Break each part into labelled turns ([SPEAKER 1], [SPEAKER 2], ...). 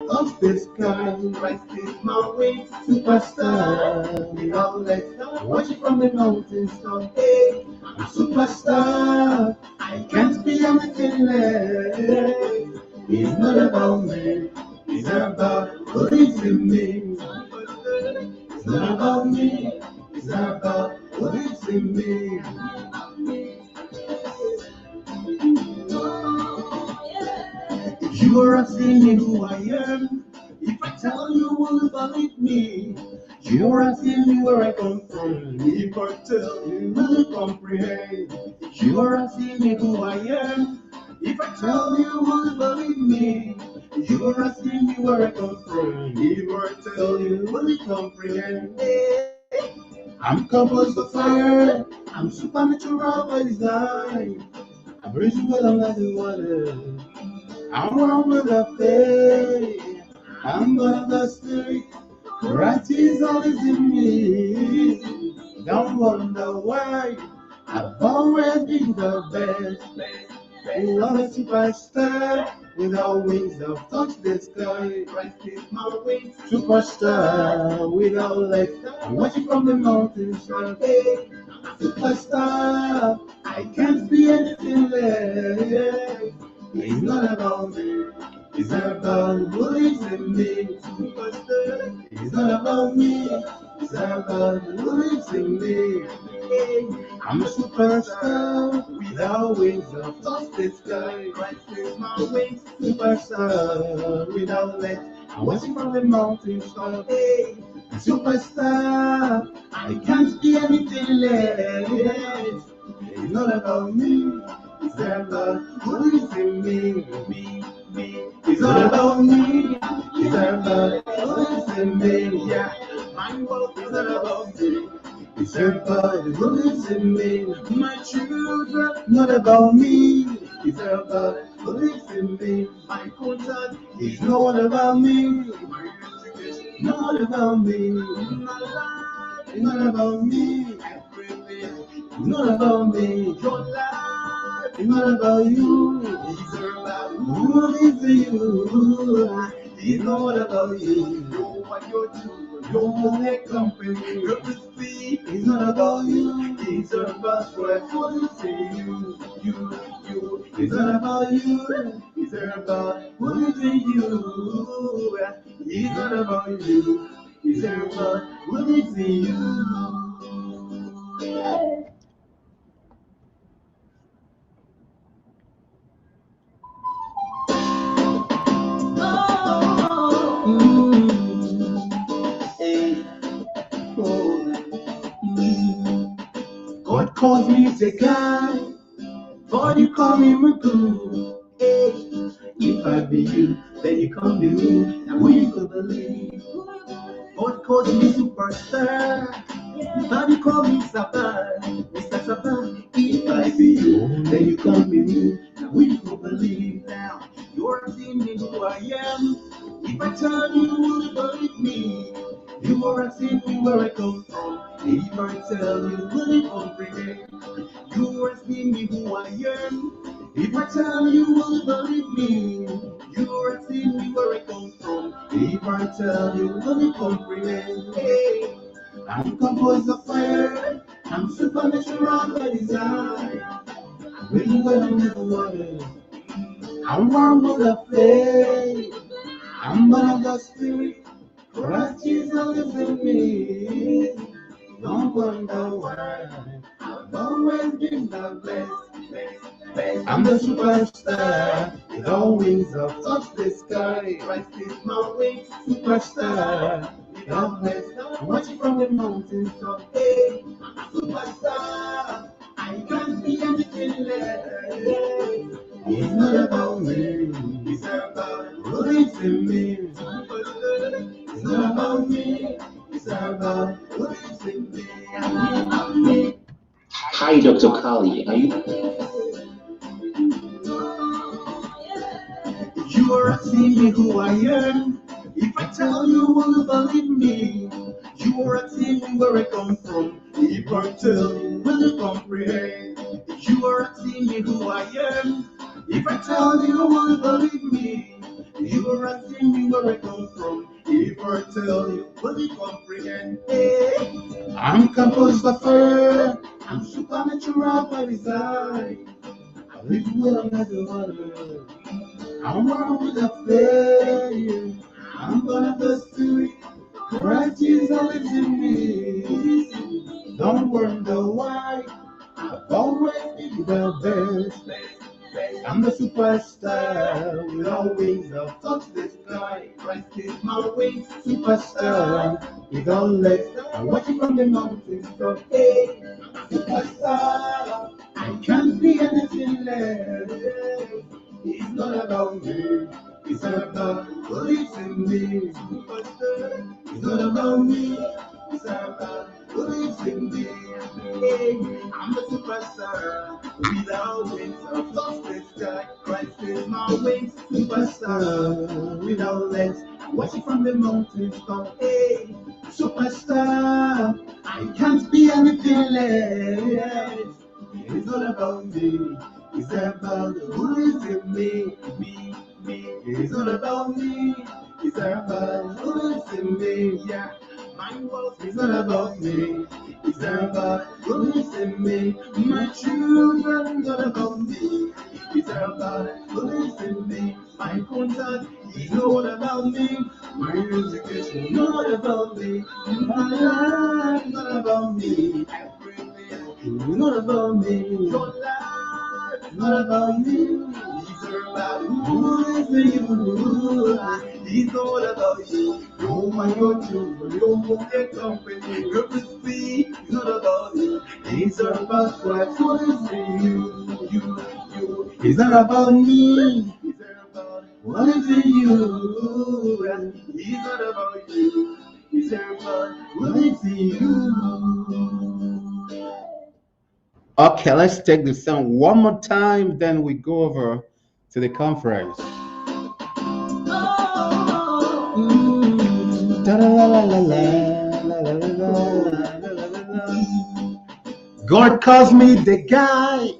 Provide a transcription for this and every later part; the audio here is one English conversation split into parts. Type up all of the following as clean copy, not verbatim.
[SPEAKER 1] touch the sky, rise this my wings, superstar. Without legs, watch it from the mountains top. Hey, I'm superstar. I can't be anything less. It's not about me. It's about who lives in me. It's not about me. It's not about who lives in me. If you are asking me who I am, if I tell you, will you believe me? You are asking me where I come from, if I tell you, will you comprehend? If you are asking me who I am, if I tell you, will you believe me? You are asking me where I come from, if I tell you, will you comprehend? I'm composed of fire, I'm supernatural by design. I breathe well under the water. I'm one with the faith. I'm one of the spirit. Christ is always in me. Don't wonder why. I've always been the best. Love a superstar. Without wings, I've touched the sky. Christ is my wings. Superstar. Without legs, I'm watching from the mountains. Hey, superstar. I can't be anything less. It's not about me, it's not about who lives in me. It's not about me, it's not about who lives in me. I'm a superstar without wings, I've touched the sky. Christ is my wings, superstar without legs. I'm watching from the mountains top. Hey, superstar, I can't be anything less. It's not about me. It's not about who lives in me. It's not about me. It's not about who lives in me. Yeah, my world is not about me. It's not about who lives in me. My children, not about me. It's not about who lives in me. My contact is not about me. My education, not about me. My life, it's not about me. Everything, it's not about me. Your life, it's not about you. It's about who lives in you. It's not about you. Know what you're doing. Your neck company. Your speed. It's not about you. It's about what lives in you. You. It's not about you. It's about who lives in you. It's not about you. It's about who lives in you. Hey, God calls me the guy, but you call me Magoo. Hey, if I be you, then you call me me, and we could believe. God calls me superstar, but you call me Sapa, Mr. Sapa. If I be you, then you call me me, and we could believe. Now you're asking me who I am. If I tell you, will you believe me? You are asking me where I come from. If I tell you, will you comprehend? You are asking me who I am. If I tell you, will you believe me? You are asking me where I come from. If I tell you, will you comprehend? Hey, I'm composed of fire. I'm supernatural by design. I'm really well under the water. I'm one with the faith. I'm one of the spirit. Christ Jesus lives in me. Don't wonder why. I've always been the best. I'm the superstar. With all wings of touch the sky. Christ is my wings. Superstar. Without legs. Watching from the mountains top. Hey, I'm a superstar. I can't be anything less. It's not about me. It's about who lives in me. It's not about me. It's about who lives in me.
[SPEAKER 2] Hi, Dr. Kali. Are you?
[SPEAKER 1] You are asking me who I am. If I tell you, will you believe me? You are asking me where I come from. If I tell you, will you comprehend? You are asking me who I am. If I tell you, will you believe me? You are asking me where I come from. If I tell you, will you comprehend? Hey, I'm composed of fire. I'm supernatural by design. I live well under the water. I'm one with the failure. I'm one of the spirit. Christ Jesus lives in me. Don't wonder why. I've always been the best. I'm the superstar with all wings of touch the sky. Christ is my wings, superstar with all legs. I'm watching from the mountains top. Hey, superstar. I can't be anything less. It's not about me. It's not about who lives in me. Superstar. It's not about me. It's not about who lives in me. Hey, I'm the superstar without wings of lost the sky. Christ is my wings, superstar without legs. Watching from the mountains top. Hey, superstar. I can't be anything less. It's not about me. It's about who is in me. Me. It's not about me. It's about who is in me. Yeah. My world is not about me. It's not about who is in me. My children not about me. It's not about who is in me. My contact is not about me. My education not about me. My life not about me. Everything not about me. Your life is not about me. It's about who is in you. It's all about you. You want your children, you want their company. Everything is not about you. It's all about Christ. What is in you. It's not about me. It's all about what is in you. It's not about you. It's all about what is in you. Okay, let's take the song one more time, then we go over to the conference. God calls me the guy,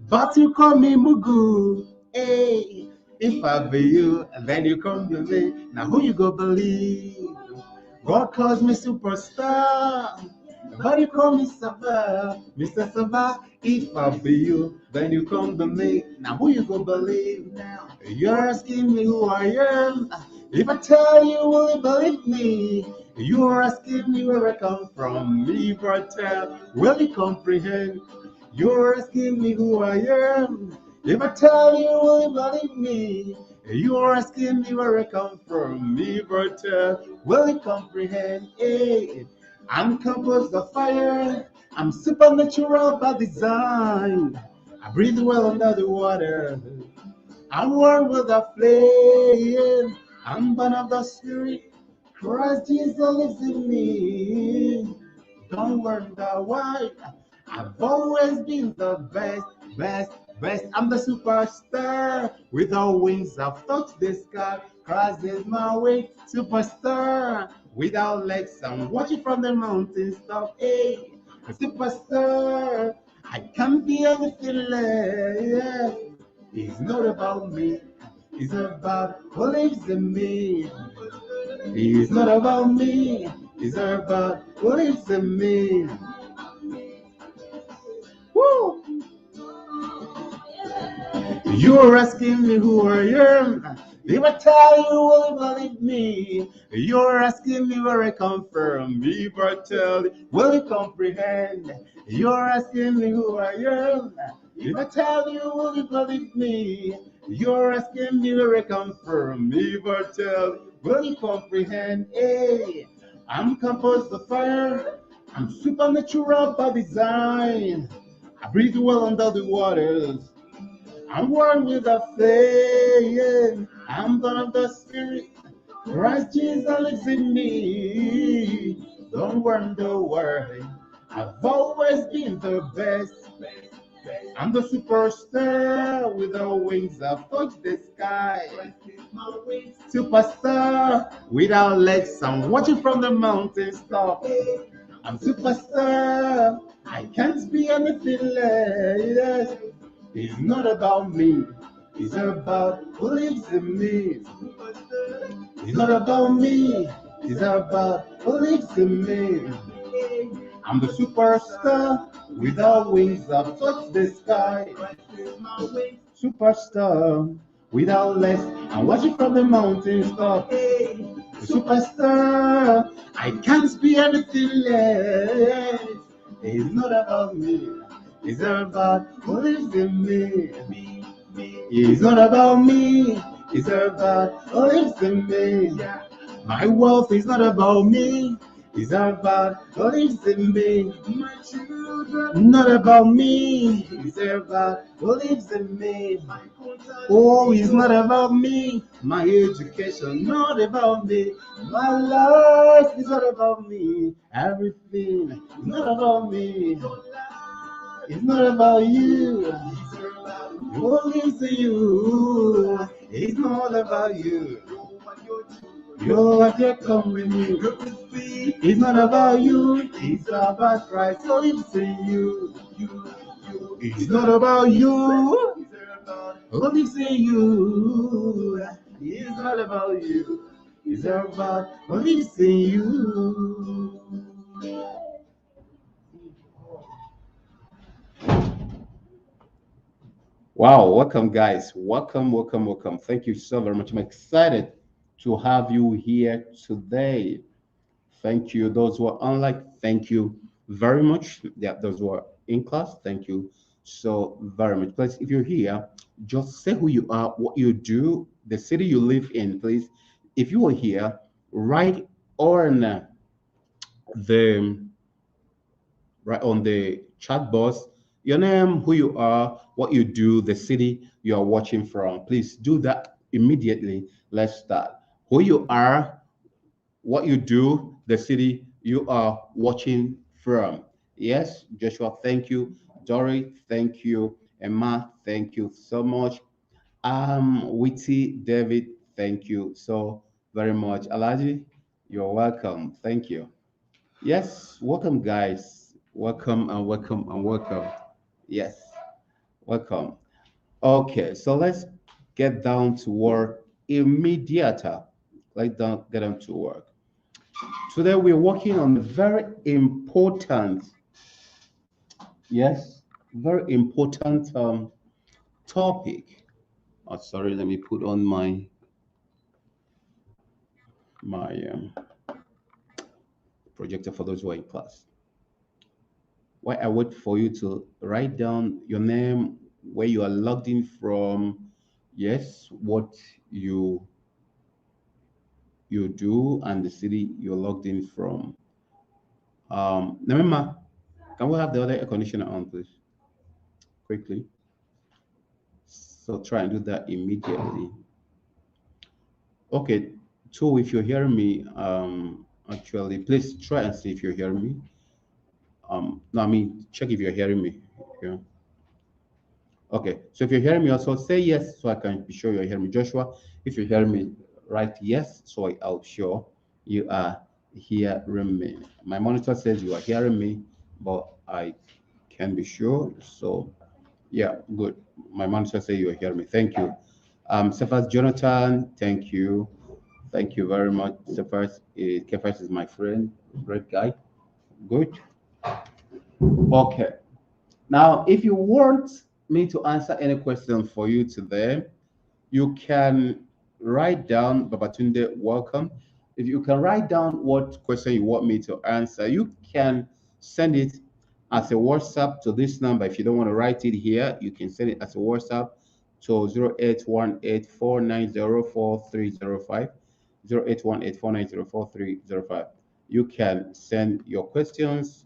[SPEAKER 1] but you call me Mugu. Hey, if I be you, and then you come to me. Now who you go believe? God calls me superstar, but you call me Sava, Mr. Sava. If I be you, then you come to me. Now who you go believe? Now you're asking me who I am. If I tell you, will you believe me? You're asking me where I come from. If I tell, will you comprehend? You're asking me who I am. If I tell you, will you believe me? You're asking me where I come from. If I tell, will you comprehend? Hey, I'm composed of fire. I'm supernatural by design. I breathe well under the water. I'm warm with the flame. I'm born of the spirit. Christ Jesus lives in me. Don't wonder why. I've always been the best. I'm the superstar. Without wings, I've touched the sky. Christ is my way, superstar. Without legs, I'm watching from the mountains top. Hey, a superstar. I can't be anything less. It's not about me. It's about who lives in me. It's not about me. It's about who lives in me. Woo! You're asking me who I am. If I tell you, will you believe me? You're asking me where I come from. If I tell you, will you comprehend? You're asking me who I am. If I tell you, will you believe me? You're asking me where I come from. If I tell you, will you comprehend? Hey, I'm composed of fire. I'm supernatural by design. I breathe well under the waters. I'm one with the flame. I'm born of the spirit. Christ Jesus lives in me. Don't wonder why. I've always been the best. I'm the superstar with the wings. I've touched the sky. Superstar without legs. I'm watching from the mountains top. I'm superstar. I can't be anything less. It's not about me. It's about who lives in me. It's not about me. It's about who lives in me. I'm the superstar without wings. I've touched the sky. Superstar without legs. I'm watching from the mountains top. Superstar. I can't be anything less. It's not about me. It's about who lives in me. It's not about me. It's about who lives in me. My wealth is not about me. It's about who lives in me. My children, not about me. It's about who lives in me. Oh, it's not about me. My education, not about me. My life is not about me. Everything is not about me. It's not about you. Who lives in you? It's not about you. Your life will come with you. It's not about you. It's about Christ who lives in you. It's not about you. Who lives in you? It's not about you. It's about who lives in you. Wow, welcome, guys. Welcome, welcome, welcome. Thank you so very much. I'm excited to have you here today. Thank you. Those who are online, thank you very much. Yeah, those who are in class, thank you so very much. Please, if you're here, just say who you are, what you do, the city you live in, please. If you are here, write on the the chat box your name, who you are, what you do, the city you are watching from. Please do that immediately. Let's start. Who you are, what you do, the city you are watching from. Yes, Joshua, thank you. Dory, thank you. Emma, thank you so much. Witty, David, thank you so very much. Alaji, you're welcome. Thank you. Yes, welcome, guys. Welcome and welcome and welcome. Yes, welcome. Okay, so let's get down to work immediata. Get down to work. Today we're working on a very important, yes, very important topic. Oh, sorry, let me put on my projector for those who are in class. While I wait for you to write down your name, where you are logged in from, yes, what you you do, and the city you're logged in from. Remember, can we have the other air conditioner on, please, quickly? So try and do that immediately. Okay, two, if you're hearing me, actually, please try and see if you're hearing me. No, I mean, check if you're hearing me. Yeah. Okay, so if you're hearing me, also say yes so I can be sure you're hearing me. Joshua, if you're hearing me, write yes so I'll sure you are hearing me. My monitor says you are hearing me, but I can be sure. So, yeah, good. My monitor says you are hearing me. Thank you. Cephas Jonathan, thank you. Thank you very much. Cephas is my friend, great guy. Good. Okay. Now, if you want me to answer any question for you today, you can write down Babatunde, welcome. If you can write down what question you want me to answer, you can send it as a WhatsApp to this number. If you don't want to write it here, you can send it as a WhatsApp to 0818490430 0818490430. You can send your questions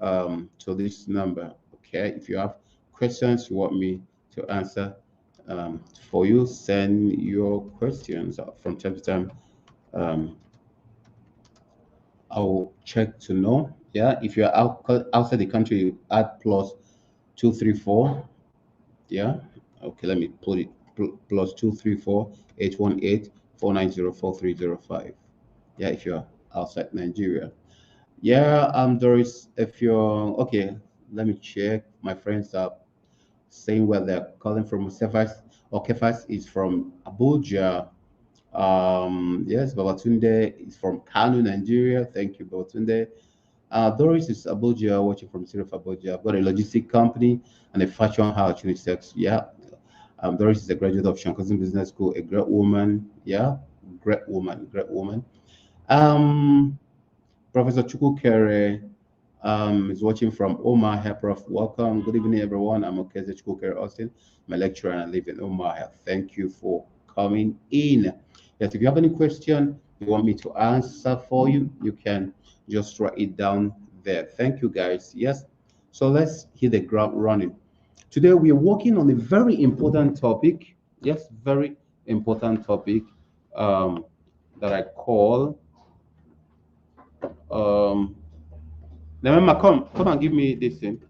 [SPEAKER 1] to this number. Okay, if you have questions you want me to answer for you, send your questions from time to time. Um, I'll check to know. Yeah, if you're outside the country, you add +234. Yeah, okay, let me put it +234 818 490 4305. Yeah, if you're outside Nigeria. Yeah, Doris, if you're okay, let me check. My friends are saying where they're calling from. Cephas. Okefas is from Abuja. Yes, Babatunde is from Kano, Nigeria. Thank you, Babatunde. Doris is Abuja, watching from City of Abuja. I've got a logistic company and a fashion house, unisex. Yeah. Doris is a graduate of Shankosin Business School, a great woman. Yeah. Great woman, great woman. Um, Professor Chukukere is watching from Omaha. Prof. Welcome. Good evening, everyone. I'm Okeze Chukukere Austin. I'm a lecturer and I live in Omaha. Thank you for coming in. Yes, if you have any question you want me to answer for you, you can just write it down there. Thank you, guys. Yes. So let's hit the ground running. Today we are working on a very important topic. Yes, very important topic um, that I call um, Remember, come and give me this thing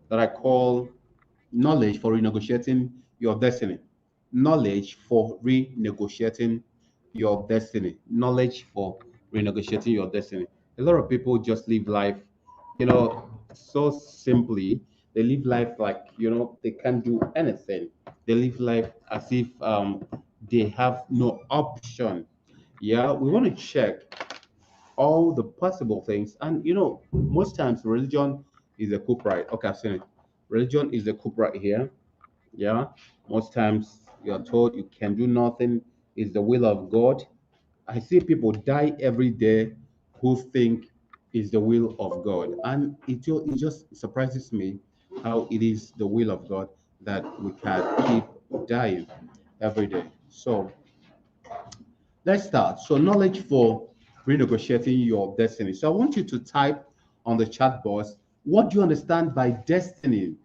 [SPEAKER 1] that I call knowledge for renegotiating your destiny. Knowledge for renegotiating your destiny. Knowledge for renegotiating your destiny. A lot of people just live life, so simply. They live life like they can't do anything. They live life as if they have no option. Yeah, we want to check all the possible things. And most times religion is a culprit. Okay, I've seen it. Religion is the culprit here. Yeah. Most times you're told you can do nothing, is the will of God. I see people die every day who think is the will of God. And it just surprises me how it is the will of God that we can keep dying every day. So let's start. So, knowledge for renegotiating your destiny. So, I want you to type on the chat box, what do you understand by destiny?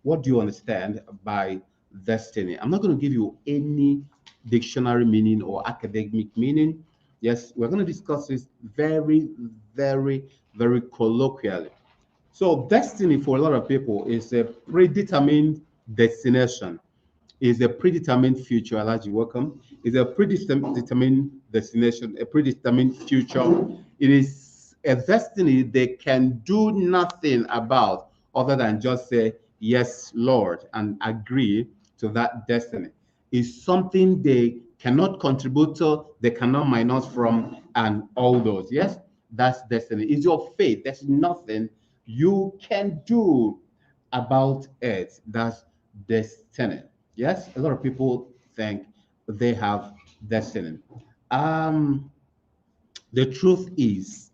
[SPEAKER 1] What do you understand by destiny? I'm not going to give you any dictionary meaning or academic meaning. Yes, we're going to discuss this very, very, very colloquially. So, destiny for a lot of people is a predetermined destination, is a predetermined future. Alaji, welcome. Is a predetermined destination, a predetermined future. It is a destiny they can do nothing about other than just say, yes, Lord, and agree to that destiny. Is something they cannot contribute to, they cannot minus from, and all those. Yes, that's destiny. It's your fate. There's nothing you can do about it. That's destiny. Yes, a lot of people think they have destiny. Um, the truth is,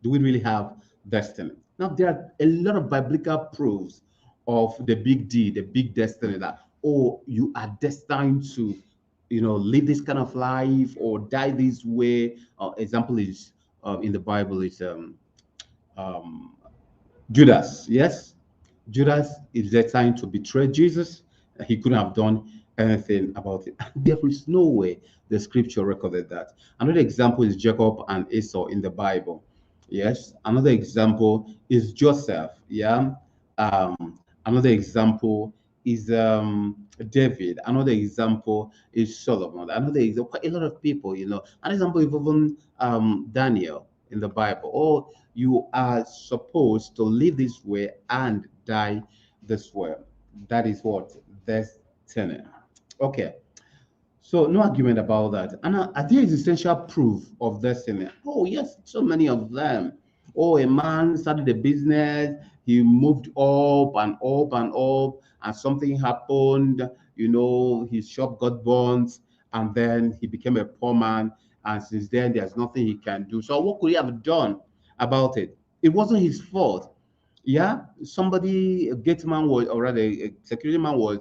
[SPEAKER 1] do we really have destiny? Now, there are a lot of biblical proofs of the big D, the big destiny that, oh, you are destined to, live this kind of life or die this way. Example is in the Bible is um, Judas. Yes, Judas is destined to betray Jesus. He couldn't have done anything about it. There is no way the scripture recorded that. Another example is Jacob and Esau in the Bible. Yes. Another example is Joseph. Yeah. Another example is David. Another example is Solomon. Another example, quite a lot of people, An example is even Daniel in the Bible. Oh, you are supposed to live this way and die this way. That is what destiny. Okay. So no argument about that. And are there essential proof of destiny? Oh yes, so many of them. Oh, a man started a business, he moved up and up and up, and something happened. His shop got burnt, and then he became a poor man. And since then, there's nothing he can do. So what could he have done about it? It wasn't his fault. Yeah, somebody, a gate man was, or rather, a security man was,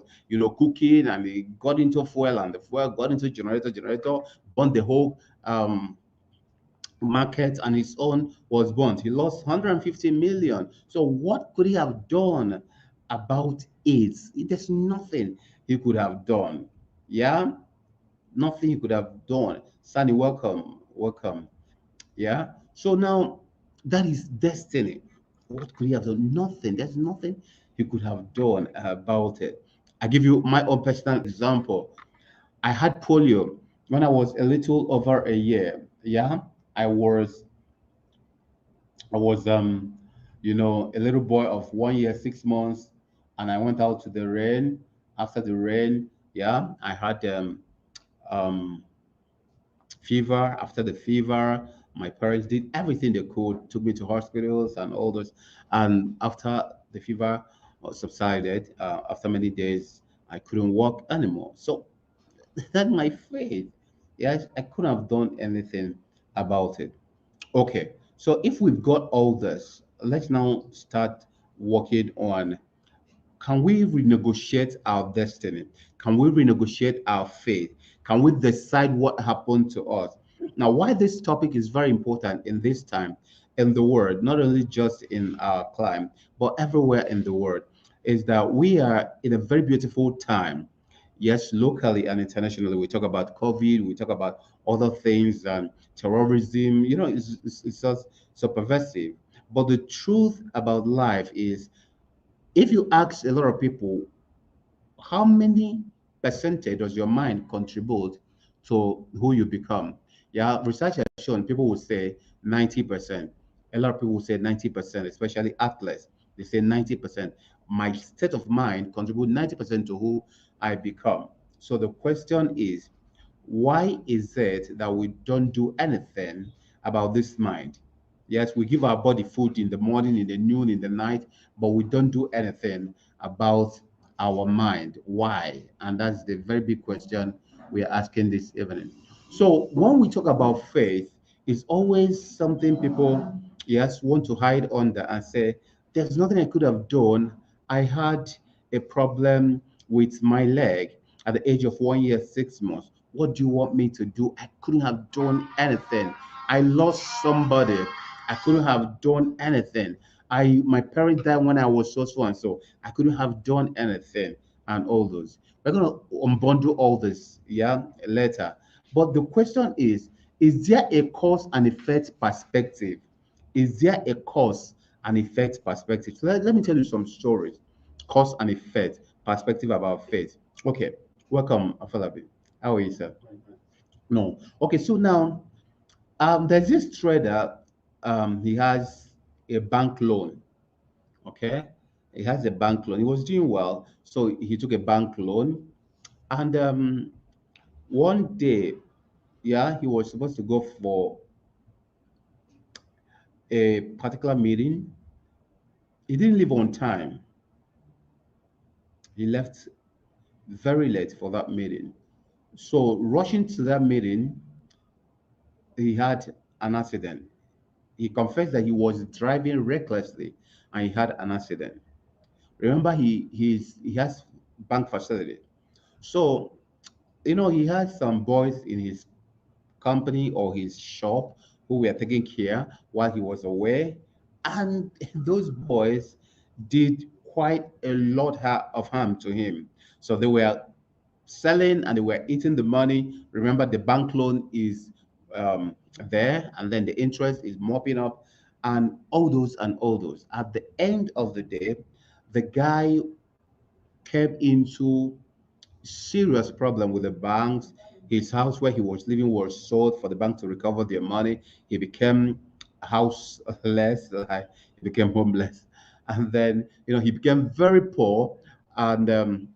[SPEAKER 1] cooking, and he got into fuel, and the fuel got into generator, burned the whole market, and his own was burnt. He lost 150 million. So what could he have done about it? There's nothing he could have done. Yeah, nothing he could have done. Sunny, welcome, welcome. Yeah. So now that is destiny. What could he have done? Nothing. There's nothing he could have done about it. I give you my own personal example. I had polio when I was a little over a year. Yeah. I was I was a little boy of 1 year, 6 months, and I went out to the rain. After the rain, yeah, I had um, fever. After the fever, my parents did everything they could, took me to hospitals and all those. And after the fever subsided, after many days, I couldn't walk anymore. So that's my faith. Yes, I couldn't have done anything about it. Okay, so if we've got all this, let's now start working on, can we renegotiate our destiny? Can we renegotiate our faith? Can we decide what happened to us? Now, why this topic is very important in this time in the world, not only just in our climate, but everywhere in the world, is that we are in a very beautiful time. Yes, locally and internationally, we talk about COVID, we talk about other things and terrorism. It's just so pervasive. But the truth about life is, if you ask a lot of people, how many percentage does your mind contribute to who you become? Yeah, research has shown people will say 90%. A lot of people will say 90%, especially athletes. They say 90%. My state of mind contribute 90% to who I become. So the question is, why is it that we don't do anything about this mind? Yes, we give our body food in the morning, in the noon, in the night, but we don't do anything about our mind. Why? And that's the very big question we are asking this evening. So when we talk about faith, it's always something people, yes, want to hide under and say, there's nothing I could have done. I had a problem with my leg at the age of 1 year, 6 months. What do you want me to do? I couldn't have done anything. I lost somebody. I couldn't have done anything. My parents died when I was so and so. I couldn't have done anything, and all those. We're gonna unbundle all this, yeah, later. But the question is there a cause and effect perspective? Is there a cause and effect perspective? So let me tell you some stories. Cause and effect perspective about faith. Okay, welcome, Afalabi. How are you, sir? No. Okay, so now there's this trader. He has a bank loan. Okay, he has a bank loan. He was doing well, so he took a bank loan. And one day, yeah, he was supposed to go for a particular meeting. He didn't leave on time. He left very late for that meeting. So rushing to that meeting, he had an accident. He confessed that he was driving recklessly and he had an accident. Remember, he has bank facility. So he has some boys in his company or his shop who were taking care while he was away, and those boys did quite a lot of harm to him. So they were selling and they were eating the money. Remember, the bank loan is there, and then the interest is mopping up, and all those and all those. At the end of the day, the guy came into serious problem with the banks. His house where he was living was sold for the bank to recover their money. He became houseless, like he became homeless, and then he became very poor, and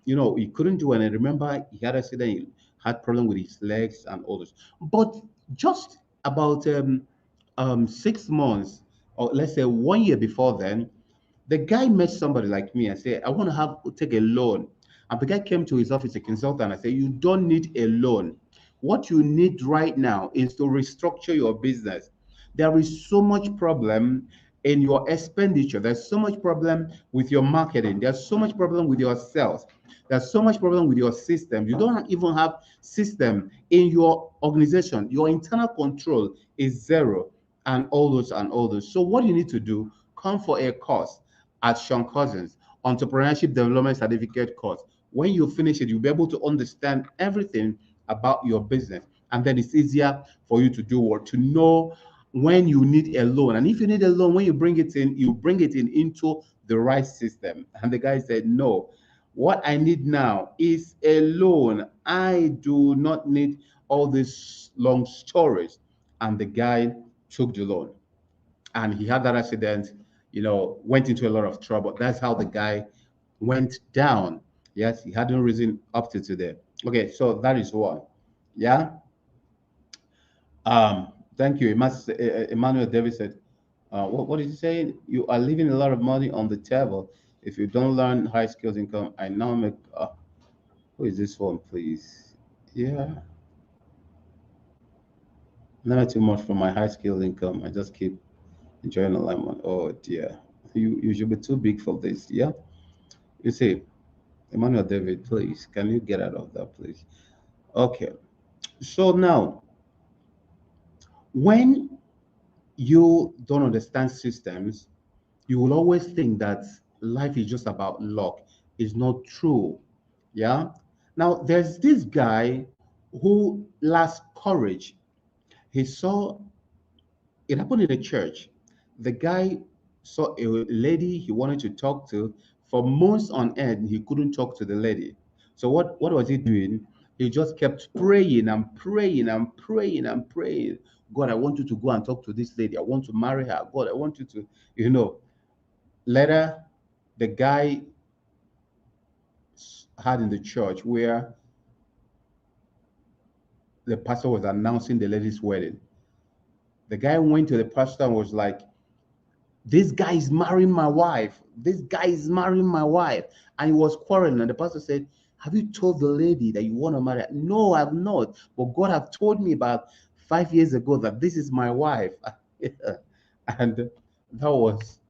[SPEAKER 1] he couldn't do anything. Remember, he had accident, he had problem with his legs and all this. But just about 6 months, or let's say 1 year before then, the guy met somebody like me and said, I want to take a loan. And the guy came to his office, a consultant, and said, you don't need a loan. What you need right now is to restructure your business. There is so much problem in your expenditure. There's so much problem with your marketing. There's so much problem with your sales. There's so much problem with your system. You don't even have system in your organization. Your internal control is zero, and all those and all those. So what you need to do, come for a course at Sean Cousins, Entrepreneurship Development Certificate course. When you finish it, you'll be able to understand everything about your business. And then it's easier for you to do what to know when you need a loan. And if you need a loan, when you bring it in, you bring it in into the right system. And the guy said, no, what I need now is a loan. I do not need all these long stories. And the guy took the loan, and he had that accident, went into a lot of trouble. That's how the guy went down. Yes, he hadn't risen up to today. Okay, so that is one. Yeah. Thank you. Emmanuel David said, what did he say? You are leaving a lot of money on the table if you don't learn high skills income. I now make, who is this one, please? Yeah, never too much from my high skills income. I just keep enjoying online money. Oh dear, you should be too big for this. Yeah, you see, Emmanuel David, please, can you get out of that, please? Okay, so now when you don't understand systems, you will always think that life is just about luck. It's not true. Yeah. Now, there's this guy who lost courage. He saw it happened in a church. The guy saw a lady he wanted to talk to. For months on end, he couldn't talk to the lady. So what was he doing? He just kept praying and praying and praying and praying. God, I want you to go and talk to this lady. I want to marry her. God, I want you to, you know. Later, the guy had in the church where the pastor was announcing the lady's wedding. The guy went to the pastor and was like, this guy is marrying my wife. This guy is marrying my wife. And he was quarreling. And the pastor said, have you told the lady that you want to marry her? No, I've not. But God have told me about 5 years ago that this is my wife. And that was,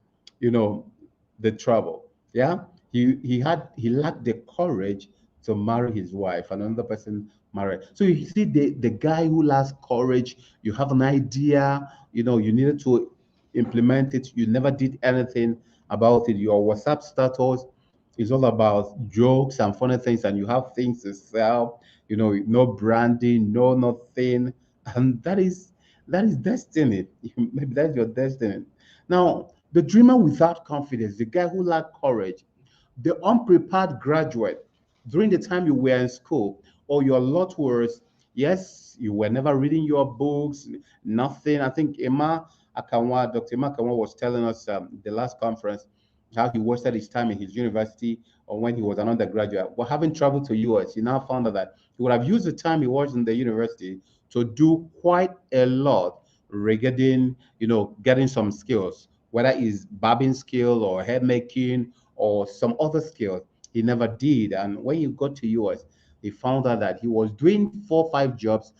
[SPEAKER 1] you know, the trouble. Yeah. He lacked the courage to marry his wife. And another person married. So you see the guy who lacks courage, you have an idea, you needed to implement it. You never did anything about it. Your WhatsApp status is all about jokes and funny things, and you have things to sell. No branding, no nothing, and that is destiny. Maybe that's your destiny. Now, the dreamer without confidence, the guy who lacked courage, the unprepared graduate during the time you were in school, or your lot was, yes, you were never reading your books, nothing. I think Dr. Emma Akanwa was telling us the last conference how he wasted his time in his university or when he was an undergraduate. But having traveled to US, he now found out that he would have used the time he was in the university to do quite a lot regarding, getting some skills, whether it's barbing skill or hair making or some other skills he never did. And when he got to US, he found out that he was doing 4 5 jobs,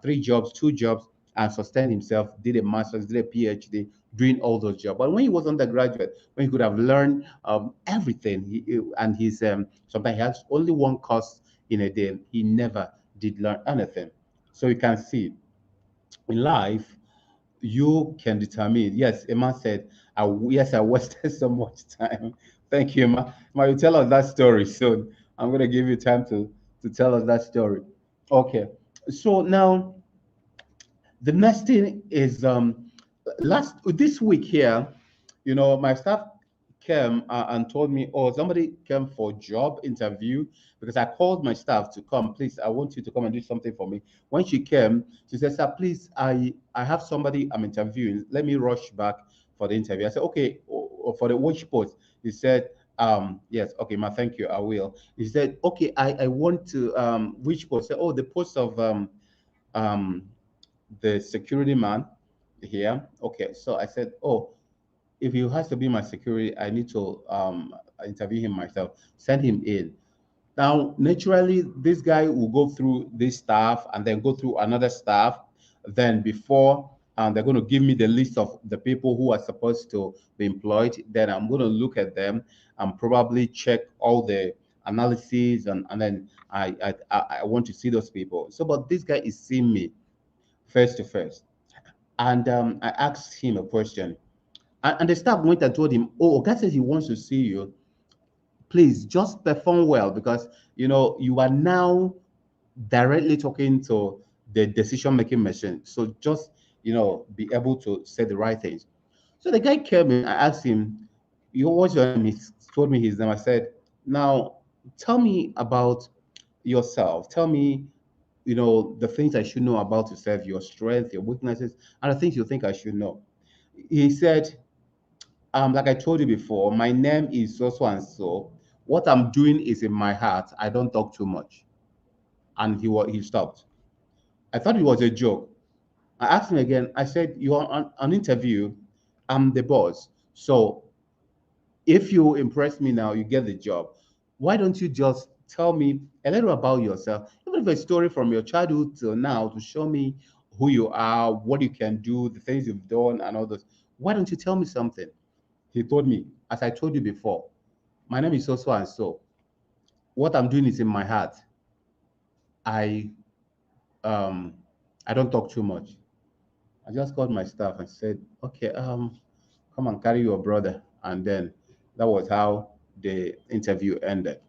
[SPEAKER 1] 3 jobs, 2 jobs, and sustained himself, did a master's, did a PhD, doing all those jobs. But when he was undergraduate, when he could have learned everything, and he's sometimes he has only one course in a day, he never did learn anything. So you can see in life, you can determine. Yes, Emma said, yes, I wasted so much time. Thank you, Emma. Emma, you tell us that story soon. I'm going to give you time to tell us that story. Okay. So now the next thing is last this week here, my staff came and told me, oh, somebody came for job interview because I called my staff to come. Please, I want you to come and do something for me. When she came, she said, sir, please, I have somebody I'm interviewing. Let me rush back for the interview. I said, okay, for the which post? He said, yes, okay, ma, thank you, I will. He said, okay, I want to which post? I said, oh, the post of um the security man here. Okay, so I said, oh, if he has to be my security, I need to interview him myself. Send him in. Now, naturally, this guy will go through this staff and then go through another staff. Then before they're going to give me the list of the people who are supposed to be employed. Then I'm going to look at them and probably check all the analyses, and then I want to see those people. So, but this guy is seeing me face to face. And I asked him a question. And the staff went and told him, oh, Oga says he wants to see you. Please just perform well because, you are now directly talking to the decision making machine. So just, be able to say the right things. So the guy came in. I asked him, what's your name? He told me his name. I said, now tell me about yourself. Tell me, the things I should know about yourself, your strengths, your weaknesses, and the things you think I should know. He said, like I told you before, my name is so so and so. What I'm doing is in my heart. I don't talk too much. And he stopped. I thought it was a joke. I asked him again. I said, "You're on an interview. I'm the boss. So if you impress me now, you get the job. Why don't you just tell me a little about yourself, even if a story from your childhood till now, to show me who you are, what you can do, the things you've done, and all those. Why don't you tell me something?" He told me, as I told you before, my name is so and so. What I'm doing is in my heart. I um I don't talk too much. I just called my staff and said, okay, come and carry your brother. And then that was how the interview ended.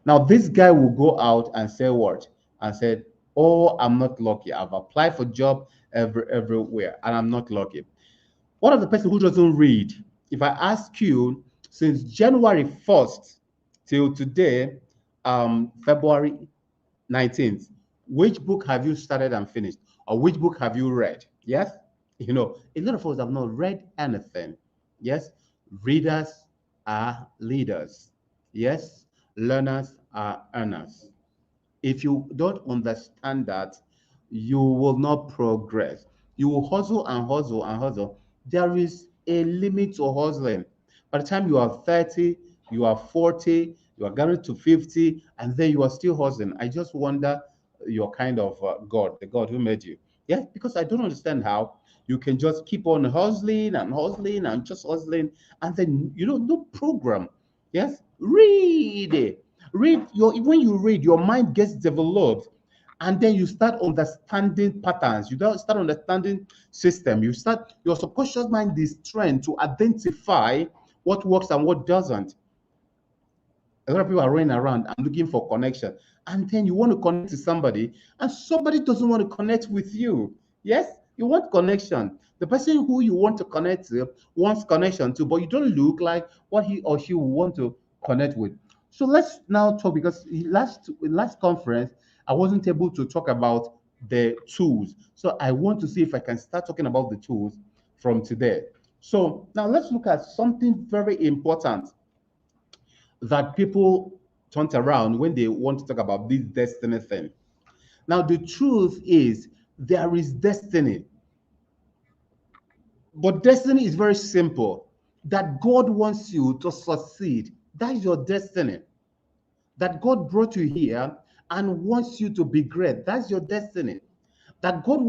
[SPEAKER 1] Now, this guy will go out and say what? And said, oh, I'm not lucky. I've applied for job everywhere and I'm not lucky. What of the person who doesn't read? If I ask you, since January 1st till today, February 19th, which book have you started and finished? Or which book have you read? Yes? A lot of us have not read anything. Yes? Readers are leaders. Yes? Learners are earners. If you don't understand that, you will not progress. You will hustle and hustle and hustle. There is a limit to hustling. By the time you are 30, you are 40, you are getting to 50, and then you are still hustling. I just wonder your kind of God, the God who made you. Yeah, because I don't understand how you can just keep on hustling and hustling and just hustling, and then no program. Yes, read it. When you read, your mind gets developed, and then you start understanding patterns. You don't start understanding system. Your subconscious mind is trained to identify what works and what doesn't. A lot of people are running around and looking for connection, and then you want to connect to somebody, and somebody doesn't want to connect with you. Yes, you want connection. The person who you want to connect to wants connection too, but you don't look like what he or she will want to connect with. So let's now talk, because last conference I wasn't able to talk about the tools. So I want to see if I can start talking about the tools from today. So now let's look at something very important that people turn around when they want to talk about this destiny thing. Now, the truth is there is destiny, but destiny is very simple. That God wants you to succeed. That is your destiny. That God brought you here and wants you to be great. That's your destiny. That God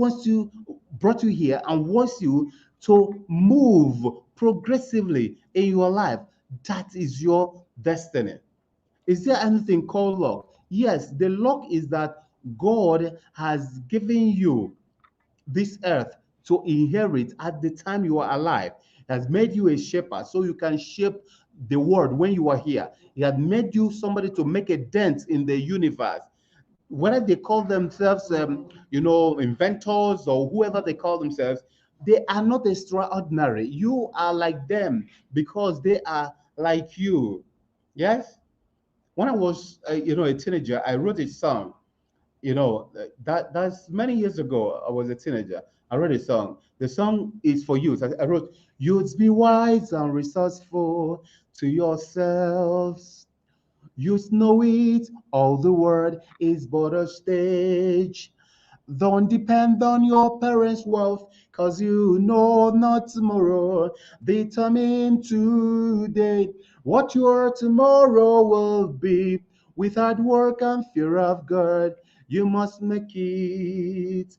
[SPEAKER 1] brought you here and wants you to move progressively in your life. That is your destiny. Is there anything called luck? Yes, the luck is that God has given you this earth to inherit at the time you are alive. He has made you a shepherd so you can shape the world when you are here. He has made you somebody to make a dent in the universe. Whether they call themselves, inventors or whoever they call themselves, they are not extraordinary. You are like them because they are like you. Yes? When I was, a teenager, I wrote a song. That's many years ago. I was a teenager. I wrote a song. The song is for youth. I wrote, "Youths, be wise and resourceful to yourselves. Youths, know it. All the world is but a stage. Don't depend on your parents' wealth, cause you know not tomorrow. Determine today what your tomorrow will be. With hard work and fear of God, you must make it.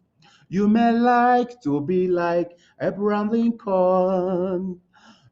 [SPEAKER 1] You may like to be like Abraham Lincoln.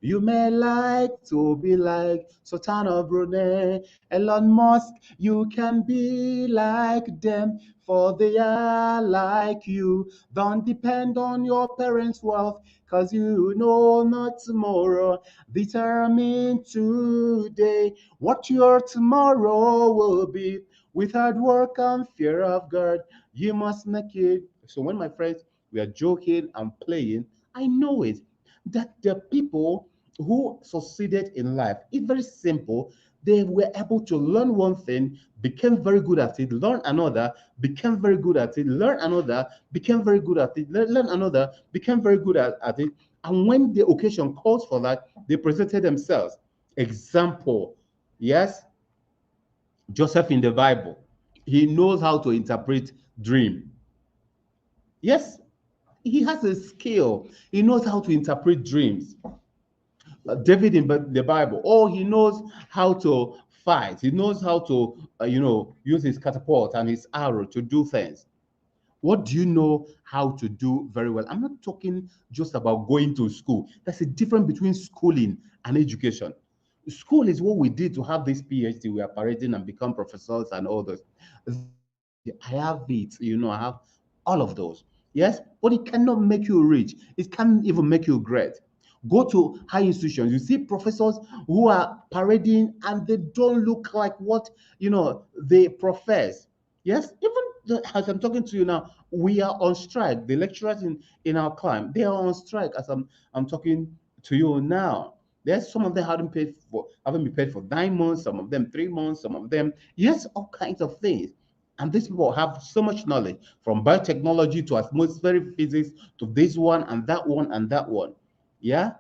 [SPEAKER 1] You may like to be like Sultan of Brunei, Elon Musk. You can be like them, for they are like you. Don't depend on your parents' wealth, cause you know not tomorrow. Determine today what your tomorrow will be. With hard work and fear of God, you must make it. So when my friends we are joking and playing, I know it that the people who succeeded in life, it's very simple. They were able to learn one thing, became very good at it, learn another, became very good at it, learn another, became very good at it, learn another, became very good at it. And when the occasion calls for that, they presented themselves. Example, yes, Joseph in the Bible, he knows how to interpret dream. Yes, he has a skill. He knows how to interpret dreams. David in the Bible, oh, he knows how to fight. He knows how to, use his catapult and his arrow to do things. What do you know how to do very well? I'm not talking just about going to school. There's a difference between schooling and education. School is what we did to have this PhD. We are parading and become professors and all those. I have it, I have all of those. Yes, but it cannot make you rich. It can't even make you great. Go to high institutions. You see professors who are parading and they don't look like what they profess. Yes, even as I'm talking to you now, we are on strike. The lecturers in our climb, they are on strike as I'm talking to you now. There's some of them haven't been paid for 9 months, some of them 3 months, some of them, yes, all kinds of things. And these people have so much knowledge from biotechnology to atmospheric physics to this one and that one and that one. Yeah.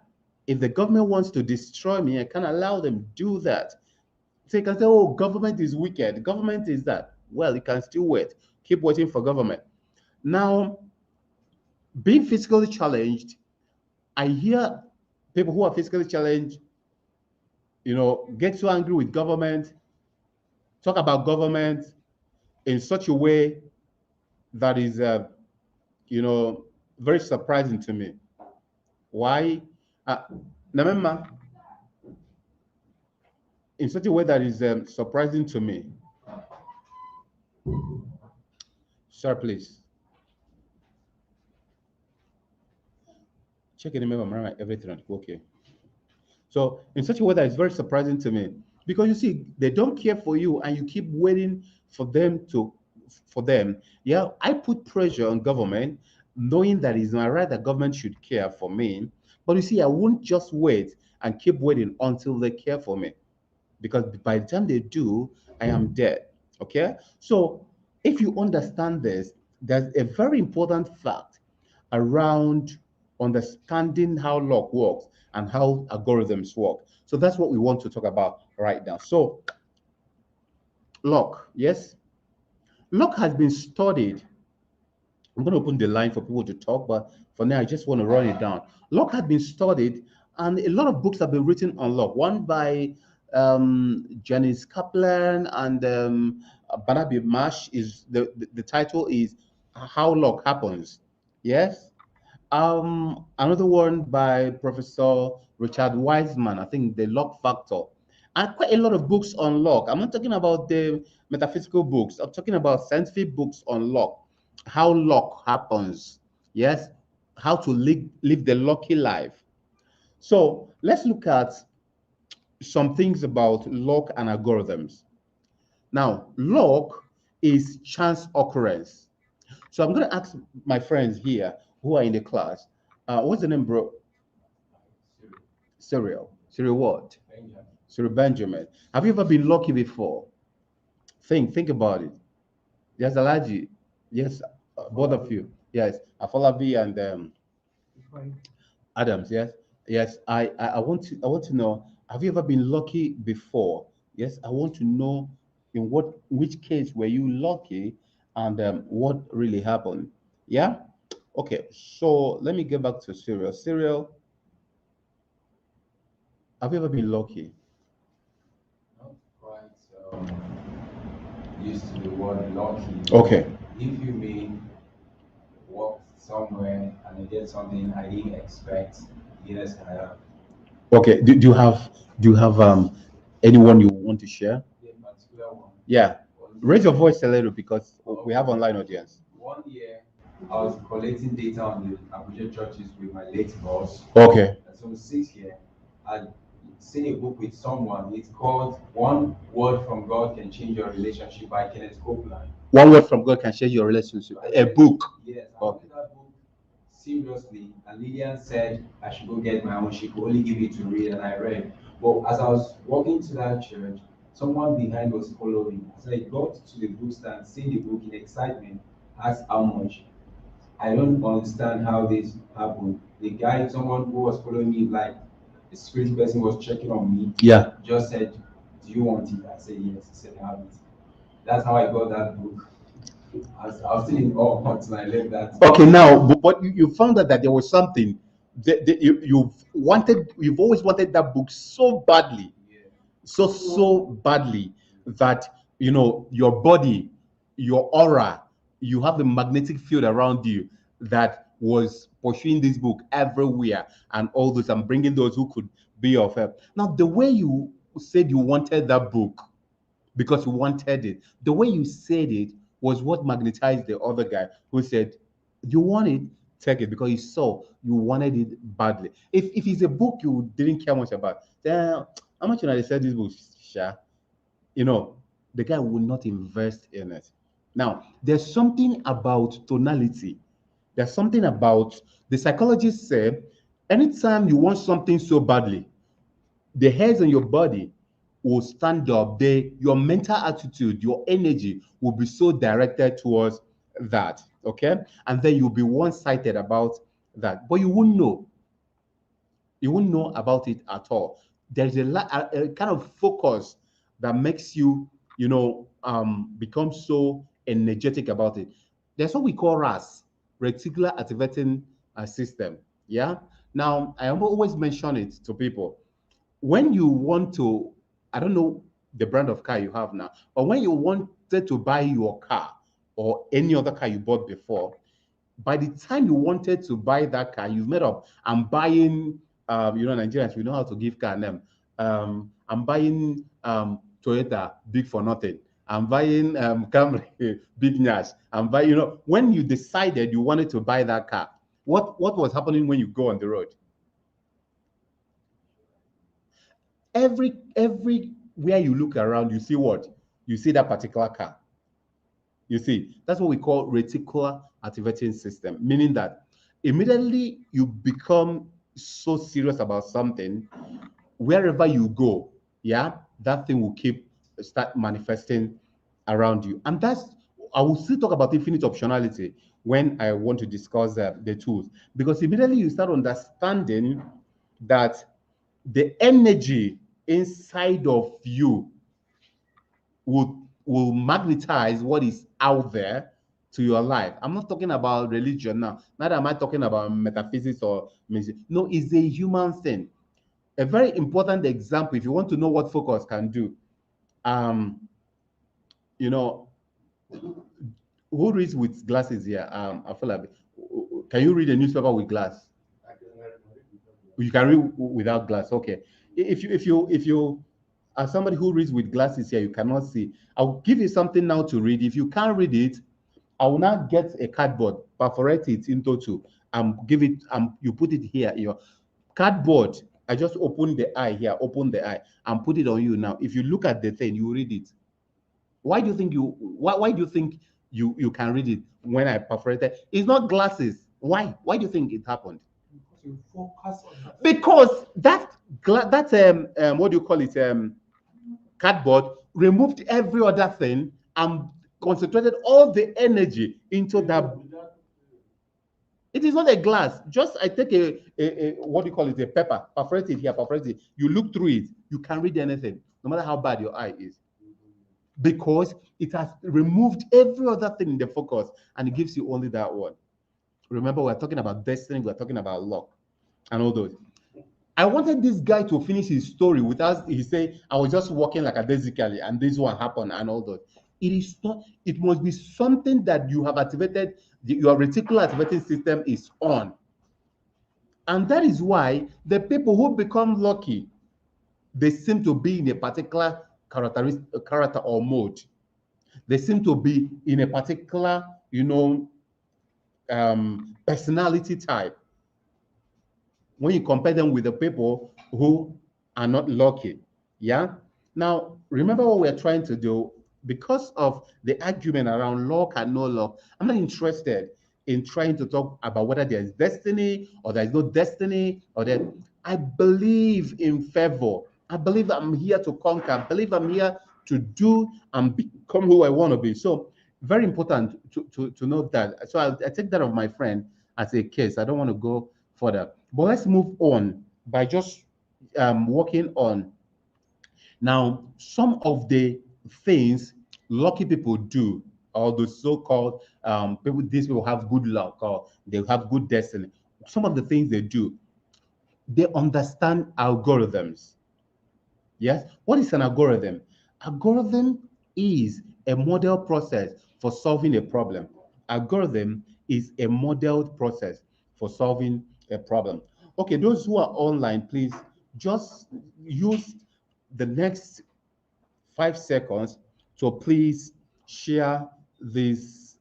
[SPEAKER 1] If the government wants to destroy me, I can't allow them to do that. So you can say, oh, government is wicked. Government is that. Well, you can still wait. Keep waiting for government. Now, being physically challenged, I hear people who are physically challenged, get so angry with government, talk about government in such a way that is, very surprising to me. Why? Uh, Remember, in such a way that is surprising to me. Sir, please check in. Remember, everything okay. So in such a way that is very surprising to me, because you see, they don't care for you, and you keep waiting for them to, for them. Yeah, I put pressure on government, knowing that it's my right that government should care for me. But you see, I won't just wait and keep waiting until they care for me, because by the time they do, I am dead. Okay, so if you understand this, there's a very important fact around understanding how luck works and how algorithms work. So that's what we want to talk about right now. So, luck, yes, luck has been studied. I'm going to open the line for people to talk, but for now, I just want to run it down. Luck has been studied, and a lot of books have been written on luck. One by Janice Kaplan and Barnaby Marsh is the title is How Luck Happens. Yes. Another one by Professor Richard Wiseman, I think The Luck Factor. And quite a lot of books on luck. I'm not talking about the metaphysical books. I'm talking about scientific books on luck, how luck happens. Yes, how to live the lucky life. So let's look at some things about luck and algorithms. Now, luck is chance occurrence. So I'm going to ask my friends here who are in the class, what's the name, bro? Cyril. Cyril what? Cyril Benjamin. Have you ever been lucky before? Think about it. Yes, Alaji. Yes, both of you. Yes, Afolabi and Adams. Yes, yes. I want to know. Have you ever been lucky before? Yes, I want to know in which case were you lucky, and what really happened. Yeah. Okay. So let me get back to Cyril. Cyril, have you ever been lucky?
[SPEAKER 3] Not quite used to the word lucky.
[SPEAKER 1] Okay.
[SPEAKER 3] If you may walk somewhere and I get something I didn't expect, yes, I have.
[SPEAKER 1] Okay. Do you have anyone you want to share?
[SPEAKER 3] The particular one
[SPEAKER 1] Yeah.
[SPEAKER 3] was
[SPEAKER 1] Raise your voice a little because we have online audience.
[SPEAKER 3] 1 year I was collecting data on the Abuja churches with my late boss.
[SPEAKER 1] Okay.
[SPEAKER 3] And so 6 year, I'd seen a book with someone. It's called One Word from God Can Change Your Relationship by Kenneth Copeland.
[SPEAKER 1] One word from God can change your relationship. A book.
[SPEAKER 3] Yes, I
[SPEAKER 1] Okay.
[SPEAKER 3] wanted that book seriously, and Lillian said I should go get my own. She could only give it to read, and I read. But as I was walking to that church, someone behind was following. As I got to the bookstand, seeing the book in excitement, asked how much. I don't understand how this happened. The guy, someone who was following me, like a spirit person was checking on me,
[SPEAKER 1] Yeah.
[SPEAKER 3] just said Do you want it? I said yes. He said, have it. That's how I got that book. I was still in awe until I left that.
[SPEAKER 1] Okay, now, but you found out that there was something that you've always wanted that book so badly,
[SPEAKER 3] Yeah.
[SPEAKER 1] so badly that your body, your aura, you have the magnetic field around you that was pursuing this book everywhere and all those and bringing those who could be of help. Now, the way you said you wanted that book because you wanted it. The way you said it was what magnetized the other guy who said, "You want it, take it," because he saw you wanted it badly. If it's a book you didn't care much about, then how much they said this book, Sha? You know, the guy will not invest in it. Now, there's something about tonality. There's something about the psychologists say anytime you want something so badly, the hairs on your body will stand up. Your mental attitude, your energy will be so directed towards that. Okay. And then you'll be one-sided about that. But you won't know. You won't know about it at all. There's a kind of focus that makes you, become so energetic about it. There's what we call RAS, reticular activating system. Yeah. Now, I always mention it to people when you want to, I don't know the brand of car you have now, but when you wanted to buy your car or any other car you bought before, by the time you wanted to buy that car, you've made up, I'm buying, Nigerians, we know how to give car name. I'm buying Toyota, big for nothing. I'm buying Camry, big Nash. I'm buying, when you decided you wanted to buy that car, what was happening when you go on the road? Everywhere you look around, you see what? You see that particular car. You see, that's what we call reticular activating system, meaning that immediately you become so serious about something, wherever you go, yeah, that thing will keep start manifesting around you. And that's I will still talk about infinite optionality when I want to discuss the tools, because immediately you start understanding that the energy inside of you will magnetize what is out there to your life. I'm not talking about religion now. Neither am I talking about metaphysics or music. No, it's a human thing. A very important example, if you want to know what focus can do, um, you know, who reads with glasses here? I feel like, can you read a newspaper with glass? You can read without glass. Okay. If you as somebody who reads with glasses here, you cannot see. I'll give you something now to read. If you can't read it, I will now get a cardboard, perforate it into two, give it, you put it here. Your cardboard. I just open the eye here, open the eye, and put it on you now. If you look at the thing, you read it. Why do you think why do you think you can read it when I perforated? It's not glasses. Why? Why do you think it happened?
[SPEAKER 3] Because you focus on that.
[SPEAKER 1] Because that what do you call it, cardboard removed every other thing and concentrated all the energy into that. It is not a glass. Just I take a what do you call it, a paper, perforate it here, perforate it. You look through it, you can read anything, no matter how bad your eye is, because it has removed every other thing in the focus and it gives you only that one. Remember, we're talking about destiny, we're talking about luck and all those. I wanted this guy to finish his story without he say, I was just walking like a basically and this one happened and all those. It is not, it must be something that you have activated, your reticular activating system is on. And that is why the people who become lucky, they seem to be in a particular character or mode. They seem to be in a particular, personality type when you compare them with the people who are not lucky. Yeah. Now, remember what we're trying to do because of the argument around luck and no luck. I'm not interested in trying to talk about whether there's destiny or there's no destiny or that. I believe in favor. I believe I'm here to conquer. I believe I'm here to do and become who I want to be. So, very important to note that. So, I take that of my friend as a case. I don't want to go further. But let's move on by just working on Now, some of the things lucky people do, or the so-called people, these people have good luck or they have good destiny. Some of the things they do, they understand algorithms. Yes. What is an algorithm? Algorithm is a model process for solving a problem. Algorithm is a modeled process for solving a problem. Okay, those who are online, please just use the next 5 seconds to please share this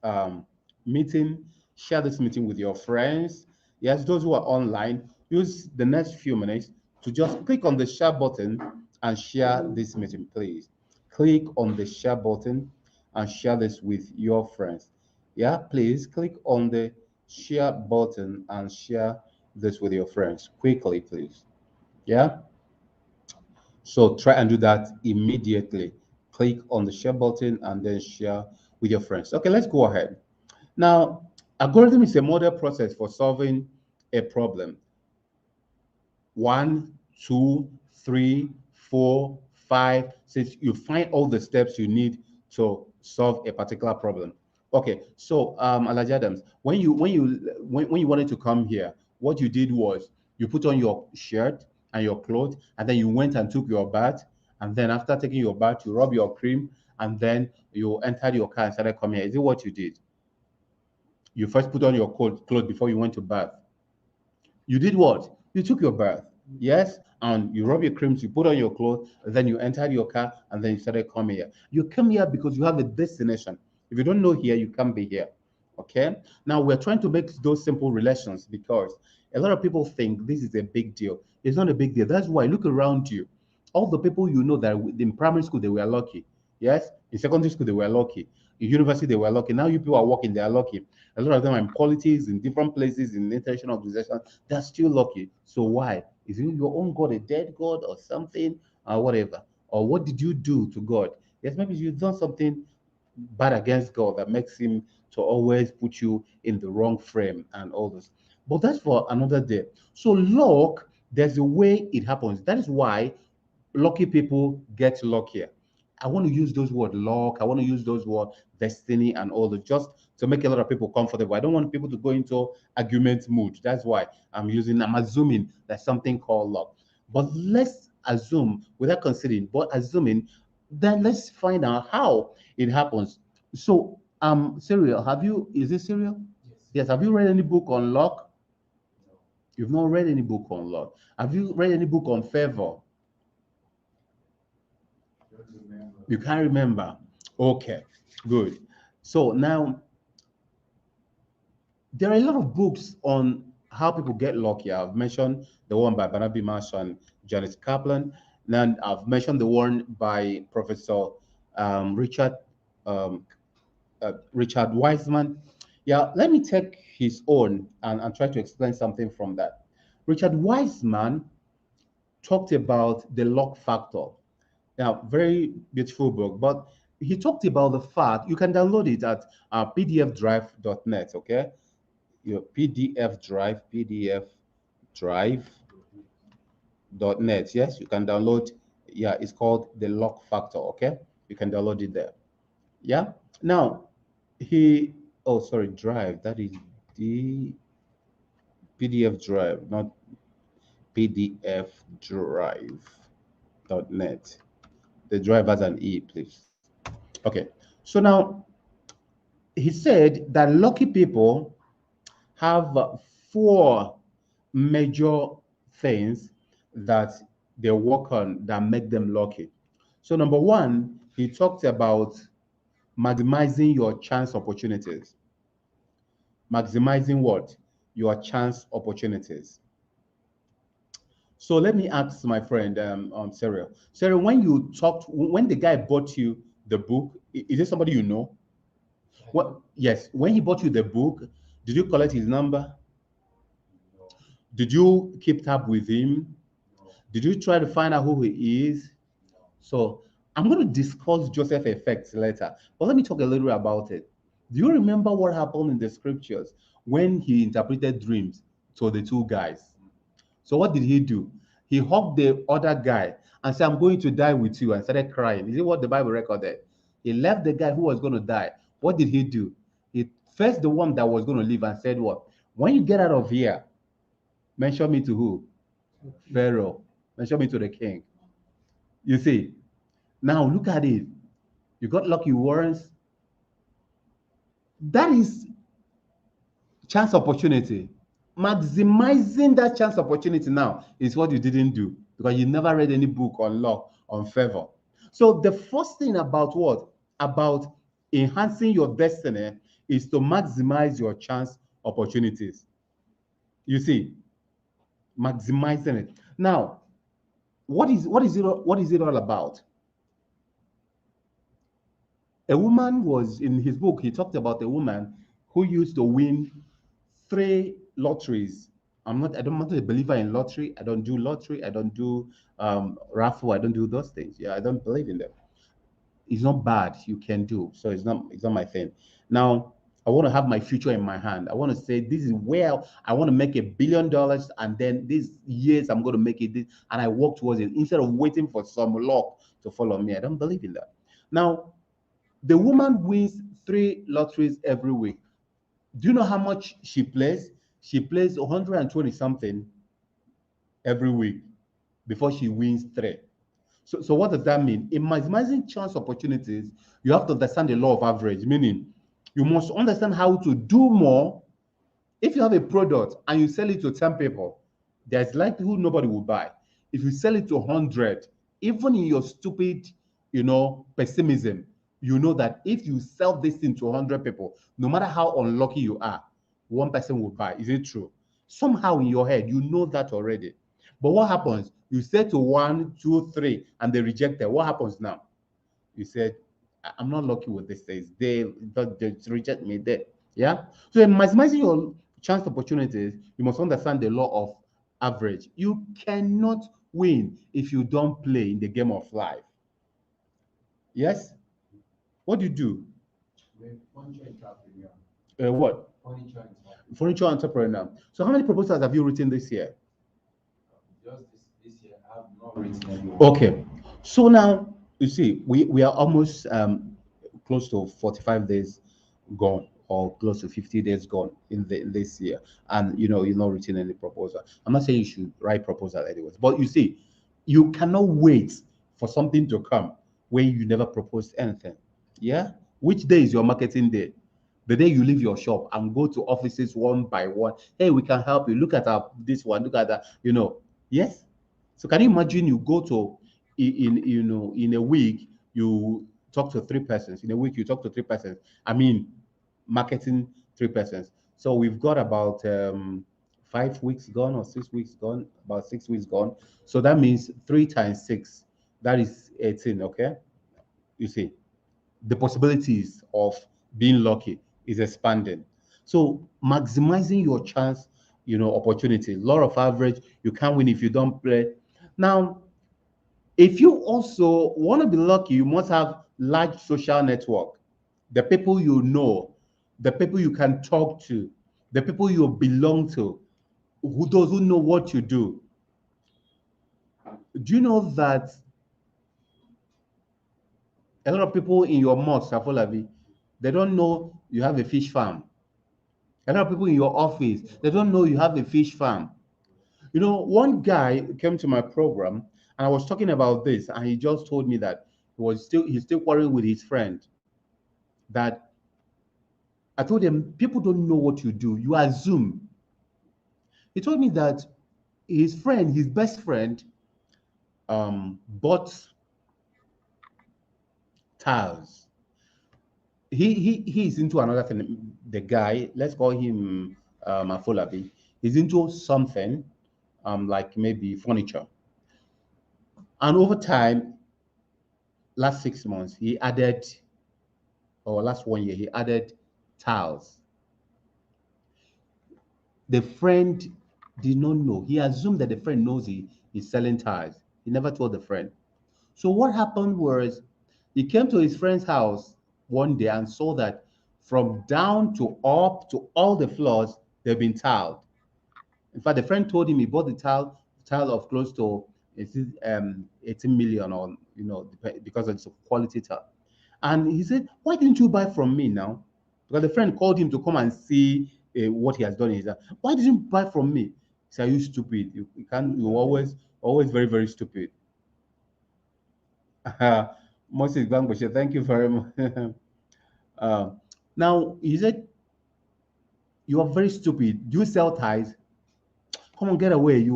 [SPEAKER 1] meeting, share this meeting with your friends. Yes, those who are online, use the next few minutes to just click on the share button and share this meeting, please. Click on the share button and share this with your friends. Yeah, please click on the share button and share this with your friends quickly, please. Yeah. So try and do that immediately. Click on the share button and then share with your friends. Okay, let's go ahead. Now, algorithm is a model process for solving a problem. 1, 2, 3, 4, 5, 6. You find all the steps you need to solve a particular problem. Okay, so Alhaji Adams, when you wanted to come here, what you did was you put on your shirt and your clothes, and then you went and took your bath, and then after taking your bath, you rub your cream, and then you entered your car and started coming here. Is it what you did? You first put on your clothes before you went to bath. You did what? You took your bath, yes, and you rub your creams, you put on your clothes, and then you entered your car, and then you started coming here. You come here because you have a destination. If you don't know here, you can't be here. Okay. Now we're trying to make those simple relations because a lot of people think this is a big deal. It's not a big deal. That's why look around you. All the people you know that in primary school they were lucky. Yes. In secondary school they were lucky. In university they were lucky. Now you people are working, they are lucky. A lot of them are in politics, in different places, in international organizations. They're still lucky. So why? Is it your own God a dead God or something or whatever? Or what did you do to God? Yes, maybe you've done something bad against God that makes him to always put you in the wrong frame and all this. But that's for another day. So luck, there's a way it happens. That is why lucky people get luckier. I want to use those words luck. I want to use those words destiny and all that just to make a lot of people comfortable. I don't want people to go into argument mood. That's why I'm assuming there's something called luck. But let's assume without considering, but assuming, then let's find out how it happens. So, Serial, is it Serial? Yes. Have you read any book on luck? You've not read any book on luck. Have you read any book on favor? You can't remember. Okay, good. So now there are a lot of books on how people get lucky. I've mentioned the one by Barnaby Marsh and Janet Kaplan. Then I've mentioned the one by Professor Richard Richard Wiseman. Yeah, let me take his own and try to explain something from that. Richard Wiseman talked about the luck factor. Now, very beautiful book, but he talked about the fact you can download it at pdfdrive.net. Okay, your pdfdrive.net. Yes, you can download. Yeah, it's called the luck factor. Okay, you can download it there. Yeah. Now, he. Oh, sorry, drive. That is the PDF drive, not pdfdrive.net. The drive has an E, please. Okay. So now he said that lucky people have four major things that they work on that make them lucky. So number one, he talked about maximizing your chance opportunities. Maximizing what? Your chance opportunities. So let me ask my friend, Sarah. Sarah, when the guy bought you the book, is it somebody you know? What? Yes. When he bought you the book, did you collect his number? Did you keep tab with him? Did you try to find out who he is? So I'm going to discuss Joseph effects later, but let me talk a little about it. Do you remember what happened in the scriptures when he interpreted dreams to the two guys? So what did he do? He hugged the other guy and said, I'm going to die with you, and started crying. Is it what the Bible recorded? He left the guy who was going to die. What did he do? He faced the one that was going to live and said, what? When you get out of here, mention me to who? Pharaoh. Mention me to the king. You see, now look at it. You got lucky warrants. That is chance opportunity. Maximizing that chance opportunity now is what you didn't do because you never read any book on luck, on favor. So the first thing about what? About enhancing your destiny is to maximize your chance opportunities. You see, maximizing it. Now, what is it all about? A woman was in his book, he talked about a woman who used to win three lotteries. I'm not a believer in lottery. I don't do lottery. I don't do raffle. I don't do those things. Yeah, I don't believe in them. It's not bad. You can do. So it's not my thing. Now, I want to have my future in my hand. I want to say this is where I want to make $1 billion, and then these years I'm going to make it this, and I work towards it instead of waiting for some luck to follow me. I don't believe in that. Now, the woman wins three lotteries every week. Do you know how much she plays? She plays 120 something every week before she wins three. So what does that mean? In maximizing chance opportunities, you have to understand the law of average, meaning you must understand how to do more. If you have a product and you sell it to 10 people, there's likelihood nobody will buy. If you sell it to 100, even in your stupid, pessimism, you know that if you sell this thing to 100 people, no matter how unlucky you are, one person will buy. Is it true? Somehow in your head, you know that already. But what happens? You say to one, two, three, and they reject it. What happens now? You said, I'm not lucky with this things. They reject me there. Yeah. So in maximizing your chance opportunities, you must understand the law of average. You cannot win if you don't play in the game of life. Yes. What do you do?
[SPEAKER 3] Furniture entrepreneur.
[SPEAKER 1] What?
[SPEAKER 3] Furniture entrepreneur.
[SPEAKER 1] Furniture entrepreneur. So how many proposals have you written this year?
[SPEAKER 3] Just this year, I have not written any.
[SPEAKER 1] Okay. So now you see, we are almost close to 45 days gone, or close to 50 days gone in this year, and you're not written any proposal. I'm not saying you should write proposal anyways, but you see, you cannot wait for something to come when you never proposed anything. Yeah. Which day is your marketing day? The day you leave your shop and go to offices one by one. Hey, we can help you. Look at our this one. Look at that. Yes. So can you imagine you go to in a week you talk to three persons. In a week you talk to three persons. I mean, marketing three persons. So we've got about 5 weeks gone or 6 weeks gone. About 6 weeks gone. So that means 3 times 6. That is 18. Okay. You see, the possibilities of being lucky is expanding. So maximizing your chance, opportunity. Law of average, you can't win if you don't play. Now, if you also want to be lucky, you must have large social network. The people you know, the people you can talk to, the people you belong to, those who know what you do. Do you know that a lot of people in your mosque, Afolabi, they don't know you have a fish farm. A lot of people in your office, they don't know you have a fish farm. One guy came to my program and I was talking about this, and he just told me that he's still quarreling with his friend. That I told him, people don't know what you do. You assume. He told me that his best friend, bought tiles. He's into another thing. The guy, let's call him Afolabi, he's into something like maybe furniture. And over time, last 6 months, or last 1 year, he added tiles. The friend did not know. He assumed that the friend knows he is selling tiles. He never told the friend. So what happened was he came to his friend's house one day and saw that from down to up to all the floors, they've been tiled. In fact, the friend told him he bought the tile of close to 18 million, or because it's a quality tile. And he said, "Why didn't you buy from me now?" Because the friend called him to come and see what he has done. He said, "Why didn't you buy from me?" He said, "Are you stupid? You can't. You're always very, very stupid." Moses Bangboshe, thank you very much. uh, Now he said, "You are very stupid. Do you sell ties? Come on, get away.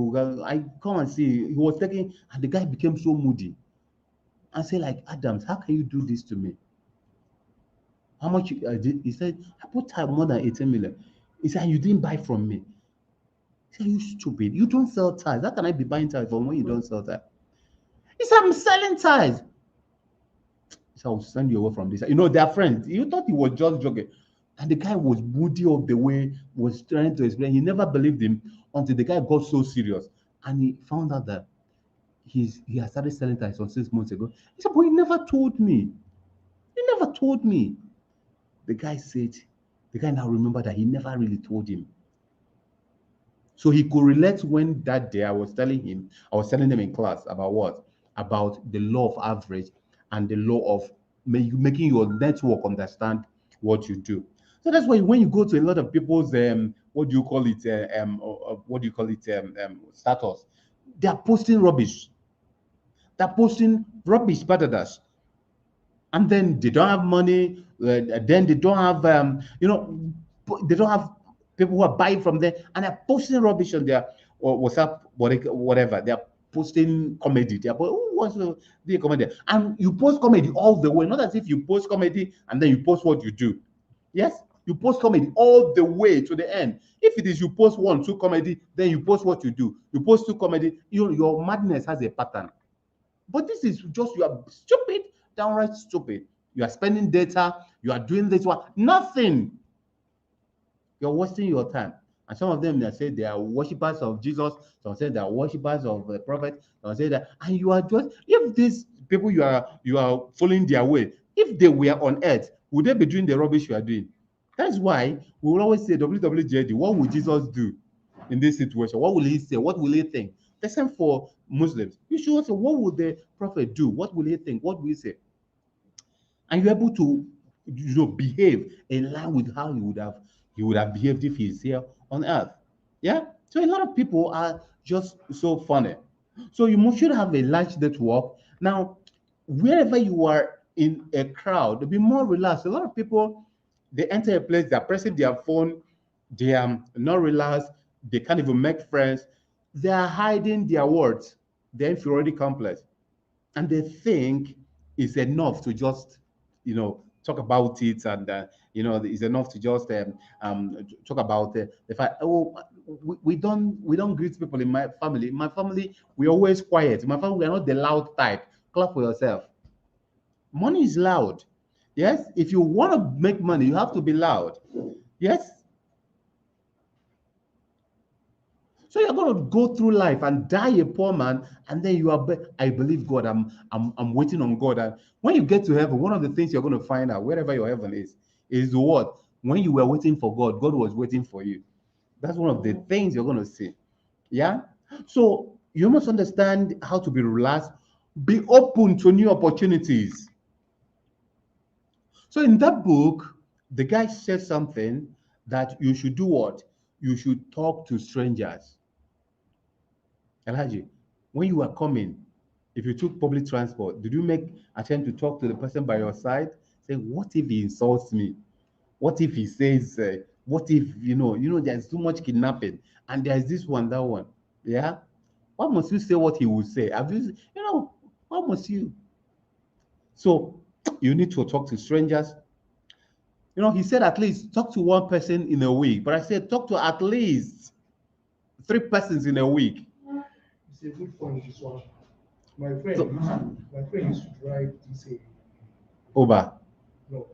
[SPEAKER 1] I come and see." He was taking, and the guy became so moody and say, like, "Adams, how can you do this to me? How much?" He said, "I put time more than 18 million." He said, "You didn't buy from me." He said, "You stupid. You don't sell ties. How can I be buying ties from when you don't sell ties?" He said, "I'm selling ties." He said, "I'll send you away from this." They're friends. You thought he was just joking. And the guy was moody of the way, was trying to explain. He never believed him until the guy got so serious. And he found out that he had started selling ties on 6 months ago. He said, "But he never told me. He never told me." The guy said, the guy now remembered that he never really told him. So he could relate when that day I was telling them in class about what? About the law of average and the law of making your network understand what you do. So that's why when you go to a lot of people's what do you call it status, they are posting rubbish. They're posting rubbish, patadas, and then they don't have money. Then they don't have they don't have people who are buying from them, and they're posting rubbish on their or WhatsApp, whatever. They're posting comedy. Who wants to be a comedian? And you post comedy all the way, not as if you post comedy and then you post what you do. Yes, you post comedy all the way to the end. If it is you post 1, 2 comedy, then you post what you do. You post 2 comedy. Your madness has a pattern. But this is just, you are stupid, downright stupid. You are spending data, you are doing this one, nothing. You're wasting your time. And some of them, they say they are worshippers of Jesus, some say they are worshippers of the prophet, some say that, and you are just, if these people you are following their way, if they were on earth, would they be doing the rubbish you are doing? That's why we will always say, WWJD, what would Jesus do in this situation? What will he say? What will he think? The same for Muslims. You should also, what would the prophet do? What will he think? What will he say? And you're able to behave in line with how he would have behaved if he's here on earth. Yeah. So a lot of people are just so funny. So should have a large network. Now, wherever you are in a crowd, be more relaxed. A lot of people, they enter a place, they're pressing their phone, they are not relaxed, they can't even make friends, they are hiding their words, their inferiority complex, and they think it's enough to just talk about it, and it's enough to just talk about the fact, "Oh, we don't greet people in my family. In my family, we always quiet. In my family, we are not the loud type." Clap for yourself. Money is loud. Yes, if you want to make money, you have to be loud. Yes. So you're going to go through life and die a poor man, and then I believe God. I'm waiting on God. And when you get to heaven, one of the things you're going to find out, wherever your heaven is what? When you were waiting for God, God was waiting for you. That's one of the things you're going to see. Yeah. So you must understand how to be relaxed, be open to new opportunities. So in that book, the guy said something that you should do what? You should talk to strangers. Elijah, when you were coming, if you took public transport, did you make attempt to talk to the person by your side? Say, what if he insults me? What if he says, what if, there's too much kidnapping and there's this one, that one? Yeah. Why must you say what he will say? Why must you? So you need to talk to strangers. He said at least talk to one person in a week, but I said talk to at least 3 persons in a week.
[SPEAKER 4] It's a good point, this one. My friend
[SPEAKER 1] So,
[SPEAKER 4] used to drive this
[SPEAKER 1] Uber,
[SPEAKER 4] no,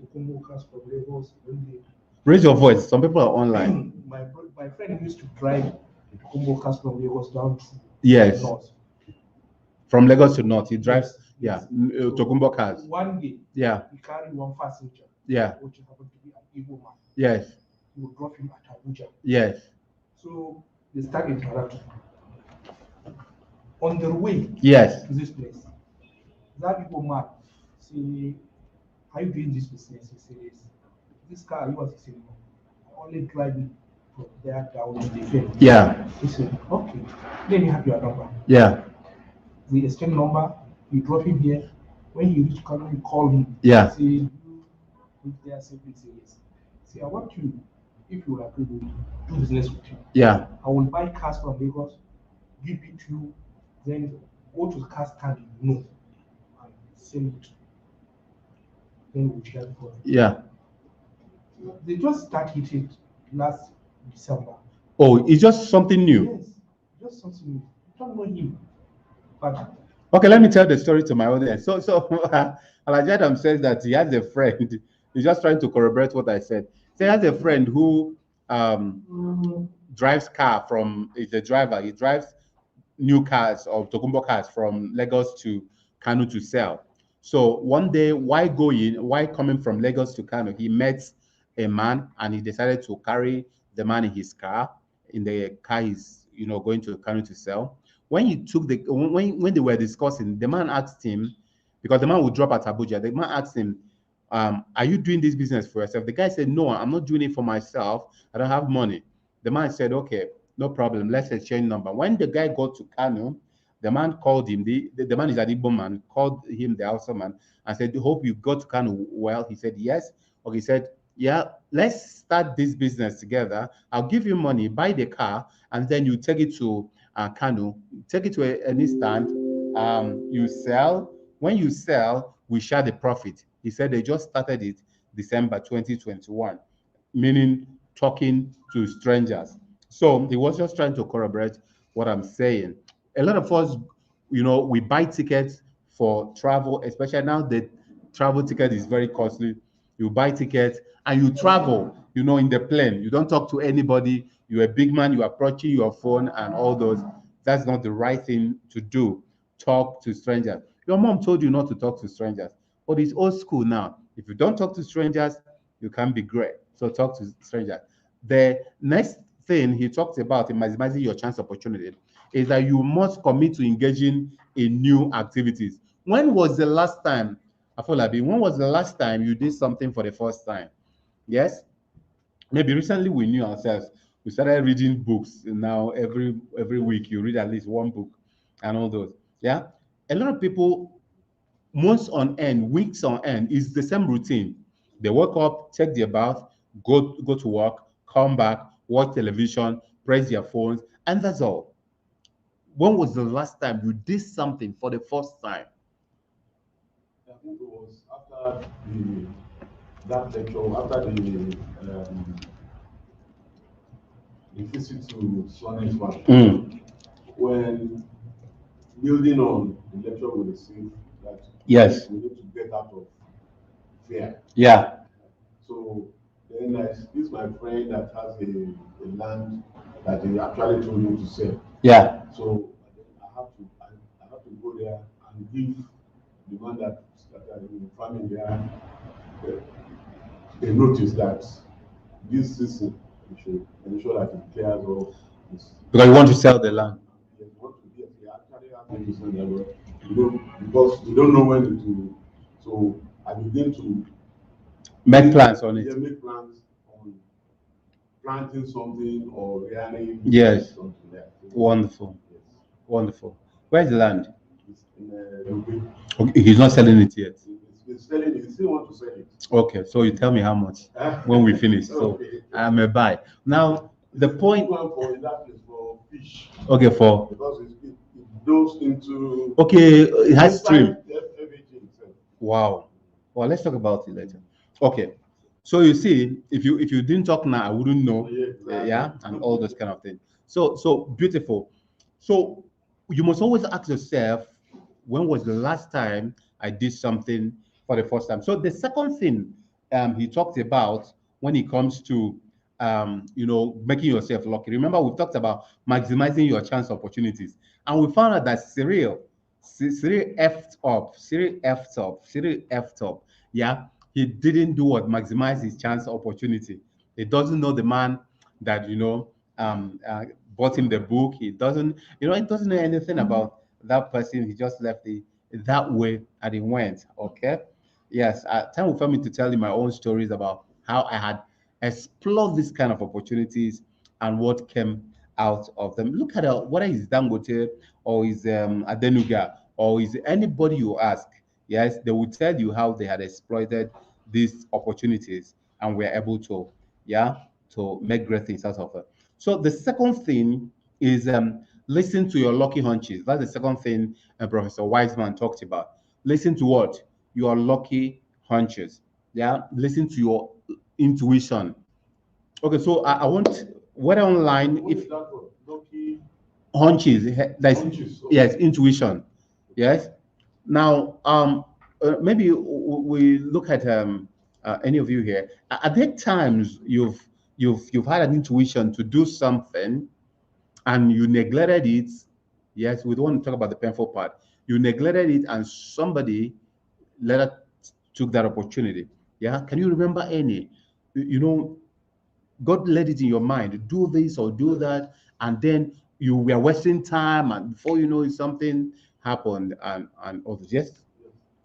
[SPEAKER 4] to Kumbu cars from Lagos when they
[SPEAKER 1] raise your voice. Some people are online.
[SPEAKER 4] my friend used to drive to Kumbu cars from Lagos down to
[SPEAKER 1] Yes.
[SPEAKER 4] north.
[SPEAKER 1] From Lagos to North, he drives,
[SPEAKER 4] Yes.
[SPEAKER 1] Tokumbo cars.
[SPEAKER 4] One day,
[SPEAKER 1] Yeah,
[SPEAKER 4] he carried one passenger,
[SPEAKER 1] yeah,
[SPEAKER 4] which happened to be an Igbo man.
[SPEAKER 1] yes,
[SPEAKER 4] He would drop him at Abuja.
[SPEAKER 1] yes.
[SPEAKER 4] So they started interacting. On their way
[SPEAKER 1] Yes.
[SPEAKER 4] to this place, that people mad. Say, are you doing this business? He says, this car, you want to say, no. I only drive it from there down to the field.
[SPEAKER 1] Yeah.
[SPEAKER 4] He said, okay, let me have your number.
[SPEAKER 1] Yeah.
[SPEAKER 4] We exchange number, you drop him here. When you reach Kano, you call him.
[SPEAKER 1] Yeah.
[SPEAKER 4] Say, you live there, simply say yes. Say, I want you, if you agree with me, do business with you.
[SPEAKER 1] Yeah.
[SPEAKER 4] I will buy cars from Lagos, give it to you, then go to the car stand you know, and sell it. Then we share the profit.
[SPEAKER 1] Yeah.
[SPEAKER 4] They just started it last December.
[SPEAKER 1] Oh, it's just something new.
[SPEAKER 4] Yes, just something new. You don't know him. But
[SPEAKER 1] Okay, let me tell the story to my audience. So Alhaji Adam says that he has a friend. He's just trying to corroborate what I said. So he has a friend who drives car from, is a driver. He drives new cars or Tokumbo cars from Lagos to Kano to sell. So one day, while coming from Lagos to Kano, he met a man and he decided to carry the man in his car. In the car he's going to Kano to sell. When he took the when they were discussing, the man asked him, because the man would drop at Abuja, the man asked him, are you doing this business for yourself? The guy said, no, I'm not doing it for myself. I don't have money. The man said, okay, no problem. Let's exchange number. When the guy got to Kano, the man called him. The man is an Igbo man, called him the Hausa man and said, hope you got to Kano well. He said, yes. Or he said, yeah, let's start this business together. I'll give you money, buy the car, and then you take it to Kano, take it to any stand, you sell. When you sell, we share the profit. He said they just started it December 2021, meaning talking to strangers. So he was just trying to corroborate what I'm saying. A lot of us, we buy tickets for travel, especially now the travel ticket is very costly. You buy tickets and you travel, in the plane. You don't talk to anybody. You're a big man, you're approaching your phone and all those. That's not the right thing to do. Talk to strangers. Your mom told you not to talk to strangers, but it's old school now. If you don't talk to strangers, you can be great. So talk to strangers. The next thing he talked about in maximizing your chance opportunity is that you must commit to engaging in new activities. When was the last time, Afolabi, when was the last time you did something for the first time? Yes? Maybe recently we knew ourselves. We started reading books. Now every week you read at least one book and all those. Yeah. A lot of people, months on end, weeks on end, is the same routine. They wake up, take their bath, go to work, come back, watch television, press their phones, and that's all. When was the last time you did something for the first time?
[SPEAKER 5] I think it was after that lecture, after the visit to Swane's one, when building on the lecture we received that
[SPEAKER 1] Yes.
[SPEAKER 5] we need to get out of fear.
[SPEAKER 1] Yeah.
[SPEAKER 5] So then this my friend that has a land that he actually told me to sell.
[SPEAKER 1] Yeah.
[SPEAKER 5] So I have to go there and give the man that are farming there a notice that this season we should ensure that it clears off this.
[SPEAKER 1] Because you want to sell the land.
[SPEAKER 5] Yes, we want to get we actually have to sell the land, because we don't know when it will. So I begin to
[SPEAKER 1] Make plans on it.
[SPEAKER 5] Yeah, make plans on planting something or rearing.
[SPEAKER 1] Yes.
[SPEAKER 5] Something there.
[SPEAKER 1] Wonderful.
[SPEAKER 5] Yes.
[SPEAKER 1] Wonderful. Where's the land?
[SPEAKER 5] It's in
[SPEAKER 1] Okay, he's not selling it yet.
[SPEAKER 5] He's selling it. He still want to sell it.
[SPEAKER 1] Okay, so you tell me how much when we finish. So
[SPEAKER 5] Okay.
[SPEAKER 1] I'm a buy. Now the point.
[SPEAKER 5] One for in that place for fish.
[SPEAKER 1] Okay, for
[SPEAKER 5] Because it goes into.
[SPEAKER 1] okay, it has stream.
[SPEAKER 5] Everything itself.
[SPEAKER 1] Wow. Well, let's talk about it later. Okay. So you see, if you didn't talk now, I wouldn't know.
[SPEAKER 5] Yeah, exactly.
[SPEAKER 1] Yeah, and all those kind of things. So beautiful. So you must always ask yourself, when was the last time I did something for the first time? So the second thing he talked about when it comes to making yourself lucky. Remember, we've talked about maximizing your chance opportunities, and we found out that Cyril effed up. Cyril effed up. Yeah, he didn't do what maximize his chance opportunity. He doesn't know the man that bought him the book. He doesn't know anything about that person, he just left it that way and he went. Okay. Yes, time will for me to tell you my own stories about how I had explored this kind of opportunities and what came out of them. Look at whether it's Dangote or is Adenuga or is anybody you ask. Yes, they will tell you how they had exploited these opportunities and were able to, yeah, to make great things out of it. So the second thing is listen to your lucky hunches. That's the second thing Professor Wiseman talked about. Listen to what? Your lucky hunches. Yeah, listen to your intuition. Okay, so I want whether online
[SPEAKER 5] What
[SPEAKER 1] if
[SPEAKER 5] is that for? Lucky
[SPEAKER 1] hunches, that's
[SPEAKER 5] hunches. Okay.
[SPEAKER 1] yes, intuition. Yes. Now, maybe we look at any of you here. Are there times you've had an intuition to do something and you neglected it? Yes, we don't want to talk about the painful part. You neglected it, and somebody later took that opportunity. Yeah, can you remember any? You know, God led it in your mind, do this or do that, and then you were wasting time, and before you know it, something happened, and all this. Yes,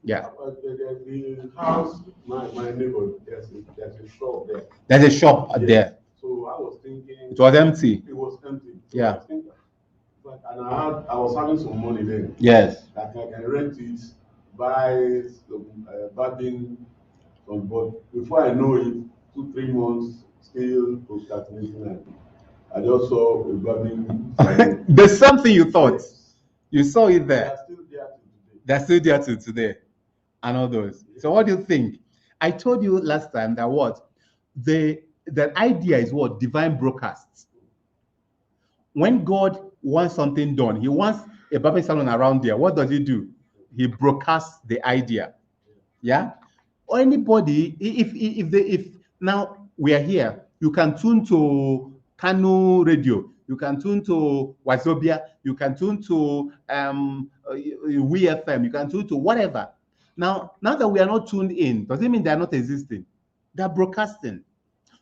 [SPEAKER 1] yeah.
[SPEAKER 5] The house, my neighbor, there's a shop there.
[SPEAKER 1] There's a shop
[SPEAKER 5] Yes.
[SPEAKER 1] there.
[SPEAKER 5] So I was thinking
[SPEAKER 1] It was empty.
[SPEAKER 5] it was empty. So
[SPEAKER 1] Yeah.
[SPEAKER 5] I was thinking, and I was having some money then.
[SPEAKER 1] Yes.
[SPEAKER 5] That I can rent it, buy some bathing, but before I know it, 2 3 months still procrastinating. And I just saw a bathing.
[SPEAKER 1] There's something you thought. You saw it
[SPEAKER 5] They
[SPEAKER 1] there.
[SPEAKER 5] are still there till today.
[SPEAKER 1] They're still there till today, and all those. So what do you think? I told you last time that what that idea is what divine broadcasts. When God wants something done, He wants a barbering salon around there. What does He do? He broadcasts the idea. Yeah. Or anybody, if now we are here, you can tune to Kano Radio, you can tune to Wazobia, you can tune to WeFM, you can tune to whatever. Now that we are not tuned in, does it mean they are not existing? They're broadcasting.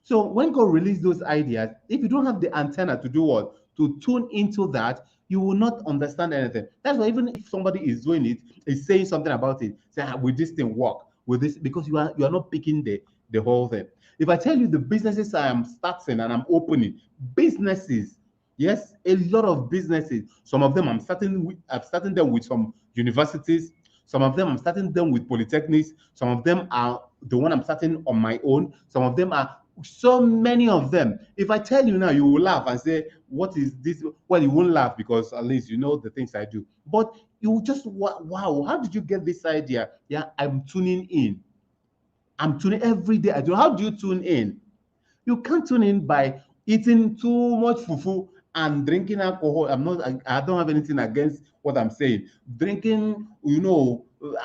[SPEAKER 1] So when God releases those ideas, if you don't have the antenna to do what? To tune into that, you will not understand anything. That's why even if somebody is doing it, is saying something about it, say, will this thing work? With this, because you are not picking the whole thing. If I tell you the businesses I am starting and I'm opening, businesses, yes, a lot of businesses. Some of them I'm starting them with some universities. Some of them I'm starting them with polytechnics. Some of them are the one I'm starting on my own. Some of them are so many of them. If I tell you now, you will laugh and say, what is this? Well, you won't laugh because at least you know the things I do. But you will just, wow, how did you get this idea? Yeah, I'm tuning in. I'm tuning every day. I do. How do you tune in? You can't tune in by eating too much fufu and drinking alcohol. I don't have anything against what I'm saying. Drinking,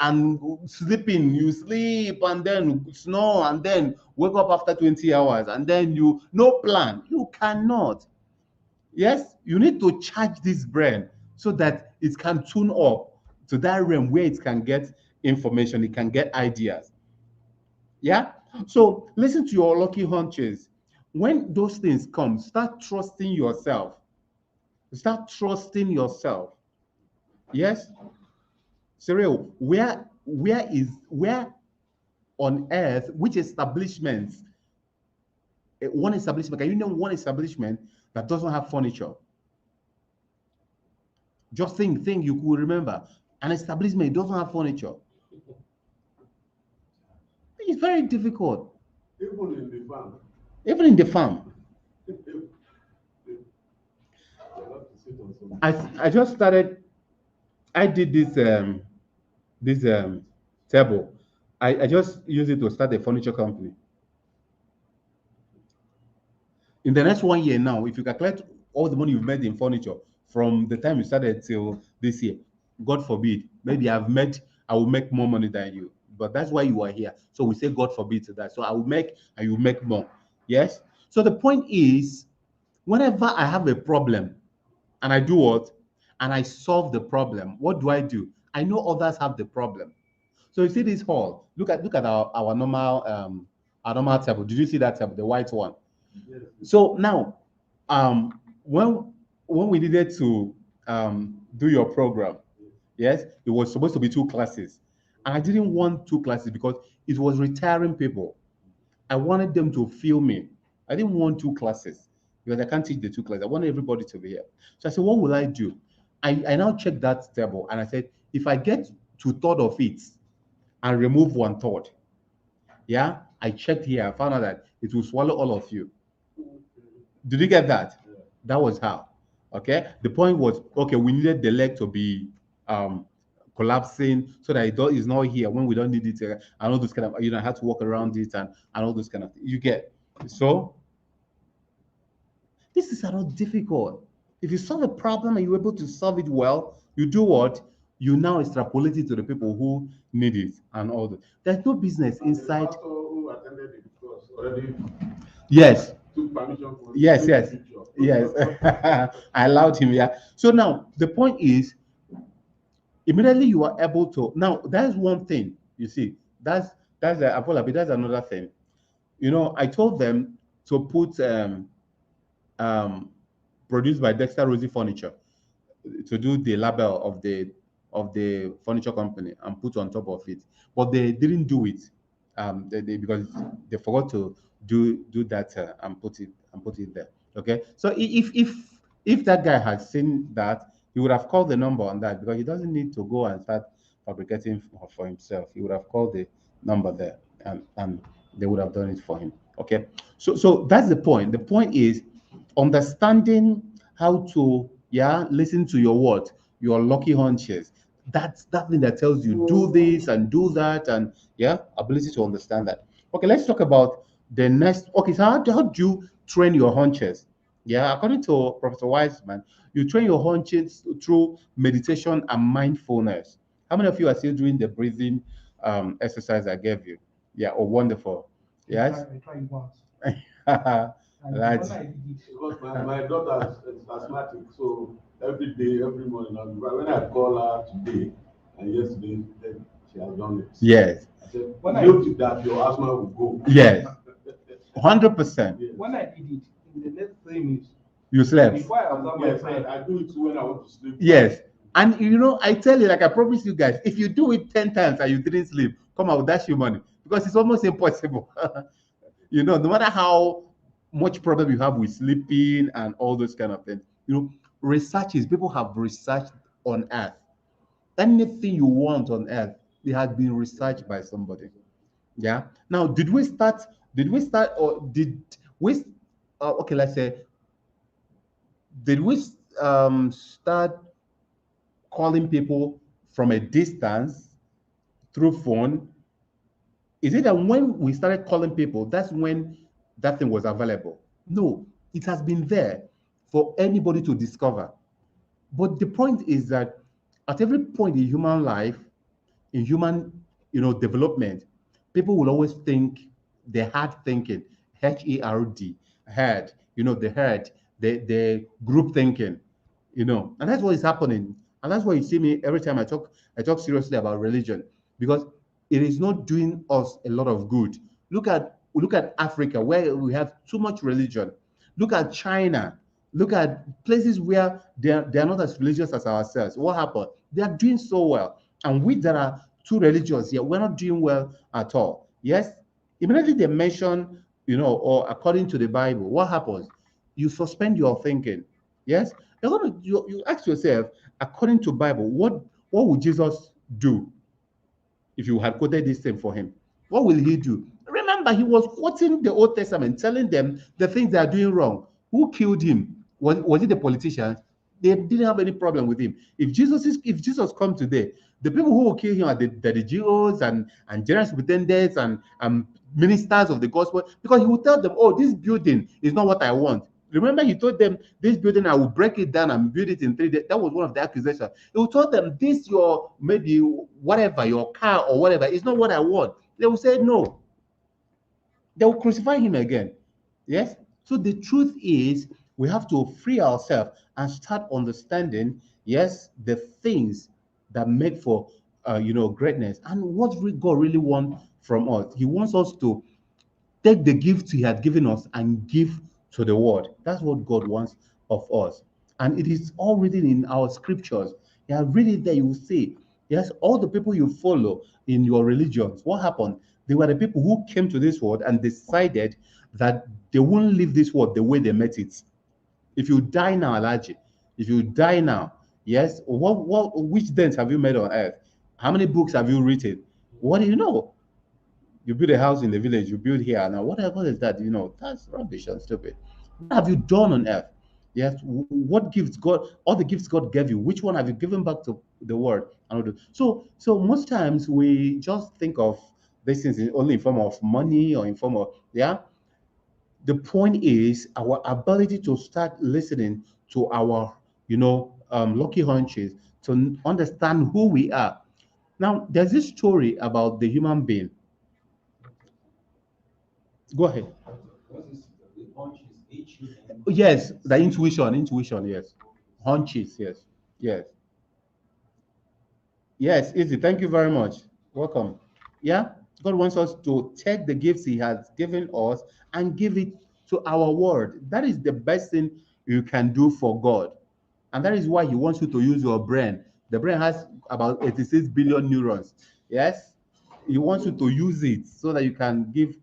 [SPEAKER 1] and sleeping. You sleep and then snore and then wake up after 20 hours and then you no plan. You cannot. Yes, you need to charge this brain so that it can tune up to that realm where it can get information, it can get ideas. Yeah. So listen to your lucky hunches. When those things come, start trusting yourself. Start trusting yourself. Yes. Cyril, where on earth, which establishments, one establishment, can you name one establishment that doesn't have furniture? Just think you could remember. An establishment doesn't have furniture. It's very difficult.
[SPEAKER 5] Even in the farm.
[SPEAKER 1] Even in the farm. I just started. I did this table. I just use it to start a furniture company. In the next 1 year now, if you calculate all the money you've made in furniture from the time you started till this year, God forbid, maybe I will make more money than you. But that's why you are here. So we say God forbid to that. So I will make and you make more. Yes. So the point is, whenever I have a problem and I do what? And I solve the problem, what do? I know others have the problem. So you see this hall. Look at our normal table. Did you see that table, the white one?
[SPEAKER 5] Yes.
[SPEAKER 1] So now, when we needed to do your program, Yes, it was supposed to be 2 classes. And I didn't want 2 classes because it was retiring people. I wanted them to feel me. I didn't want 2 classes because I can't teach the 2 classes. I wanted everybody to be here. So I said, what will I do? I now checked that table and I said, if I get to third of it and remove 1/3, yeah, I checked here. I found out that it will swallow all of you. Did you get that? That was how. Okay. The point was, okay, we needed the leg to be um collapsing so that it's not here when we don't need it, and all those kind of, I had to walk around it and all those kind of things. You get. So this is not difficult. If you solve a problem and you're able to solve it well, you do what? You now extrapolate it to the people who need it and all that. There's no business
[SPEAKER 5] And the
[SPEAKER 1] inside.
[SPEAKER 5] pastor who attended the course already
[SPEAKER 1] Yes,
[SPEAKER 5] took permission for
[SPEAKER 1] yes,
[SPEAKER 5] taking
[SPEAKER 1] yes,
[SPEAKER 5] picture.
[SPEAKER 1] yes. I allowed him. Yeah. So now the point is, immediately you are able to. Now that's one thing. You see, that's a Apollo, that's another thing. I told them to put um produced by Dexter Rosie Furniture, to do the label of the furniture company and put on top of it, but they didn't do it, because they forgot to do that, and put it there. Okay, so if that guy had seen that, he would have called the number on that, because he doesn't need to go and start fabricating for himself. He would have called the number there, and they would have done it for him. Okay, so that's the point. The point is understanding how to, yeah, listen to your what, your lucky hunches. That's that thing that tells you do this and do that, and yeah, ability to understand that. Okay, let's talk about the next. Okay, so how do you train your hunches? Yeah, according to Professor Wiseman, you train your hunches through meditation and mindfulness. How many of you are still doing the breathing exercise I gave you? Yeah, oh, wonderful. Yes.
[SPEAKER 4] I try it once. And
[SPEAKER 1] That's
[SPEAKER 4] when I did it,
[SPEAKER 5] Because my daughter is asthmatic, so every day, every morning, when I call her today and yesterday, then she has done it.
[SPEAKER 1] yes,
[SPEAKER 5] I said,
[SPEAKER 4] When I-
[SPEAKER 5] note that your asthma will go.
[SPEAKER 1] yes, 100%.
[SPEAKER 5] Yes.
[SPEAKER 4] when I did it, in the next 3 minutes,
[SPEAKER 1] You slept.
[SPEAKER 4] before I observe
[SPEAKER 5] Yes,
[SPEAKER 4] myself,
[SPEAKER 5] I do it too when I want to sleep.
[SPEAKER 1] Yes. And I tell you, like I promise you guys, if you do it 10 times and you didn't sleep, come out, dash your money. Because it's almost impossible. No matter how much problem you have with sleeping and all those kind of things, researches, people have researched on earth. Anything you want on earth, it has been researched by somebody. Yeah. Now, did we start, or did we, okay, let's say, did we start calling people from a distance through phone? Is it that when we started calling people, that's when that thing was available? No, it has been there for anybody to discover. But the point is that at every point in human life, in human, development, people will always think the hard thinking, HERD, herd, the herd, the group thinking, and that's what is happening. And that's why you see me every time I talk seriously about religion, because it is not doing us a lot of good. Look at Africa, where we have too much religion. Look at China. Look at places where they are not as religious as ourselves. What happened? They are doing so well. And we that are too religious here, we're not doing well at all. Yes? Immediately they mention, or according to the Bible, what happens? You suspend your thinking. Yes? You ask yourself, according to Bible, what would Jesus do if you had quoted this thing for him? What will he do? Remember, he was quoting the Old Testament, telling them the things they are doing wrong. Who killed him? Was it the politicians? They didn't have any problem with him. If Jesus come today, the people who will kill him are the Jews and general superintendents and ministers of the gospel, because he will tell them, oh, this building is not what I want. Remember, he told them, this building, I will break it down and build it in 3 days. That was one of the accusations. He told them, this, your, maybe whatever, your car or whatever, is not what I want. They will say no. They will crucify him again. Yes? So the truth is, we have to free ourselves and start understanding, yes, the things that make for, greatness, and what God really wants from us. He wants us to take the gift he had given us and give to the world. That's what God wants of us. And it is all written in our scriptures. Yeah, read it there, you will see. Yes, all the people you follow in your religions, what happened? They were the people who came to this world and decided that they won't leave this world the way they met it. If you die now, Alaji, if you die now, yes, which dents have you made on earth? How many books have you written? What do you know? You build a house in the village, you build here. Now, what is that? That's rubbish and stupid. What have you done on earth? Yes, what gifts God, all the gifts God gave you, which one have you given back to the world? So most times we just think of these things only in form of money or in form of, yeah. The point is our ability to start listening to our, lucky hunches, to understand who we are. Now, there's this story about the human being. Go ahead.
[SPEAKER 3] What's this? The punch is HUN.
[SPEAKER 1] Yes, the intuition, yes. Hunches, yes. Yes. Yes, easy. Thank you very much. Welcome. Yeah, God wants us to take the gifts He has given us and give it to our world. That is the best thing you can do for God. And that is why He wants you to use your brain. The brain has about 86 billion neurons. Yes, He wants you to use it so that you can give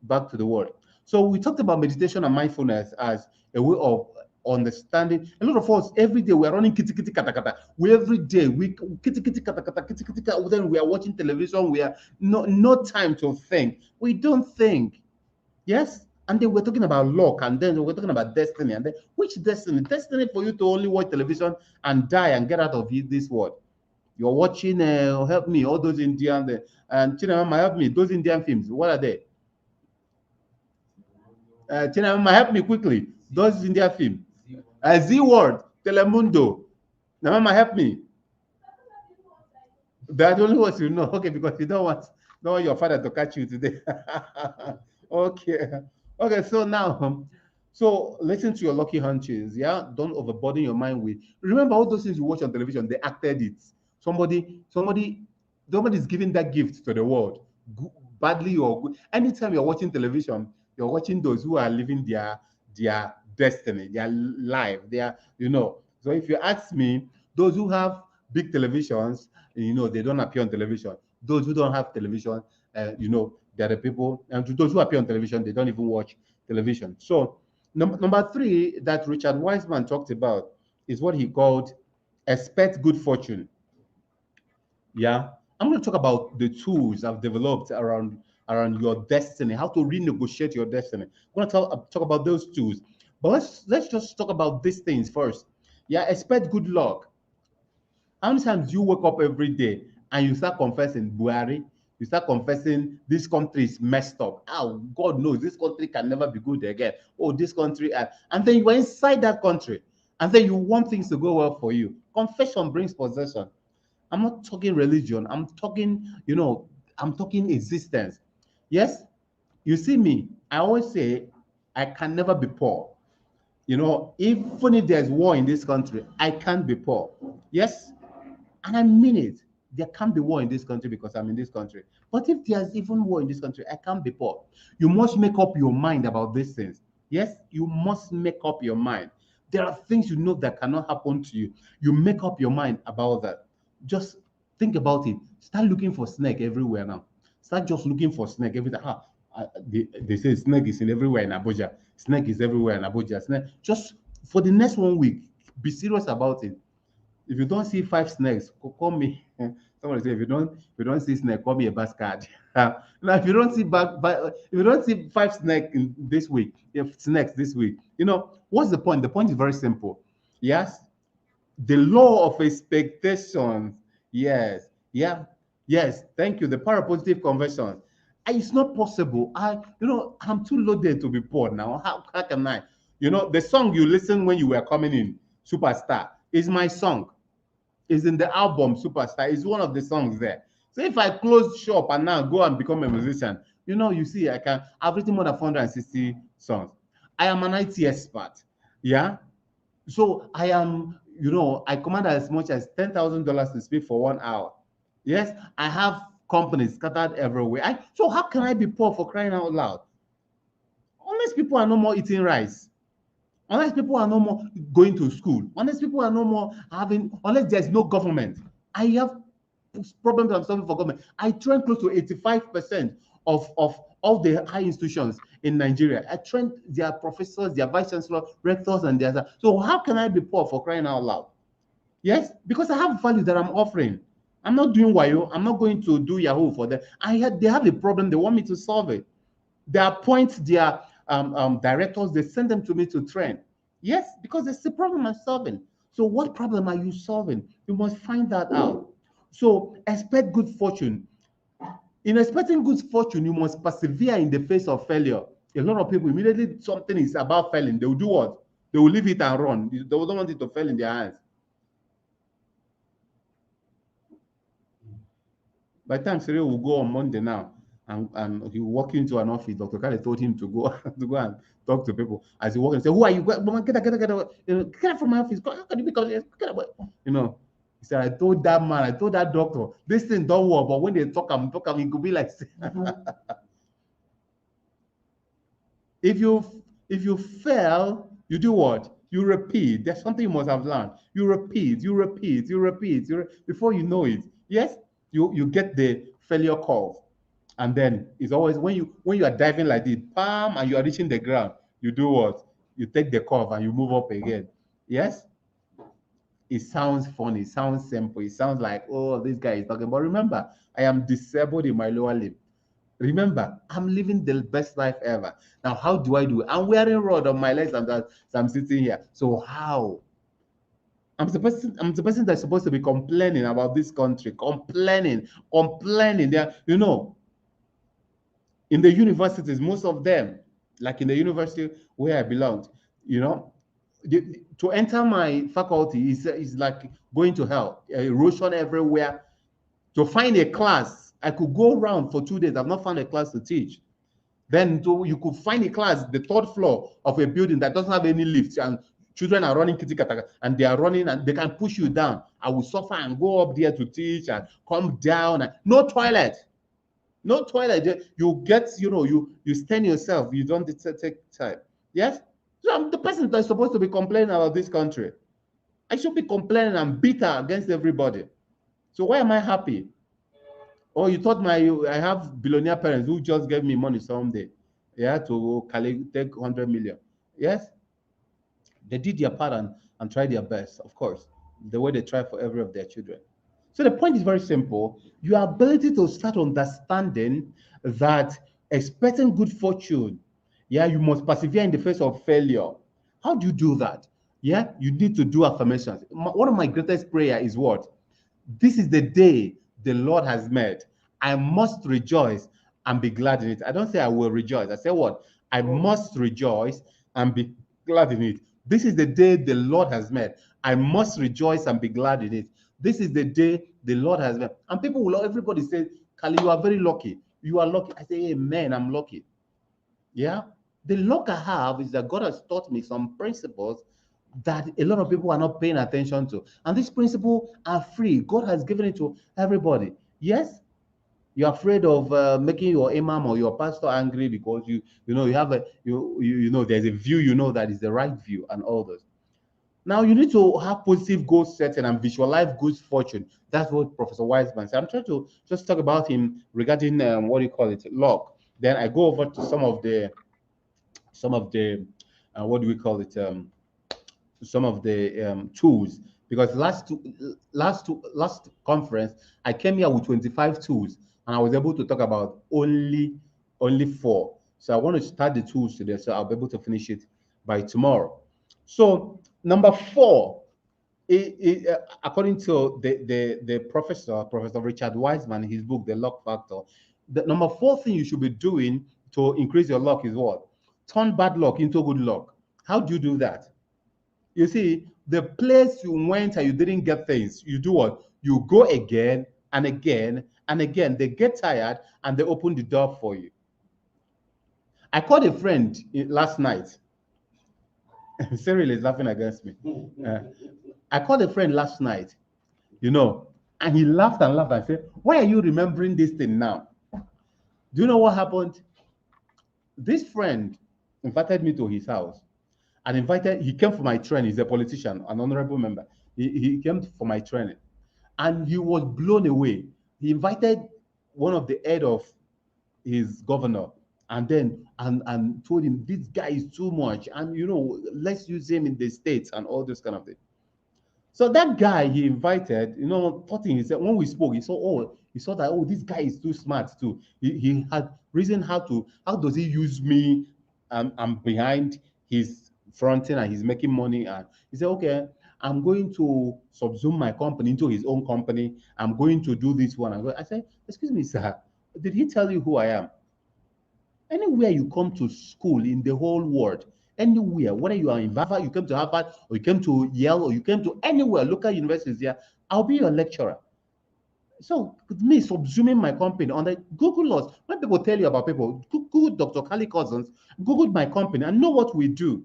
[SPEAKER 1] back to the world. So we talked about meditation and mindfulness as a way of understanding. A lot of us every day we are running kitty kitty kata kata. We every day we kitty kitty kata kata kitty kitty kata. Then we are watching television. We are no time to think. We don't think. Yes. And then we're talking about luck, and then we're talking about destiny. And then which destiny? Destiny for you to only watch television and die and get out of this world. You're watching, help me, all those Indian, and Chinamama, help me, those Indian films. What are they? Chinamama, help me quickly. Those Indian films. Z World, Telemundo. Mama, help me. That only what you know. Okay, because you don't want your father to catch you today. Okay. Okay, so now, so listen to your lucky hunches. Yeah, don't overburden your mind with. Remember all those things you watch on television. They acted it. Somebody's giving that gift to the world, badly or good. Anytime you're watching television, you're watching those who are living their destiny, their life. So if you ask me, those who have big televisions, they don't appear on television. Those who don't have television, there are people, and to those who appear on television, they don't even watch television. So, number three that Richard Wiseman talked about is what he called expect good fortune. Yeah, I'm going to talk about the tools I've developed around your destiny, how to renegotiate your destiny. I'm going to talk about those tools, but let's just talk about these things first. Yeah, expect good luck. How many times you wake up every day and you start confessing Buhari? You start confessing this country is messed up. Oh, God knows this country can never be good again. Oh, this country, and then you are inside that country, and then you want things to go well for you. Confession brings possession. I'm not talking religion. I'm talking existence. Yes, you see me. I always say I can never be poor. Even if there's war in this country, I can't be poor. Yes, and I mean it. There can't be war in this country because I'm in this country. But if there's even war in this country, I can't be poor. You must make up your mind about these things. Yes, you must make up your mind. There are things you know that cannot happen to you. You make up your mind about that. Just think about it. Start looking for snake everywhere now. Start just looking for snake every time. They say snake is in everywhere in Abuja. Snake is everywhere in Abuja. Snake. Just for the next 1 week, be serious about it. If you don't see 5 snakes, call me. Somebody say if you don't see snake, call me a bastard. Now if you don't see if you don't see 5 snakes in this week, if snakes this week, what's the point? The point is very simple. Yes, the law of expectations. Yes, yeah, yes. Thank you. The parapositive conversion. It's not possible. I'm too loaded to be poor now. How can I? The song you listened when you were coming in, Superstar, is my song. Is in the album Superstar. Is one of the songs there. So if I close shop and now go and become a musician, you see, I've written more than 460 songs. I am an IT expert. Yeah. So I am, I command as much as $10,000 to speak for 1 hour. Yes, I have companies scattered everywhere. So how can I be poor for crying out loud? Unless people are no more eating rice. Unless people are no more going to school, unless people are no more having, unless there's no government, I have problems I'm solving for government. I train close to 85% of all the high institutions in Nigeria. I train their professors, their vice chancellor, rectors, and their. So how can I be poor for crying out loud? Yes, because I have value that I'm offering. I'm not doing wayo. I'm not going to do Yahoo for them. They have a problem. They want me to solve it. They appoint their directors. They send them to me to train. Yes, because it's the problem I'm solving. So what problem are you solving? You must find that out. So expect good fortune. In expecting good fortune, you must persevere in the face of failure. A lot of people, immediately something is about failing, they will do what? They will leave it and run. They don't want it to fail in their hands. By the time Cyril will go on Monday now, and he walk into an office, Dr. Kale told him to go to go and talk to people. As he walk and say, "Who are you? Get away. Get out from my office. How can you become? Get away." You know, he said, "I told that man, I told that doctor, this thing don't work. But when they talk, it could be like." If you fail, you do what? You repeat. There's something you must have learned. You repeat. Before you know it. Yes, you get the failure curve. And then it's always when you are diving like this, bam, and you are reaching the ground, you do what? You take the curve and you move up again. Yes? It sounds funny, it sounds simple, it sounds like, oh, this guy is talking. But remember, I am disabled in my lower limb. Remember, I'm living the best life ever. Now, how do I do it? I'm wearing rod on my legs and I'm sitting here. So how? I'm the person that's supposed to be complaining about this country, complaining. There, in the universities, most of them, like in the university where I belonged, to enter my faculty is like going to hell. Erosion everywhere. To find a class, I could go around for 2 days. I've not found a class to teach. Then you could find a class, the third floor of a building that doesn't have any lifts, and children are running kitikataka, and they are running and they can push you down. I will suffer and go up there to teach and come down. And no toilet. No toilet. You get, you stand yourself. You don't take time. Yes? So I'm the person that's supposed to be complaining about this country. I should be complaining and bitter against everybody. So why am I happy? Oh, you thought I have billionaire parents who just gave me money someday. Yeah, to take 100 million. Yes? They did their part and tried their best, of course, the way they try for every of their children. So the point is very simple. Your ability to start understanding that expecting good fortune, yeah, you must persevere in the face of failure. How do you do that? Yeah, you need to do affirmations. One of my greatest prayer is what? This is the day the Lord has made. I must rejoice and be glad in it. I don't say I will rejoice. I say what? I must rejoice and be glad in it. This is the day the Lord has made. I must rejoice and be glad in it. This is the day the Lord has made. And everybody says, Kali, you are very lucky. You are lucky. I say, amen, I'm lucky. Yeah. The luck I have is that God has taught me some principles that a lot of people are not paying attention to. And these principles are free. God has given it to everybody. Yes, you're afraid of making your imam or your pastor angry because you have there's a view that is the right view and all this. Now you need to have positive goal setting and visualize good fortune. That's what Professor Wiseman said. I'm trying to just talk about him regarding what do you call it, luck. Then I go over to some of the what do we call it, some of the tools, because last conference I came here with 25 tools and I was able to talk about only 4. So I want to start the tools today, so I'll be able to finish it by tomorrow. So number 4, according to the Professor Richard Wiseman, his book The Luck Factor, the number 4 thing you should be doing to increase your luck is what? Turn bad luck into good luck. How do you do that? You see, the place you went and you didn't get things, you do what? You go again and again and again. They get tired and they open the door for you. I called a friend last night. Cyril is laughing against me. I called a friend last night, and he laughed and laughed and said, why are you remembering this thing now? Do you know what happened? This friend invited me to his house. and invited. He came for my training. He's a politician, an honorable member. He came for my training, and he was blown away. He invited one of the head of his governor, and then and told him this guy is too much, and let's use him in the states and all this kind of thing. So that guy he invited, thought he said when we spoke, he saw that this guy is too smart too. He had reason how does he use me, I'm behind his fronting and he's making money, and he said, okay, I'm going to subsume my company into his own company. I'm going to do this one. I said, excuse me, sir, did he tell you who I am? Anywhere you come to school in the whole world, anywhere, whether you are in Harvard, you came to Harvard, or you came to Yale, or you came to anywhere, local universities here, I'll be your lecturer. So me subsuming my company on the Google us. When people tell you about people, Google Dr. Kali Cousins, Google my company and know what we do.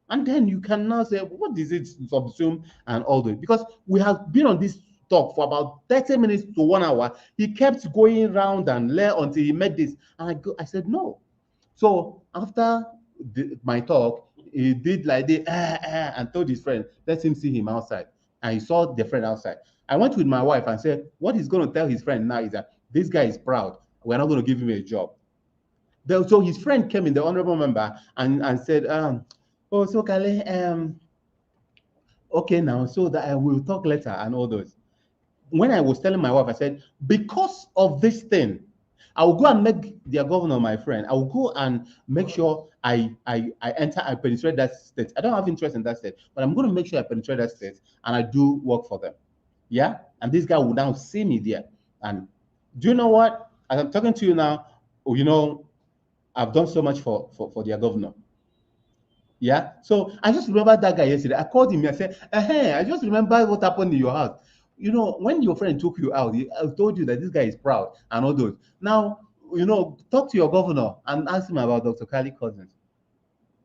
[SPEAKER 1] And then you can now say, what is it subsume and all that? Because we have been on this talk for about 30 minutes to 1 hour. He kept going round and left until he met this. And I said, no. So after my talk, he did like the and told his friend, let him see him outside. And he saw the friend outside. I went with my wife and said, what he's going to tell his friend now is that this guy is proud. We're not going to give him a job. So his friend came in, the honorable member, and said, oh, so Kale, okay now, so that I will talk later and all those. When I was telling my wife, I said, because of this thing, I will go and make their governor my friend. I will go and make sure I penetrate that state. I don't have interest in that state, but I'm going to make sure I penetrate that state and I do work for them. Yeah. And this guy will now see me there. And do you know what? As I'm talking to you now, I've done so much for their governor. Yeah. So I just remember that guy yesterday. I called him. I said, hey, I just remember what happened in your house. When your friend took you out, I told you that this guy is proud and all those. Now, talk to your governor and ask him about Dr. Kali Cousins.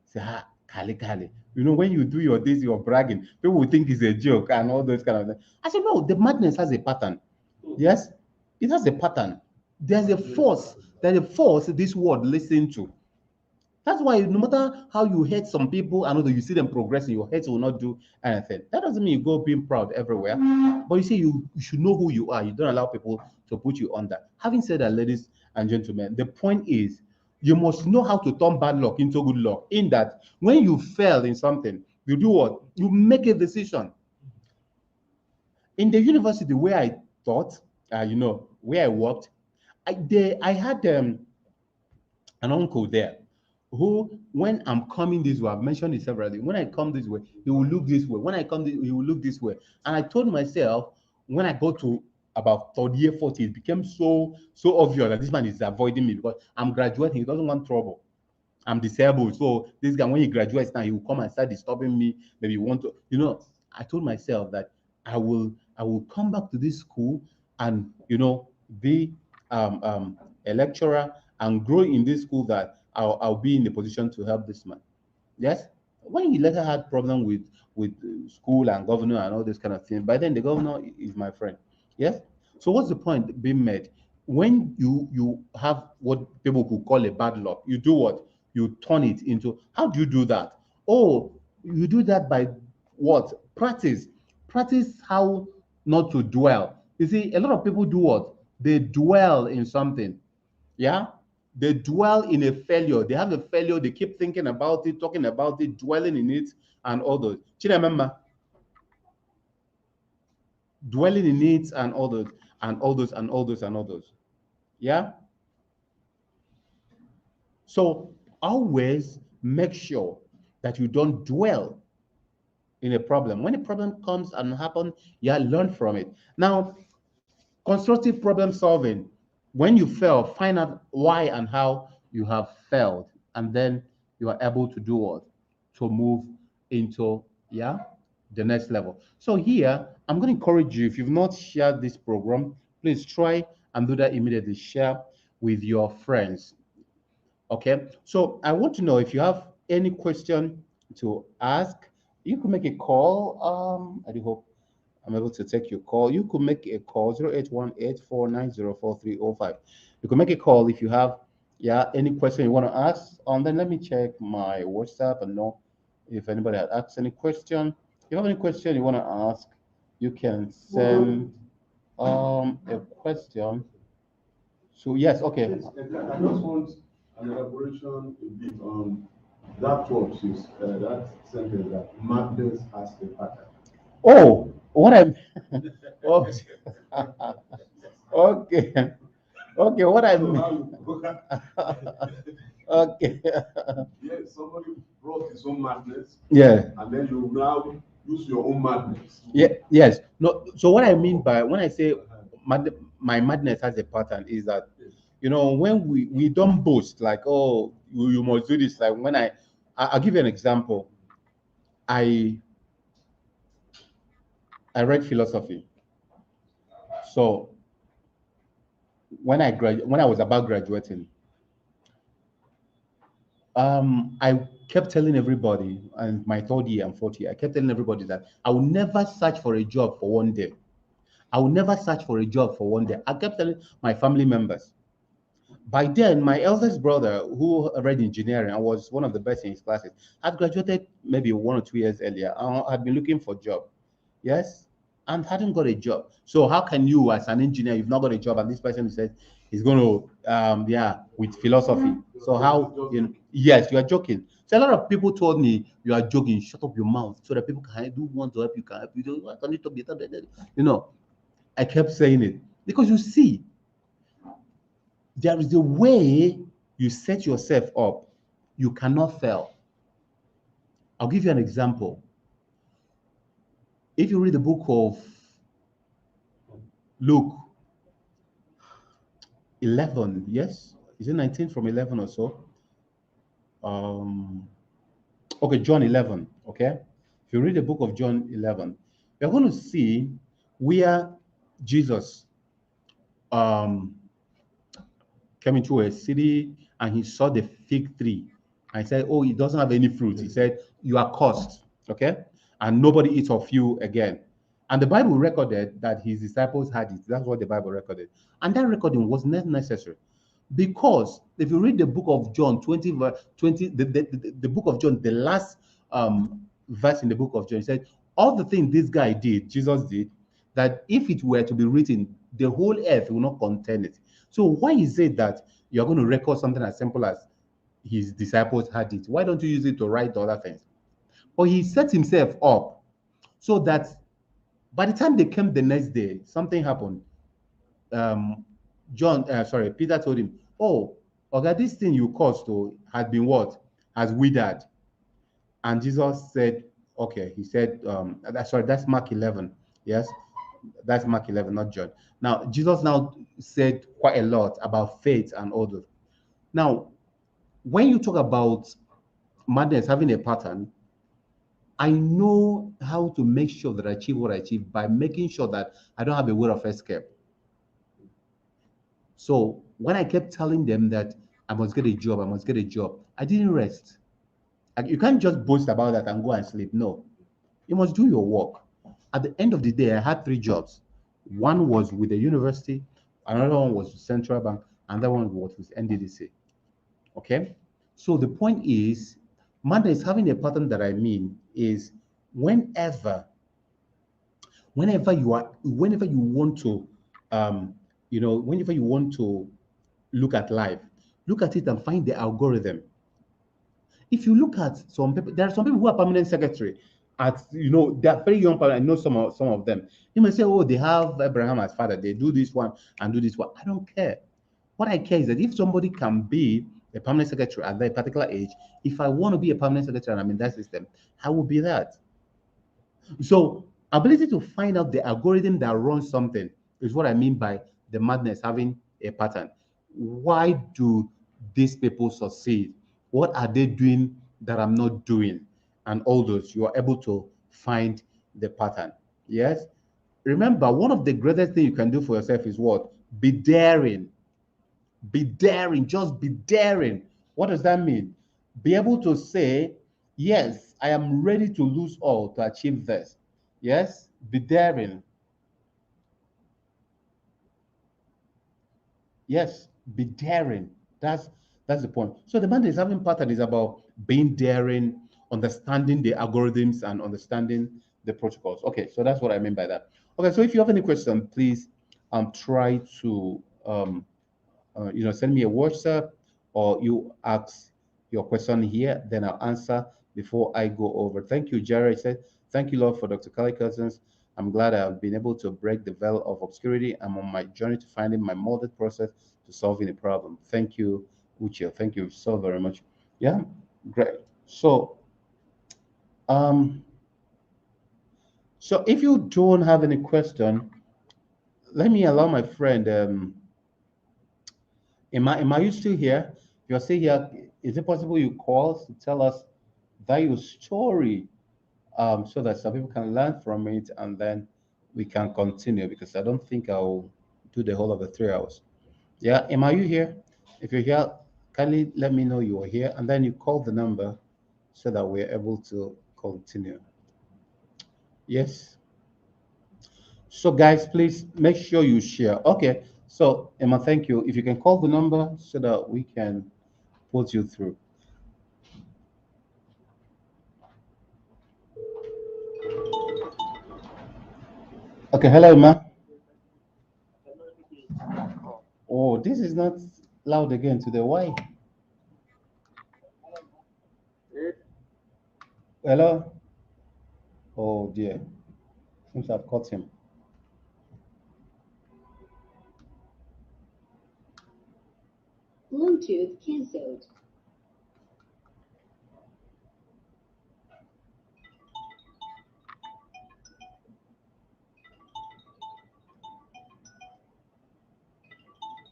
[SPEAKER 1] Say, Kali Kali. When you do your this, you're bragging. People will think it's a joke and all those kind of things. I said, no, the madness has a pattern. Yes, it has a pattern. There's a force. There's a force this world listen to. That's why no matter how you hate some people and you see them progressing, your hate will not do anything. That doesn't mean you go being proud everywhere. But you see, you should know who you are. You don't allow people to put you under. Having said that, ladies and gentlemen, the point is you must know how to turn bad luck into good luck. In that, when you fail in something, you do what? You make a decision. In the university where I taught, where I worked, I had an uncle there who, when I'm coming this way, I've mentioned it severally. When I come this way, he will look this way. When I come, he will look this way. And I told myself, when I got to about third year, fourth year, it became so obvious that this man is avoiding me because I'm graduating. He doesn't want trouble. I'm disabled. So this guy, when he graduates now, he will come and start disturbing me. Maybe he want to, I told myself that I will come back to this school and be a lecturer and grow in this school that I'll be in a position to help this man. Yes. When he later had problem with school and governor and all this kind of thing, by then the governor is my friend. Yes. So what's the point being made? When you have what people could call a bad luck, you do what? You turn it into. How do you do that? Oh, you do that by what? Practice. Practice how not to dwell. You see, a lot of people do what? They dwell in something. Yeah. They dwell in a failure. They have a failure. They keep thinking about it, talking about it, dwelling in it, and all those. Remember, dwelling in it, and all those, and all those, and all those, and all those. Yeah. So always make sure that you don't dwell in a problem. When a problem comes and happens, yeah, learn from it. Now, constructive problem solving. When you fail, find out why and how you have failed, and then you are able to do what? To move into the next level. So here, I'm going to encourage you, if you've not shared this program, please try and do that immediately. Share with your friends. Okay. So I want to know if you have any question to ask. You can make a call. I do hope I'm able to take your call. You could make a call 081849043005. You can make a call if you have any question you want to ask. And then let me check my WhatsApp and know if anybody had asked any question. If you have any question you want to ask, you can send a question. So yes, okay.
[SPEAKER 5] Yes, I just want an elaboration a bit on that word, that sentence that madness has a pattern.
[SPEAKER 1] Oh, what I'm oh, okay. Okay, what I
[SPEAKER 5] So
[SPEAKER 1] mean.
[SPEAKER 5] how
[SPEAKER 1] Okay.
[SPEAKER 5] yes, somebody brought his own madness,
[SPEAKER 1] Yeah.
[SPEAKER 5] and then you now use your own madness.
[SPEAKER 1] Yeah. Yes. No. So what I mean by when I say my madness has a pattern is that
[SPEAKER 5] Yes.
[SPEAKER 1] when we don't boast like, oh, you must do this. Like when I'll give you an example. I I read philosophy. So when I was about graduating, I kept telling everybody, and my third year and fourth year, I kept telling everybody that I will never search for a job for one day. I will never search for a job for one day. I kept telling my family members. By then, my eldest brother, who read engineering and was one of the best in his classes, had graduated maybe 1 or 2 years earlier and had been looking for a job. Yes, and hadn't got a job. So how can you, as an engineer, you've not got a job, and this person says he's going to, with philosophy. So how, yes, you are joking. So a lot of people told me, you are joking, shut up your mouth so that people can do want to help you, can help you. Why can't you talk better? You know, I kept saying it because you see, there is a way you set yourself up, you cannot fail. I'll give you an example. If you read the book of Luke 11, yes, is it 19 from 11 or so? Um, okay, John 11, okay? If you read the book of John 11, you're going to see where Jesus um, came into a city and he saw the fig tree and said, oh, it doesn't have any fruit. He said, you are cursed, okay? And nobody eats of you again. And the Bible recorded that his disciples had it. That's what the Bible recorded. And that recording was not necessary. Because if you read the book of John 20, 20 the book of John, the last verse in the book of John, it said, all the things this guy did, Jesus did, that if it were to be written, the whole earth will not contain it. So why is it that you're going to record something as simple as his disciples had it? Why don't you use it to write the other things? But he set himself up so that by the time they came the next day, something happened. Um, Peter told him, "Oh, okay, this thing you caused to has been what has withered." And Jesus said, "Okay." He said, that's Mark 11. Yes, that's Mark 11, not John. Now, Jesus now said quite a lot about faith and all those. Now, when you talk about madness having a pattern, I know how to make sure that I achieve what I achieve by making sure that I don't have a way of escape. So when I kept telling them that I must get a job, I must get a job, I didn't rest. Like, you can't just boast about that and go and sleep. No, you must do your work. At the end of the day, I had 3 jobs. One was with the university, another one was with Central Bank, another one was with NDDC. Okay. So the point is, Monday is having a pattern that I mean is whenever, whenever you want to, whenever you want to look at life, look at it and find the algorithm. If you look at some people, there are some people who are permanent secretary at, they're very young people. I know some of them. You may say, oh, they have Abraham as father, they do this one and do this one. I don't care. What I care is that if somebody can be a permanent secretary at that particular age, if I want to be a permanent secretary and I'm in that system, I will be that. So ability to find out the algorithm that runs something is what I mean by the madness having a pattern. Why do these people succeed? What are they doing that I'm not doing? And all those, you are able to find the pattern. Yes. Remember, one of the greatest things you can do for yourself is what? Be daring. Be daring. Just be daring. What does that mean? Be able to say, yes, I am ready to lose all to achieve this. Yes, be daring. Yes, be daring. That's the point. So the mandate having pattern is about being daring, understanding the algorithms and understanding the protocols. Okay, so that's what I mean by that. Okay, so if you have any question, please try to send me a WhatsApp, or you ask your question here, then I'll answer before I go over. Thank you, Jerry. I said, thank you, Lord, for Dr. Kali Cousins. I'm glad I've been able to break the veil of obscurity. I'm on my journey to finding my molded process to solving a problem. Thank you, Uche. Thank you so very much. Yeah, great. Um, so if you don't have any question, let me allow my friend. Am you still here? If you're still here, is it possible you call to tell us that your story, so that some people can learn from it, and then we can continue, because I don't think I'll do the whole of the 3 hours. Yeah, you here? If you're here, kindly let me know you are here, and then you call the number so that we're able to continue. Yes. So guys, please make sure you share. Okay. So Emma, thank you. If you can call the number so that we can put you through. Okay, hello, Emma. Oh, this is not loud again today. Why? Hello? Oh dear. Seems I've caught him.
[SPEAKER 6] Bluetooth cancelled.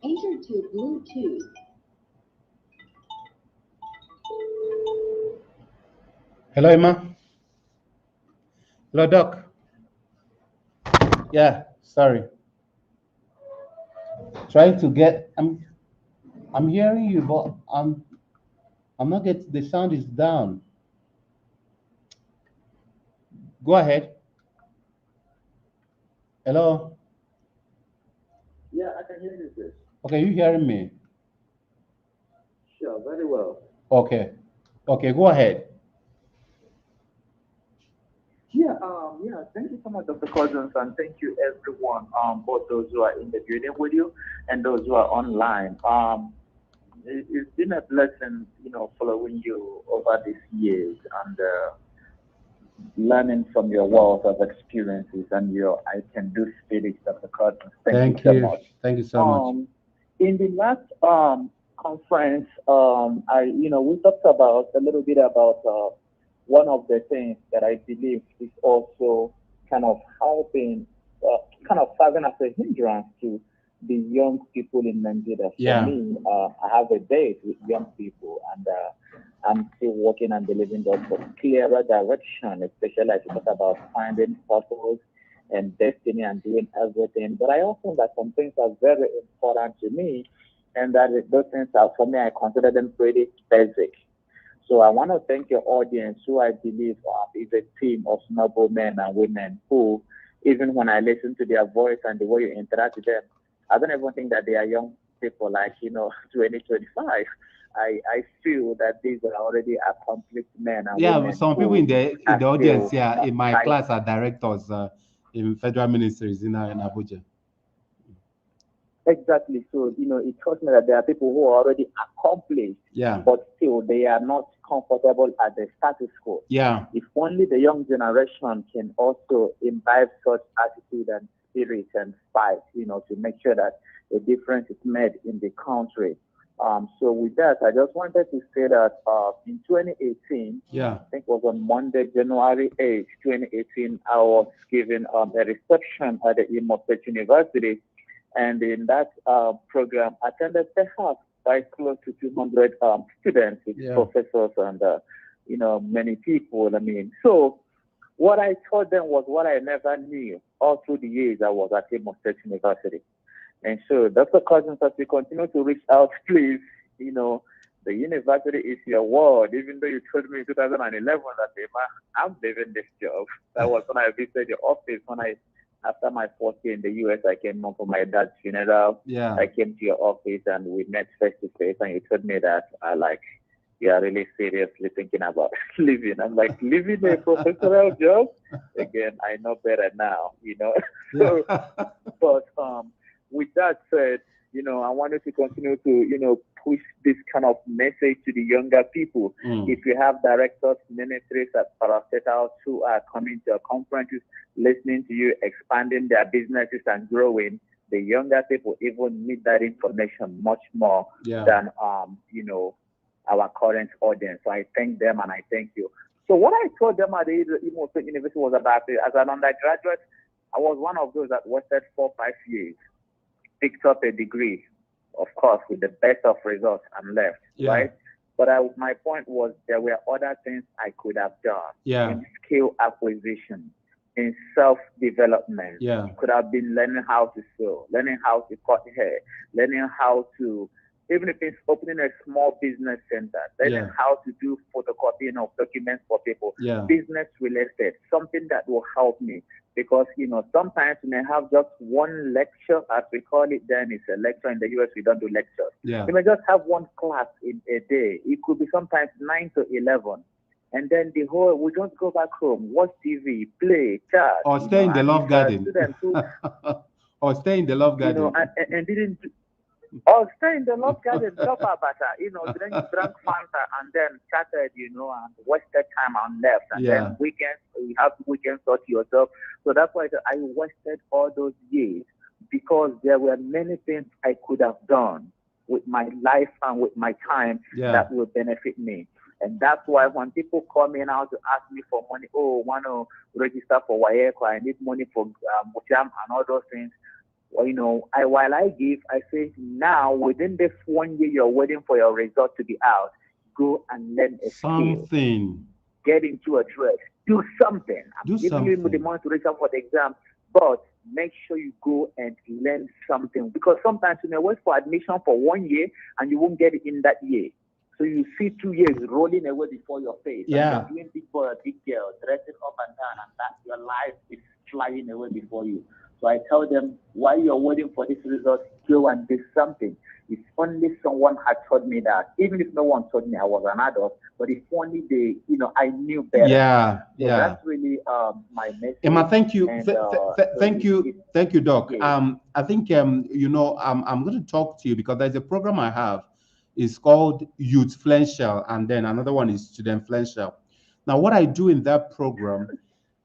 [SPEAKER 6] Enter to Bluetooth.
[SPEAKER 1] Hello, Emma. Hello, Doc. Yeah, sorry. Trying to get. I'm hearing you, but I'm not getting. The sound is down. Go ahead. Hello.
[SPEAKER 7] Yeah, I can hear you, Chris.
[SPEAKER 1] Okay, you hearing me?
[SPEAKER 7] Sure, very well.
[SPEAKER 1] Okay. Okay, go ahead.
[SPEAKER 7] Yeah. Thank you so much, Dr. Cousins, and thank you everyone, both those who are in the building with you and those who are online. It's been a blessing, following you over these years and learning from your wealth of experiences and your I can do spirit, Dr. Cousins. Thank you so much.
[SPEAKER 1] Thank you so much.
[SPEAKER 7] In the last conference, we talked about a little bit about one of the things that I believe is also kind of helping, kind of serving as a hindrance to the young people in Nigeria.
[SPEAKER 1] Yeah.
[SPEAKER 7] For me, I have a date with young people, and I'm still working and delivering those for clearer direction, especially as you talk about finding purpose and destiny and doing everything. But I also think that some things are very important to me, and that those things are, for me, I consider them pretty basic. So I want to thank your audience, who I believe is a team of noble men and women who, even when I listen to their voice and the way you interact with them, I don't even think that they are young people like, 2025. I feel that these are already accomplished men and
[SPEAKER 1] Yeah,
[SPEAKER 7] women
[SPEAKER 1] some people
[SPEAKER 7] who
[SPEAKER 1] in
[SPEAKER 7] are
[SPEAKER 1] the audience,
[SPEAKER 7] still
[SPEAKER 1] yeah, in my
[SPEAKER 7] fighting.
[SPEAKER 1] class are directors in federal ministries in Abuja.
[SPEAKER 7] Exactly. So, it tells me that there are people who are already accomplished,
[SPEAKER 1] Yeah,
[SPEAKER 7] but still they are not comfortable at the status quo.
[SPEAKER 1] yeah,
[SPEAKER 7] If only the young generation can also imbibe such attitude and spirit and fight, to make sure that a difference is made in the country. So with that, I just wanted to say that in 2018,
[SPEAKER 1] yeah,
[SPEAKER 7] I think it was on Monday, January 8th, 2018, I was given a reception at the Imo State University. And in that program, attended perhaps by close to 200 students, with
[SPEAKER 1] yeah,
[SPEAKER 7] professors and, many people. So what I told them was what I never knew all through the years I was at Imo State University. And so, Dr. Cousins, as we continue to reach out, please, the university is your world. Even though you told me in 2011 that, Emma, I'm leaving this job. That was when I visited your office. After my fourth year in the US, I came home for my dad's funeral.
[SPEAKER 1] yeah,
[SPEAKER 7] I came to your office and we met face to face. And you told me that, you are really seriously thinking about leaving. I'm like, leaving a professional job? Again, I know better now, you know. So,
[SPEAKER 1] Yeah.
[SPEAKER 7] but with that said, I wanted to continue to, push this kind of message to the younger people.
[SPEAKER 1] Mm.
[SPEAKER 7] If you have directors, ministries at parastatals who are coming to your conferences, listening to you, expanding their businesses and growing, the younger people even need that information much more
[SPEAKER 1] Yeah.
[SPEAKER 7] than our current audience. So I thank them and I thank you. So what I told them at the Imo State University was about it. As an undergraduate, I was one of those that wasted 4 5 years, picked up a degree, of course, with the best of results and left,
[SPEAKER 1] Yeah.
[SPEAKER 7] right? My point was there were other things I could have done
[SPEAKER 1] Yeah.
[SPEAKER 7] in skill acquisition, in self development.
[SPEAKER 1] Yeah.
[SPEAKER 7] Could have been learning how to sew, learning how to cut hair, learning how to, even if it's opening a small business center, learning
[SPEAKER 1] Yeah.
[SPEAKER 7] how to do photocopying of documents for people,
[SPEAKER 1] Yeah.
[SPEAKER 7] business related, something that will help me. Because, sometimes you may have just one lecture, as we call it, then it's a lecture. In the US, we don't do lectures.
[SPEAKER 1] Yeah.
[SPEAKER 7] You may just have one class in a day. It could be sometimes 9 to 11. And then we just go back home, watch TV, play, chat,
[SPEAKER 1] Or stay in the
[SPEAKER 7] and
[SPEAKER 1] love
[SPEAKER 7] if
[SPEAKER 1] garden.
[SPEAKER 7] students who,
[SPEAKER 1] Or stay in the love garden.
[SPEAKER 7] and didn't or stay in the love garden, top butter, then you drank Fanta and then chatted, and wasted time and left. And
[SPEAKER 1] Yeah.
[SPEAKER 7] then weekends, you have weekends thought to yourself. So that's why I wasted all those years because there were many things I could have done with my life and with my time
[SPEAKER 1] Yeah.
[SPEAKER 7] that will benefit me. And that's why when people come in now to ask me for money, want to register for WAEC, I need money for Musham and all those things. Well, while I give, I say now within this 1 year you're waiting for your result to be out, go and learn a skill,
[SPEAKER 1] Something.
[SPEAKER 7] get into a trade, do something.
[SPEAKER 1] Do
[SPEAKER 7] I'm giving you the
[SPEAKER 1] something.
[SPEAKER 7] money to register for the exam, but make sure you go and learn something because sometimes you may wait for admission for 1 year and you won't get it in that year. So you see 2 years rolling away before your face.
[SPEAKER 1] Yeah.
[SPEAKER 7] And you're doing big boy or big girl, dressing up and down, and that your life is flying away before you. So I tell them, while you're waiting for this result, go and do something. If only someone had told me that, even if no one told me I was an adult, but if only I knew better.
[SPEAKER 1] Yeah.
[SPEAKER 7] So
[SPEAKER 1] Yeah.
[SPEAKER 7] that's really my message.
[SPEAKER 1] Emma, thank you.
[SPEAKER 7] And,
[SPEAKER 1] Thank you. Thank you, Doc.
[SPEAKER 7] Yeah.
[SPEAKER 1] I think I'm going to talk to you because there's a program I have. It's called Youth Flential, and then another one is Student Flential. Now, what I do in that program,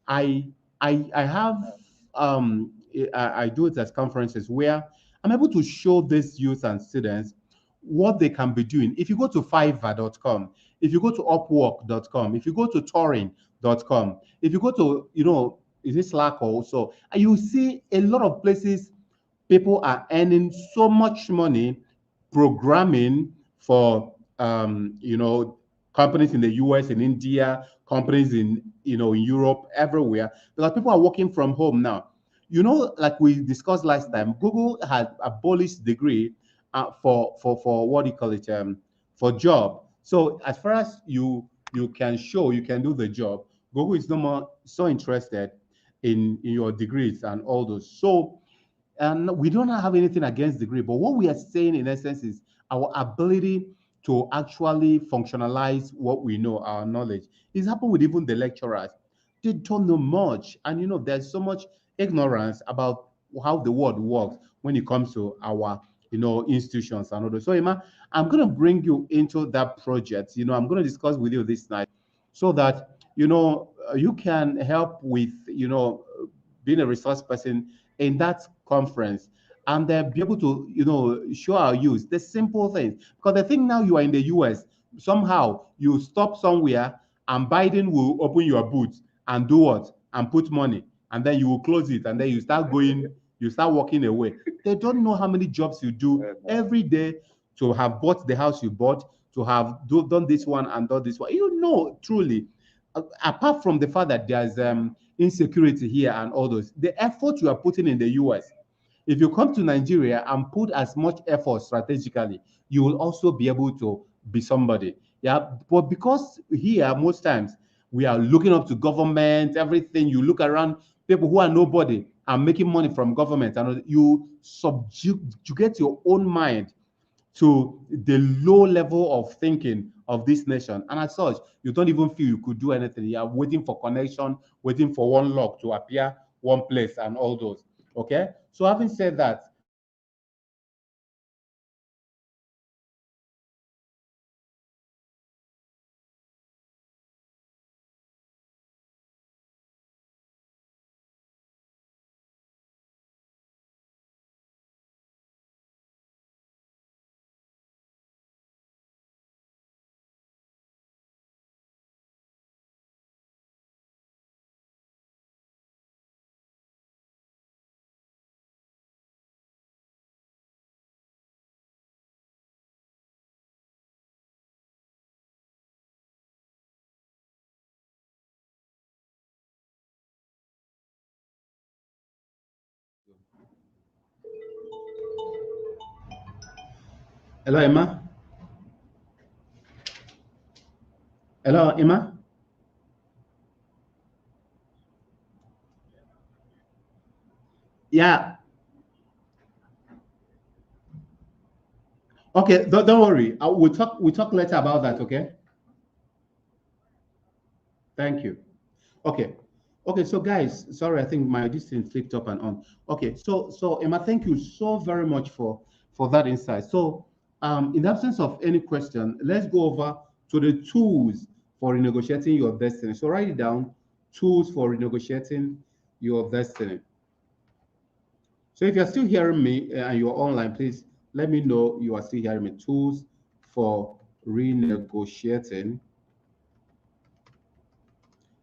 [SPEAKER 1] I have I do it at conferences where I'm able to show these youth and students what they can be doing. If you go to fiverr.com, if you go to upwork.com, if you go to touring.com, if you go to, is it Slack also, and you see a lot of places people are earning so much money programming for companies in the US, in India, companies in in Europe, everywhere, because people are working from home now. Like we discussed last time, Google had abolished degree for what do you call it, for job. So as far as you can show you can do the job, Google is no more so interested in your degrees and all those. So and we don't have anything against degree, but what we are saying in essence is our ability to actually functionalize what we know, our knowledge. It's happened with even the lecturers. They don't know much. And there's so much ignorance about how the world works when it comes to our institutions and all that. So Emma, I'm gonna bring you into that project. I'm gonna discuss with you this night so that you can help with being a resource person in that conference and be able to show our youth the simple things, because the thing now, you are in the US, somehow you stop somewhere and Biden will open your boots and do what, and put money, and then you will close it, and then you start going, you start walking away. They don't know how many jobs you do every day to have bought the house you bought, to have done this one and done this one. Truly, apart from the fact that there's insecurity here and all those, the effort you are putting in the US, if you come to Nigeria and put as much effort strategically, you will also be able to be somebody. Yeah, but because here most times we are looking up to government, everything, you look around, people who are nobody are making money from government, and you subjugate your own mind to the low level of thinking of this nation. And as such, you don't even feel you could do anything. You are waiting for connection, waiting for one lock to appear one place and all those. Okay. So having said that, hello, Emma. Hello, Emma. Yeah. Okay. Don't worry. We'll talk later about that. Okay. Thank you. Okay. Okay, so guys, sorry, I think my distance flipped up and on. Okay, so Emma, thank you so very much for that insight. So, in the absence of any question, let's go over to the tools for renegotiating your destiny. So write it down, tools for renegotiating your destiny. So if you're still hearing me and you're online, please let me know you are still hearing me. Tools for renegotiating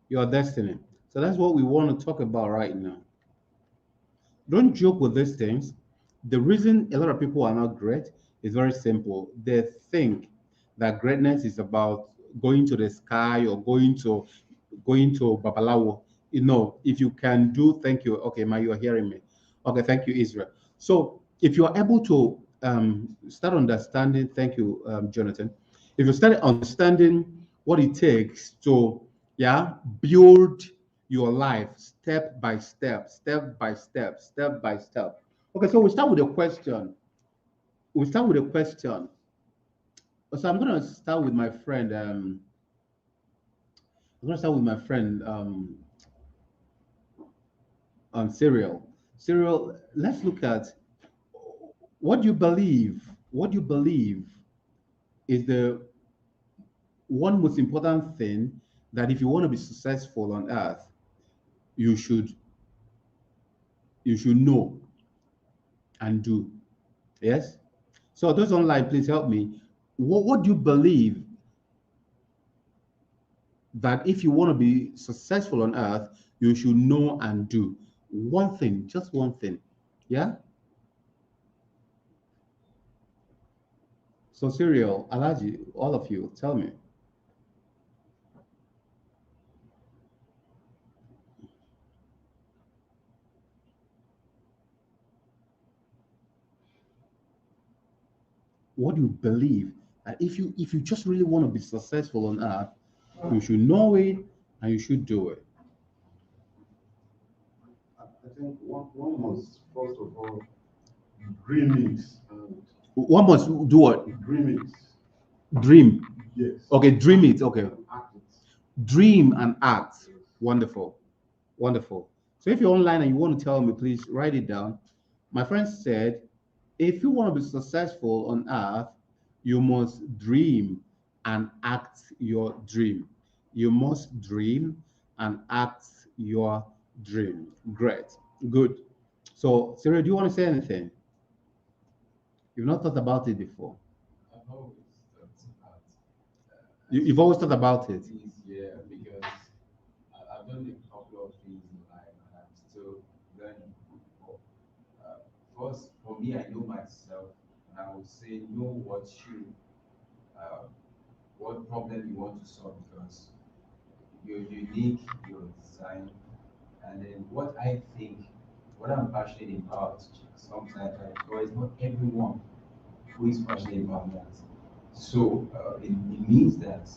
[SPEAKER 1] your destiny. So that's what we want to talk about right now. Don't joke with these things. The reason a lot of people are not great is very simple. They think that greatness is about going to the sky or going to Babalawo. If you can do, thank you. Okay, Ma, you are hearing me. Okay, thank you, Israel. So if you are able to start understanding, thank you, Jonathan. If you start understanding what it takes to, yeah, build your life step by step, step by step, step by step. Okay, so we start with a question. We start with a question. So I'm gonna start with my friend. I'm gonna start with my friend on Serial. Serial, let's look at what you believe. What you believe is the one most important thing that if you want to be successful on earth, you should know and do. Yes. So those online, please help me. What do you believe that if you want to be successful on earth, you should know and do? One thing, just one thing. Yeah. So Serial, Alaji, all of you, tell me. What do you believe that if you just really want to be successful on earth, you should know it and you should do it.
[SPEAKER 5] I think one must first of all dream it and
[SPEAKER 1] One must do what?
[SPEAKER 5] dream it.
[SPEAKER 1] Dream.
[SPEAKER 5] Yes.
[SPEAKER 1] Okay, dream it. Okay.
[SPEAKER 5] And act it.
[SPEAKER 1] Dream and act.
[SPEAKER 5] Yes.
[SPEAKER 1] Wonderful. Wonderful. So if you're online and you want to tell me, please write it down. My friend said, if you want to be successful on earth, you must dream and act your dream. You must dream and act your dream. Great. Good. So, Sarah, do you want to say anything? You've not thought about it before.
[SPEAKER 3] I've always thought about
[SPEAKER 1] You've always thought about it.
[SPEAKER 3] things, yeah, because I've done a couple of things in life and I'm still learning. But, first, for me, I know myself, and I would say know uh, what problem you want to solve because you're unique, you're designed, and then what I think, what I'm passionate about. Sometimes I know it's not everyone who is passionate about that. So it means that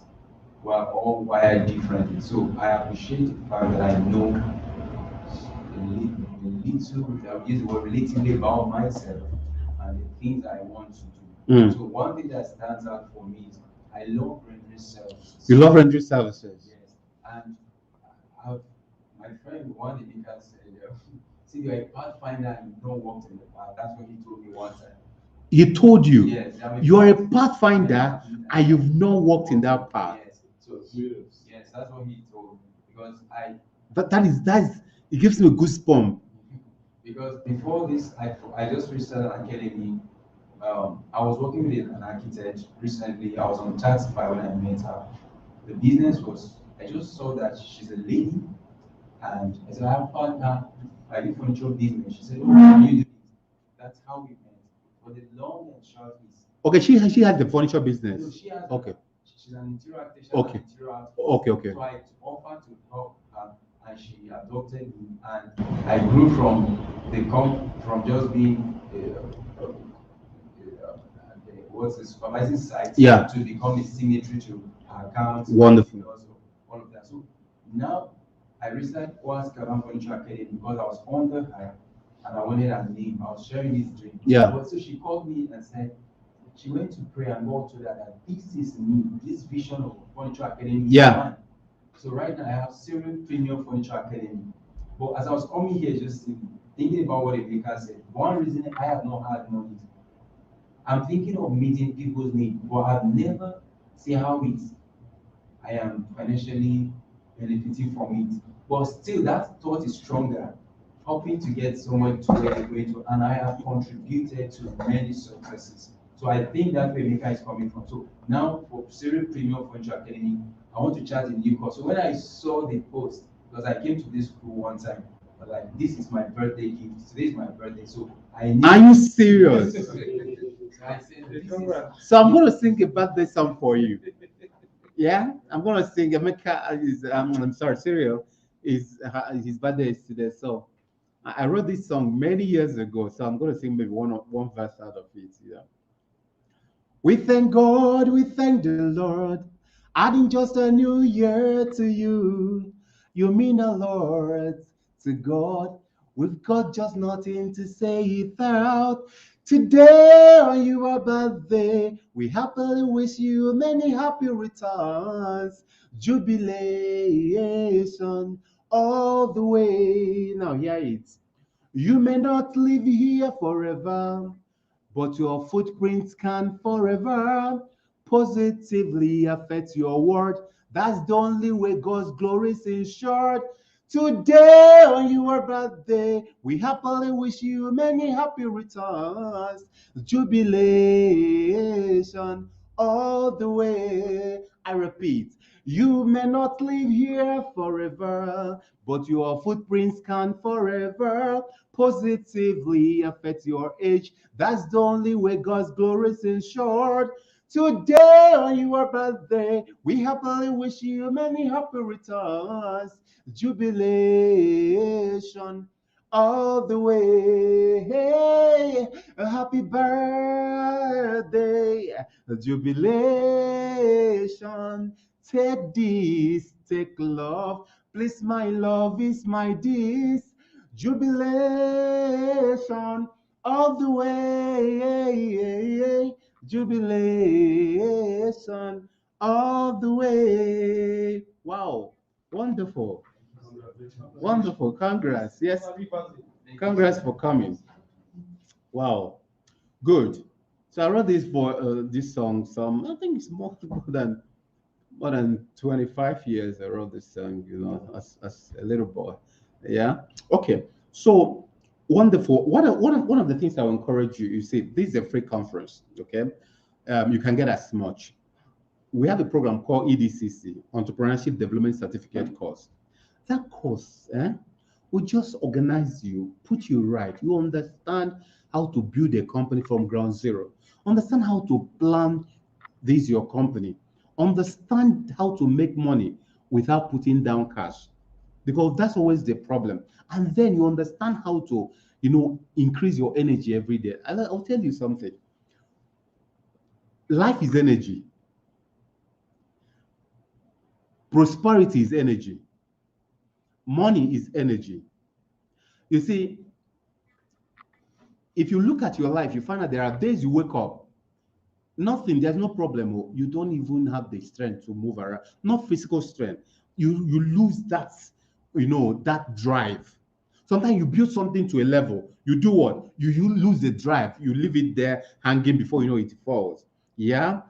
[SPEAKER 3] we are all wired differently. So I appreciate the fact that I know I'll use the word relatively about myself and the things I want to do.
[SPEAKER 1] Mm.
[SPEAKER 3] So one thing that stands out for me is I love rendering services.
[SPEAKER 1] You love rendering services.
[SPEAKER 3] Yes, and I've, my friend one day said, see, you're a pathfinder and you don't work in the path. That's what he told me one time.
[SPEAKER 1] He told you,
[SPEAKER 3] yes,
[SPEAKER 1] you are a pathfinder and you've not walked in that path.
[SPEAKER 3] Yes, so yes, that's what he told me because
[SPEAKER 1] That is it gives me a goosebump.
[SPEAKER 3] Because before this, I just restarted an academy. I was working with an architect recently. I was on Taxify when I met her. The business was, I just saw that she's a lady, and I said, I have partner, I do furniture business. She said, oh, can you do this? That's how we met. But the long and short is,
[SPEAKER 1] Okay, she has the furniture business.
[SPEAKER 3] no, she has,
[SPEAKER 1] okay.
[SPEAKER 3] She's an interior architect.
[SPEAKER 1] Okay. Okay.
[SPEAKER 3] So I offered to help her, and she adopted me, and I grew from from just being what's the supervising site to become a signatory to her account.
[SPEAKER 1] Wonderful.
[SPEAKER 3] All of that. So now I recently was Kaban Furniture Academy because I was under her and I wanted her name. I was sharing this dream.
[SPEAKER 1] Yeah.
[SPEAKER 3] But so she called me and said she went to pray and God told her that this is me, this vision of Furniture Academy.
[SPEAKER 1] Yeah.
[SPEAKER 3] So right now I have Serial Premium Furniture Academy. But as I was coming here, just thinking about what Emeka said, one reason I have not had money, I'm thinking of meeting people's needs, but I've never seen how I am financially benefiting from it. But still, that thought is stronger, hoping to get someone to where they're going to, and I have contributed to many successes. So I think that's where Mika is coming from. So now for Serial Premium Furniture Academy, I want to charge a new course. So when I saw the post, because I came to this school one time, I was like, this is my birthday gift. Today is my birthday. So I need.
[SPEAKER 1] Are you serious?
[SPEAKER 3] So I said,
[SPEAKER 1] so I'm going to sing a birthday song for you. Yeah, I'm going to sing. Emeka is, I'm sorry, Serial is his birthday is today. So I wrote this song many years ago. So I'm going to sing maybe one verse out of it. Yeah. We thank God, we thank the Lord, adding just a new year to you. You mean a lot to God. We've got just nothing to say it out. Today on your birthday, we happily wish you many happy returns. Jubilation all the way. Now hear it. You may not live here forever, but your footprints can forever positively affect your world. That's the only way God's glory is ensured. Today on your birthday, we happily wish you many happy returns. Jubilation all the way. I repeat, you may not live here forever, but your footprints can forever positively affect your age. That's the only way God's glory is ensured. Today on your birthday, we happily wish you many happy returns. Jubilation all the way. Hey, a happy birthday. Jubilation. Take this, take love. Please, my love is my this. Jubilation all the way. Jubilation all the way. Wow, wonderful. Wonderful. Congrats. Yes. Congrats for coming. Wow. Good. So I wrote this for this song. I think it's more than 25 years I wrote this song, as a little boy. Yeah. Okay. So wonderful. One of the things I will encourage you, you see, this is a free conference. Okay. You can get as much. We have a program called EDCC, Entrepreneurship Development Certificate Course. That course will just organize you, put you right. You understand how to build a company from ground zero. Understand how to plan your company. Understand how to make money without putting down cash, because that's always the problem. And then you understand how to, increase your energy every day. I'll tell you something. Life is energy. Prosperity is energy. Money is energy. You see, if you look at your life, you find that there are days you wake up Nothing. There's no problem. Oh. You don't even have the strength to move around. Not physical strength. You lose that, that drive. Sometimes you build something to a level. You do what? You lose the drive. You leave it there hanging before you know it falls. Yeah.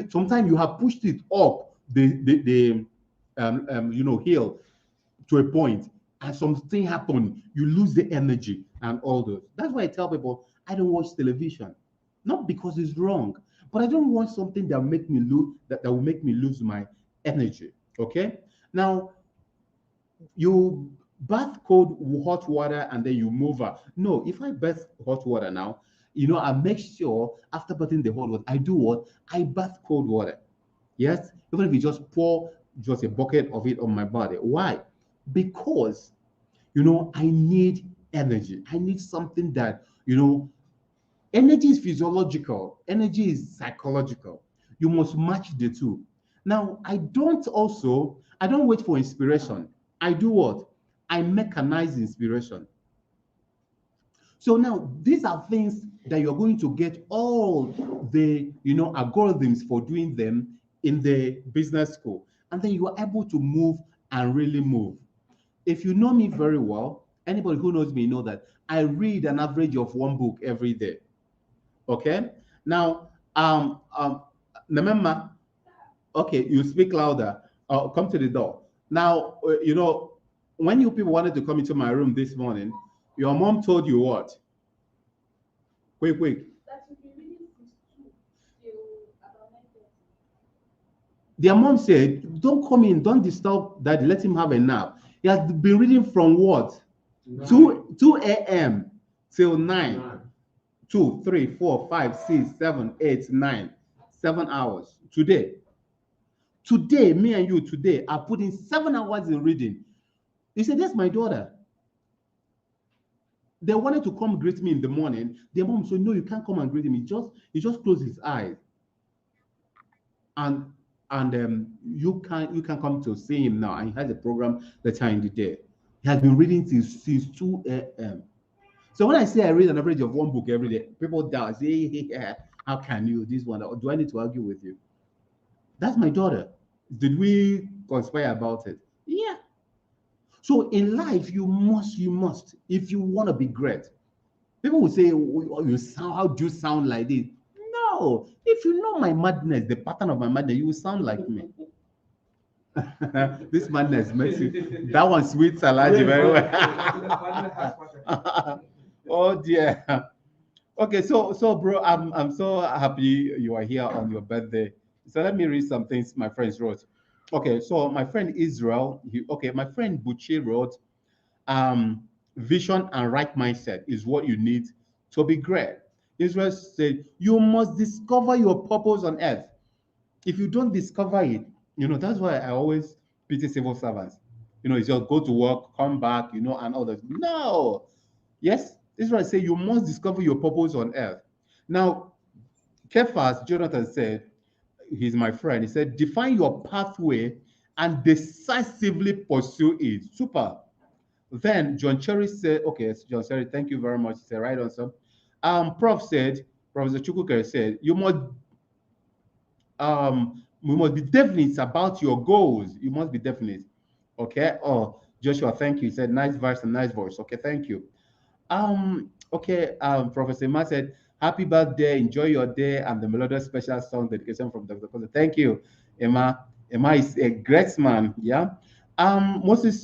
[SPEAKER 1] Sometimes you have pushed it up the hill to a point, and something happened, you lose the energy and all those. That's why I tell people I don't watch television, not because it's wrong, but I don't want something that will make me lose my energy. Okay, now you bath cold hot water and then you move her. No, if I bath hot water now, I make sure after bathing the hot water, I do what? I bath cold water. Yes, even if you just pour just a bucket of it on my body. Why? Because I need energy. I need something that energy is physiological, energy is psychological. You must match the two. Now, I don't wait for inspiration. I do what? I mechanize inspiration. So now these are things that you're going to get all the algorithms for doing them in the business school. And then you are able to move and really move. If you know me very well, anybody who knows me know that I read an average of one book every day. Okay. Now, remember, okay, you speak louder. Come to the door. Now, when you people wanted to come into my room this morning, your mom told you what? Quick, quick. Their mom said, "Don't come in, don't disturb daddy, let him have a nap." He has been reading from what? 2 a.m. till 9. 2, 3, 4, 5, 6, 7, 8, 9. 7 hours. Today, me and you today are putting 7 hours in reading. He said, "That's my daughter." They wanted to come greet me in the morning. Their mom said, "No, you can't come and greet him. He just closed his eyes. And you can come to see him now." And he has a program later in the day. He has been reading since 2 a.m. So when I say I read an average of one book every day, people doubt, say, "Hey, how can you this one? Or do I need to argue with you?" That's my daughter. Did we conspire about it? Yeah. So in life, you must, if you want to be great. People will say, "Oh, how do you sound like this?" No, if you know my madness, the pattern of my madness, you will sound like me. This madness makes you. That one sweet salad very well. Oh dear. Okay, so bro, I'm so happy you are here on your birthday. So let me read some things my friends wrote. Okay, so my friend Israel, my friend Buchi wrote, vision and right mindset is what you need to be great. Israel said, "You must discover your purpose on earth. If you don't discover it, that's why I always pity civil servants. It's just go to work, come back, and all that. No. Yes, Israel said you must discover your purpose on earth. Now, Kephas, Jonathan said, he's my friend. He said, define your pathway and decisively pursue it. Super. Then John Cherry said, okay, John Cherry, thank you very much. He said, right on, sir. Professor Chukwuka said, we must be definite about your goals. You must be definite. Okay. Oh, Joshua, thank you. He said, nice verse and nice voice. Okay, thank you. Okay. Professor Emma said, happy birthday, enjoy your day, and the melodious special song dedication from Dr. Kosa. Thank you, Emma. Emma is a great man. Yeah. Moses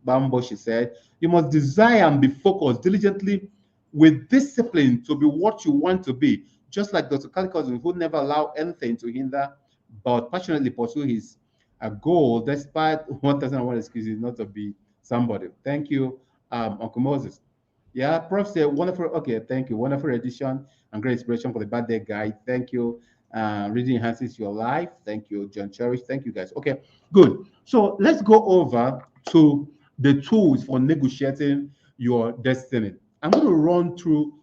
[SPEAKER 1] Bambo, she said, you must desire and be focused diligently with discipline to be what you want to be, just like Dr. Kalikos, who never allow anything to hinder, but passionately pursue his goal despite 1,001 excuses not to be somebody. Thank you, Uncle Moses. Yeah, Prof said wonderful. Okay, thank you. Wonderful edition and great inspiration for the birthday guide. Thank you. Reading enhances your life. Thank you, John Cherish. Thank you, guys. Okay, good. So let's go over to the tools for negotiating your destiny. I'm going to run through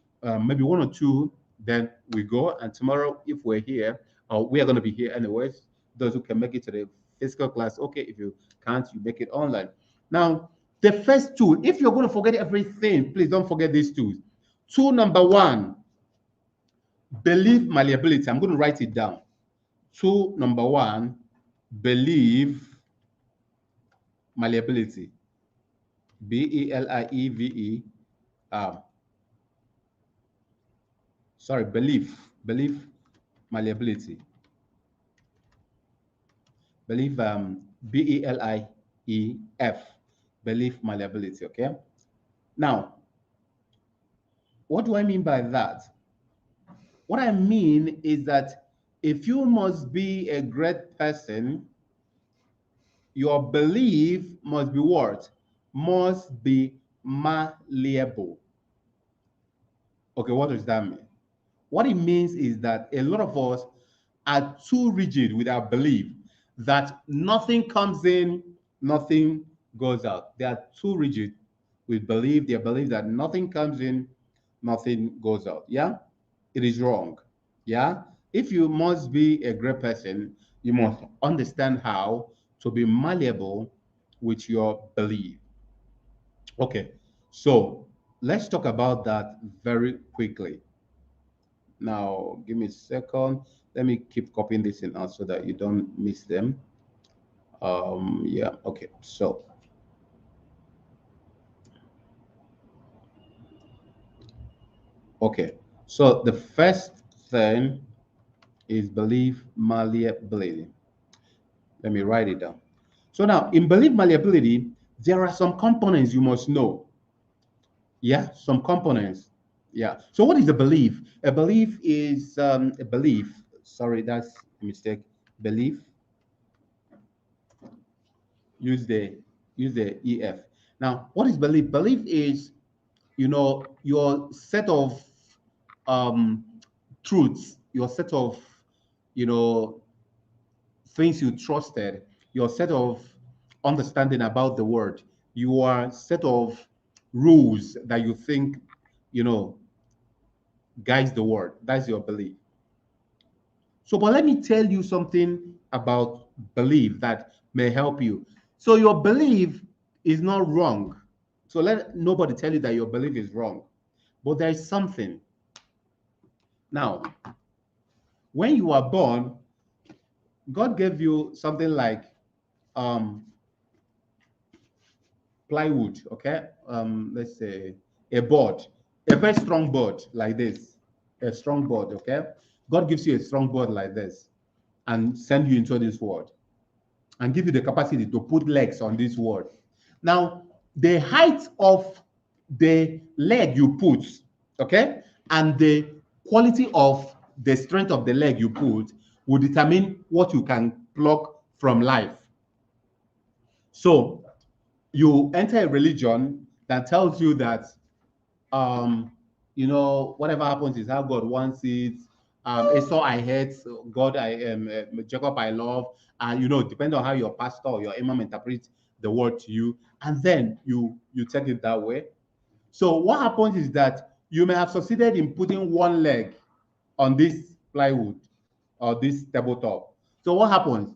[SPEAKER 1] maybe one or two, then we go. And tomorrow, if we're here, we are going to be here anyways. Those who can make it to the physical class, okay. If you can't, you make it online. Now, the first tool, if you're going to forget everything, please don't forget these tools. Tool number one, belief malleability. I'm going to write it down. So, number one, belief malleability. B-E-L-I-E-V-E. Sorry, belief malleability. Belief, B-E-L-I-E-F, belief malleability. Okay. Now, what do I mean by that? What I mean is that if you must be a great person, your belief must be what? Must be malleable. Okay, what does that mean? What it means is that a lot of us are too rigid with our belief that nothing comes in, nothing goes out. They are too rigid with belief. They believe that nothing comes in, nothing goes out. Yeah, it is wrong. Yeah, if you must be a great person, you must understand how to be malleable with your belief. Okay, so let's talk about that very quickly. Now, give me a second. Let me keep copying this in out so that you don't miss them. Yeah, okay. So, okay. So the first thing is belief malleability. Let me write it down. So now, in belief malleability, there are some components you must know. Yeah, some components. Yeah. So what is a belief? A belief is a belief. Sorry, that's a mistake. Belief. Use the EF. Now, what is belief? Belief is, your set of um, truths, your set of, you know, things you trusted, your set of understanding about the word, your set of rules that you think, you know, guides the word. That's your belief. So, but let me tell you something about belief that may help you. So, your belief is not wrong. So, let nobody tell you that your belief is wrong. But there is something. Now, when you are born, God gave you something like um, plywood, okay? Let's say a board, a very strong board like this, a strong board, okay? God gives you a strong board like this and send you into this world and give you the capacity to put legs on this word. Now, the height of the leg you put, okay, and the quality of the strength of the leg you put will determine what you can pluck from life. So, you enter a religion that tells you that um, whatever happens is how God wants it. Esau I hate, God I Jacob I love, and depending on how your pastor or your imam interprets the word to you, and then you take it that way. So what happens is that you may have succeeded in putting one leg on this plywood or this tabletop. So what happens?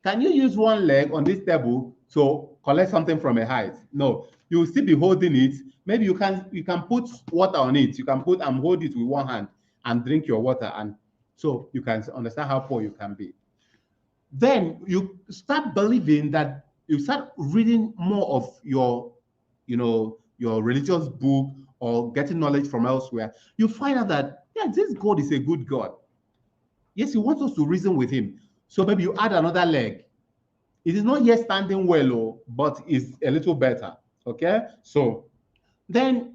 [SPEAKER 1] Can you use one leg on this table to collect something from a height? No, you will still be holding it. Maybe you can put water on it. You can put and hold it with one hand and drink your water, and so you can understand how poor you can be. Then you start believing that you start reading more of your religious book or getting knowledge from elsewhere. You find out that this God is a good God. Yes, he wants us to reason with him. So maybe you add another leg. It is not yet standing well, but it's a little better. Okay. So then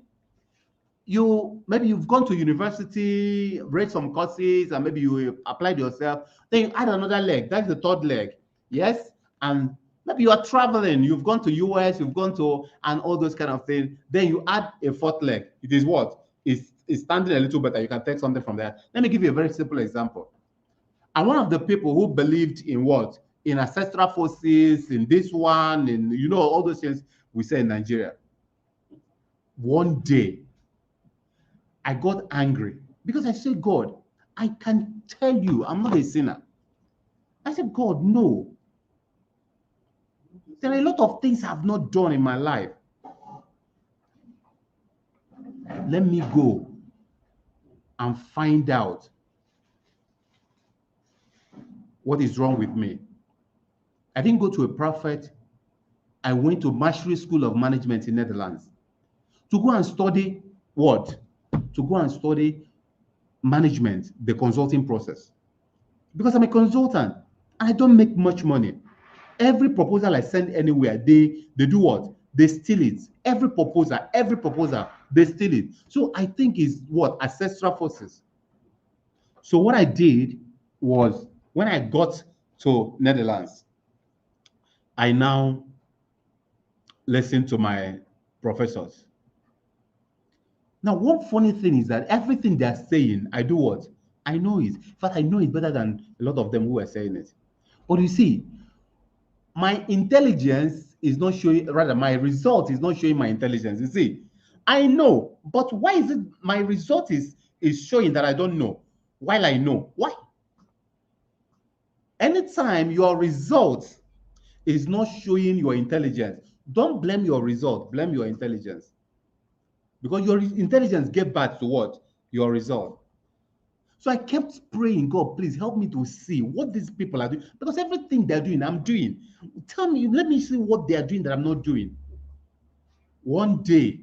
[SPEAKER 1] you've gone to university, read some courses, and maybe you applied yourself. Then you add another leg. That's the third leg. Yes. And maybe you are traveling, you've gone to US, you've gone to, and all those kind of things. Then you add a fourth leg. It is what? It's standing a little better. You can take something from there. Let me give you a very simple example. And one of the people who believed in what? In ancestral forces, in this one, in all those things we say in Nigeria. One day, I got angry because I said, God, I can tell you I'm not a sinner. I said, God, no. There are a lot of things I've not done in my life. Let me go and find out what is wrong with me. I didn't go to a prophet. I went to Mastery School of Management in Netherlands to go and study what? To go and study management, the consulting process. Because I'm a consultant and I don't make much money. Every proposal I send anywhere, they do what? They steal it. Every proposal, they steal it. So I think is what? Ancestral forces. So what I did was when I got to Netherlands, I now listen to my professors. Now, one funny thing is that everything they're saying, I do what? I know it. In fact, I know it better than a lot of them who are saying it. But you see, my intelligence is not showing, rather, my result is not showing my intelligence. You see, I know, but why is it my result is showing that I don't know while I know? Why? Anytime your result is not showing your intelligence, don't blame your result, blame your intelligence. Because your intelligence gave back to what? Your result. So I kept praying, God, please help me to see what these people are doing. Because everything they're doing, I'm doing. Tell me, let me see what they are doing that I'm not doing. One day,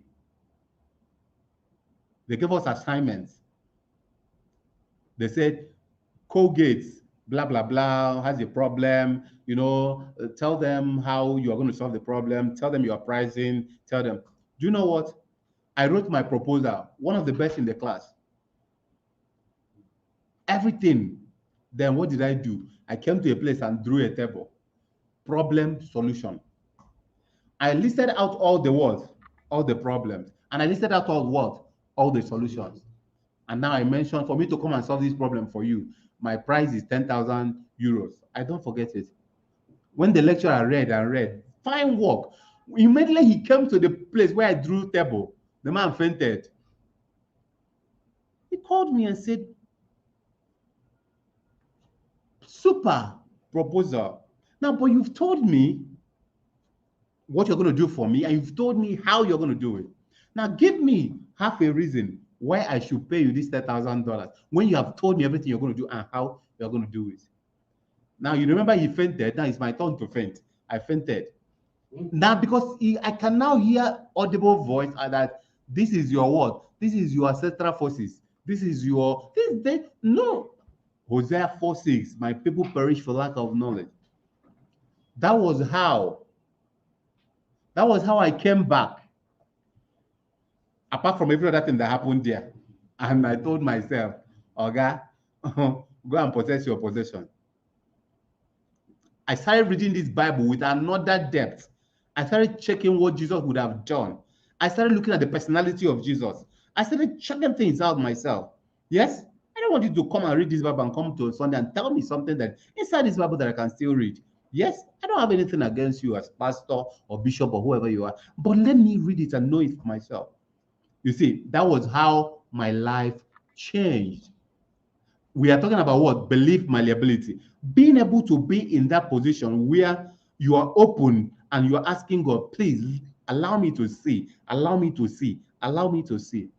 [SPEAKER 1] they gave us assignments. They said, Colgate, blah, blah, blah, has a problem. Tell them how you are going to solve the problem. Tell them your pricing. Tell them. Do you know what? I wrote my proposal, one of the best in the class. Everything. Then what did I do? I came to a place and drew a table. Problem, solution. I listed out all the words, all the problems, and I listed out all what? All the solutions. And now I mentioned for me to come and solve this problem for you, my price is 10,000 euros. I don't forget it. When the lecturer read and read, fine work. Immediately he came to the place where I drew table. The man fainted. He called me and said, super proposal. Now, but you've told me what you're going to do for me, and you've told me how you're going to do it. Now, give me half a reason why I should pay you this $10,000 when you have told me everything you're going to do and how you're going to do it. Now, you remember he fainted. Now it's my turn to faint. I fainted. Now, because I can now hear audible voice that this is your word. This is your ancestral forces. This is your, no. Hosea 4:6, my people perish for lack of knowledge. That was how I came back. Apart from every other thing that happened there. And I told myself, Oga, go and possess your possession. I started reading this Bible with another depth. I started checking what Jesus would have done. I started looking at the personality of Jesus. I started checking things out myself. Yes? I don't want you to come and read this Bible and come to Sunday and tell me something that inside this Bible that I can still read. Yes, I don't have anything against you as pastor or bishop or whoever you are, but let me read it and know it for myself. You see, that was how my life changed. We are talking about what? Belief malleability. Being able to be in that position where you are open and you are asking God, please allow me to see, allow me to see, allow me to see.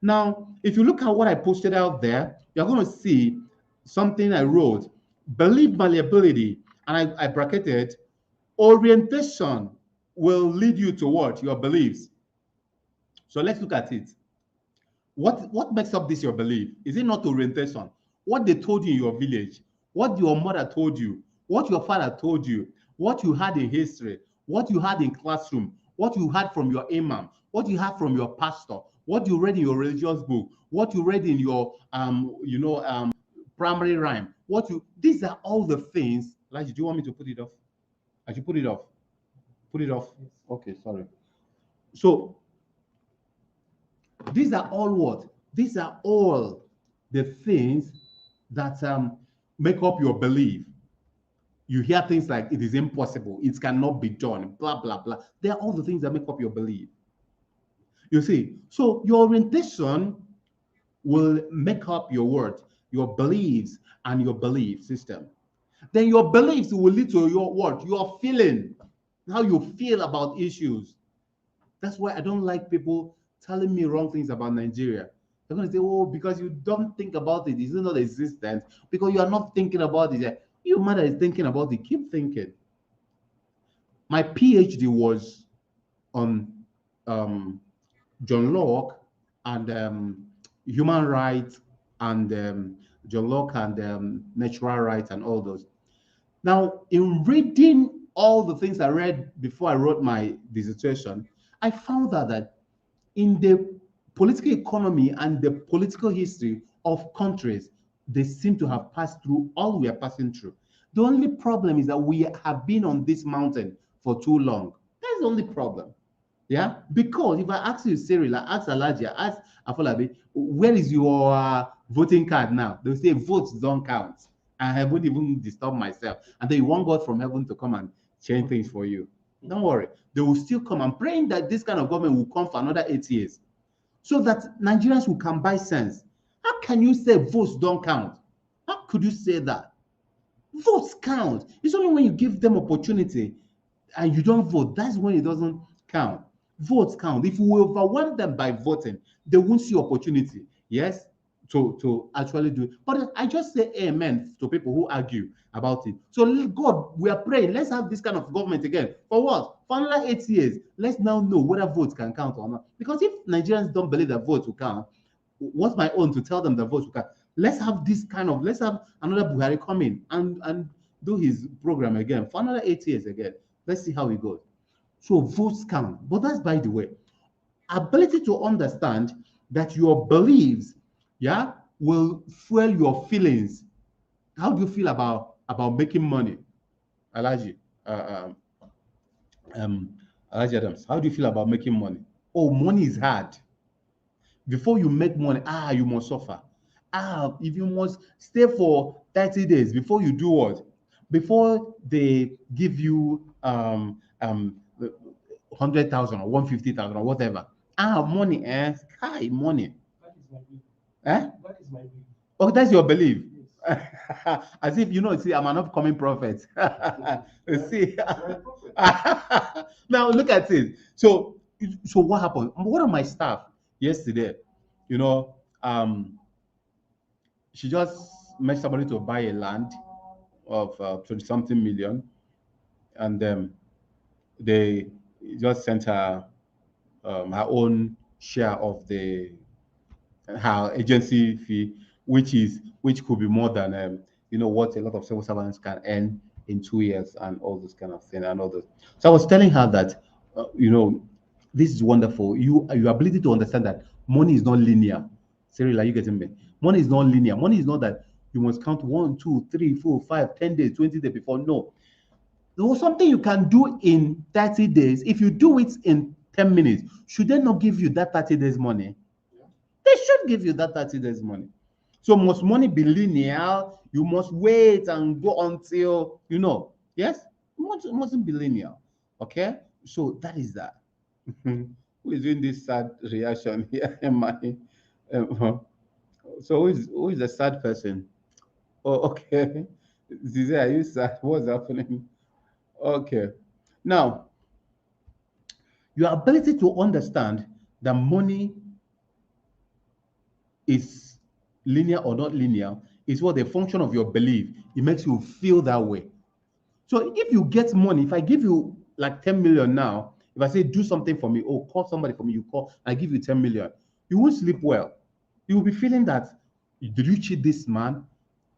[SPEAKER 1] Now, if you look at what I posted out there, you're going to see something I wrote. Belief malleability, and I bracketed, orientation will lead you to what? Your beliefs. So let's look at it. What makes up this your belief? Is it not orientation? What they told you in your village, what your mother told you, what your father told you, what you had in history, what you had in classroom, what you had from your imam, what you had from your pastor, what you read in your religious book, what you read in your primary rhyme, these are all the things. Like, do you want me to put it off? I should put it off. Put it off. Okay, sorry. So these are all what? These are all the things that make up your belief. You hear things like it is impossible, it cannot be done, blah, blah, blah. They are all the things that make up your belief. You see, so your orientation will make up your word, your beliefs, and your belief system. Then your beliefs will lead to your word, your feeling, how you feel about issues. That's why I don't like people telling me wrong things about Nigeria. They're going to say, oh, because you don't think about it, it's not existent, because you are not thinking about it. Your mother is thinking about it. Keep thinking. My PhD was on John Locke and human rights and John Locke and natural rights and all those. Now, in reading all the things I read before I wrote my dissertation, I found out that in the political economy and the political history of countries, they seem to have passed through all we are passing through. The only problem is that we have been on this mountain for too long. That's the only problem. Yeah, because if I ask you, Cyril, I ask Alaji, I ask Afolabi, where is your voting card now? They'll say votes don't count. I won't even disturb myself. And then you want God from heaven to come and change things for you. Don't worry. They will still come. I'm praying that this kind of government will come for another 8 years so that Nigerians will can buy sense. How can you say votes don't count? How could you say that? Votes count. It's only when you give them opportunity and you don't vote, that's when it doesn't count. Votes count. If we overwhelm them by voting, they won't see opportunity, yes, to actually do it. But I just say amen to people who argue about it. So God, we are praying, let's have this kind of government again. For what? For another 8 years. Let's now know whether votes can count or not. Because if Nigerians don't believe that votes will count, what's my own to tell them the votes will count? Let's have this kind of, let's have another Buhari come in and do his program again for another 8 years again. Let's see how it goes. So votes count. But that's by the way. Ability to understand that your beliefs, yeah, will fuel your feelings. How do you feel about making money? Alaji, Alaji Adams, how do you feel about making money? Oh, money is hard. Before you make money, you must suffer. If you must stay for 30 days before you do what? Before they give you 100,000 or 150,000 or whatever. Money, sky money.
[SPEAKER 4] That is my belief. That is my belief.
[SPEAKER 1] Oh, that's your belief.
[SPEAKER 4] Yes.
[SPEAKER 1] As if see, I'm an upcoming prophet. See, now look at it. So what happened? One of my staff yesterday, she just met somebody to buy a land of 20 something million, and they just sent her her own share of her agency fee, which could be more than what a lot of civil servants can earn in 2 years and all this kind of thing and all those. So I was telling her that this is wonderful. Your ability to understand that money is not linear. Cyril, are you getting me? Money is not linear. Money is not that you must count 1, 2, 3, 4, 5, 10 days, 20 days before. No. There was something you can do in 30 days. If you do it in 10 minutes, should they not give you that 30 days money? They should give you that 30 days money. So must money be linear? You must wait and go until, yes? It mustn't be linear. Okay? So that is that. Who is doing this sad reaction here? So who is the sad person? Oh, okay. Zize, are you sad? What's happening? Okay. Now, your ability to understand that money is linear or not linear is what the function of your belief. It makes you feel that way. So if you get money, if I give you like 10 million now, if I say do something for me, call somebody for me, you call, I give you 10 million, you won't sleep well. You will be feeling that, did you cheat this man?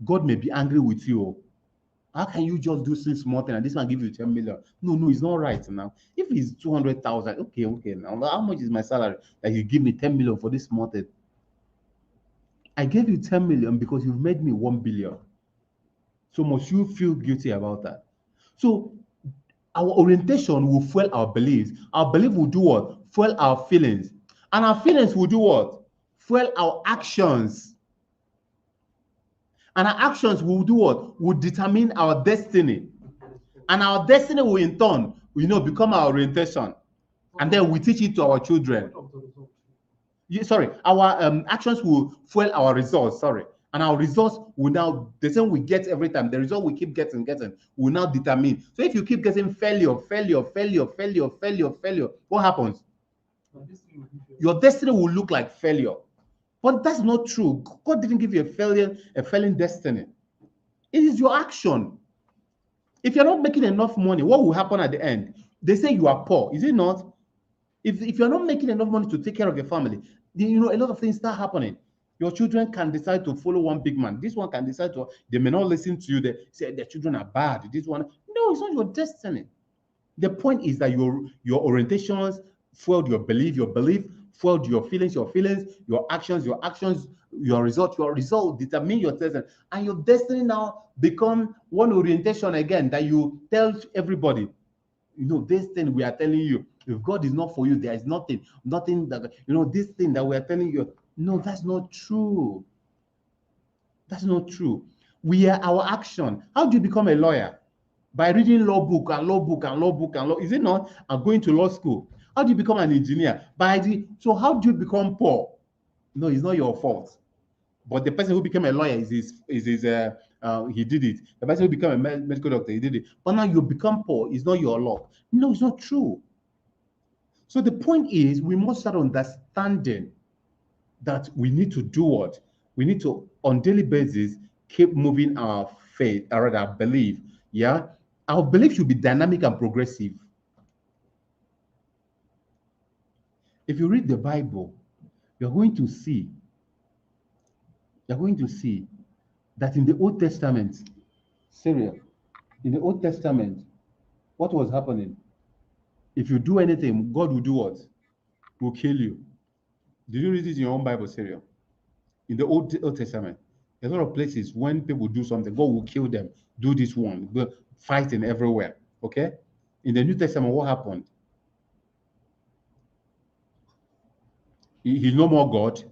[SPEAKER 1] God may be angry with you. How can you just do this small thing and this one give you 10 million? No, it's not right now. If it's 200,000, okay, now how much is my salary that you give me 10 million for this small thing? I gave you 10 million because you've made me 1 billion. So must you feel guilty about that? So our orientation will fuel our beliefs. Our belief will do what? Fuel our feelings. And our feelings will do what? Fuel our actions. And our actions will do what? Will determine our destiny. And our destiny will in turn, become our orientation. And then we teach it to our children. Our actions will fuel our results, and our results will now, the same we get every time, the result we keep getting will now determine. So if you keep getting failure, what happens? Your destiny will look like failure. But that's not true. God didn't give you a failing destiny. It is your action. If you're not making enough money, what will happen at the end? They say you are poor, is it not? If you're not making enough money to take care of your family, then a lot of things start happening. Your children can decide to follow one big man. This one can decide to, they may not listen to you. They say their children are bad. This one, no, it's not your destiny. The point is that your orientations fueled your belief fueled your feelings, your actions, your result determine your destiny. And your destiny now become one orientation again that you tell everybody. This thing we are telling you, if God is not for you, there is nothing that, this thing that we are telling you. No, that's not true. That's not true. We are our action. How do you become a lawyer? By reading law book and law book and law book and law. Is it not? And going to law school. How do you become an engineer? So how do you become poor? No, it's not your fault. But the person who became a lawyer he did it. The person who became a medical doctor, he did it. But now you become poor, it's not your luck. No, it's not true. So the point is, we must start understanding that we need to do what? We need to, on daily basis, keep moving our faith, or rather our belief. Yeah? Our belief should be dynamic and progressive. If you read the Bible, you're going to see that in the Old Testament, Syria, in the Old Testament, what was happening? If you do anything, God will do what? Will kill you. Did you read it in your own Bible, Syria? In the Old Testament, a lot of places when people do something, God will kill them. Do this one, fighting everywhere. Okay? In the New Testament, what happened? He's no more God.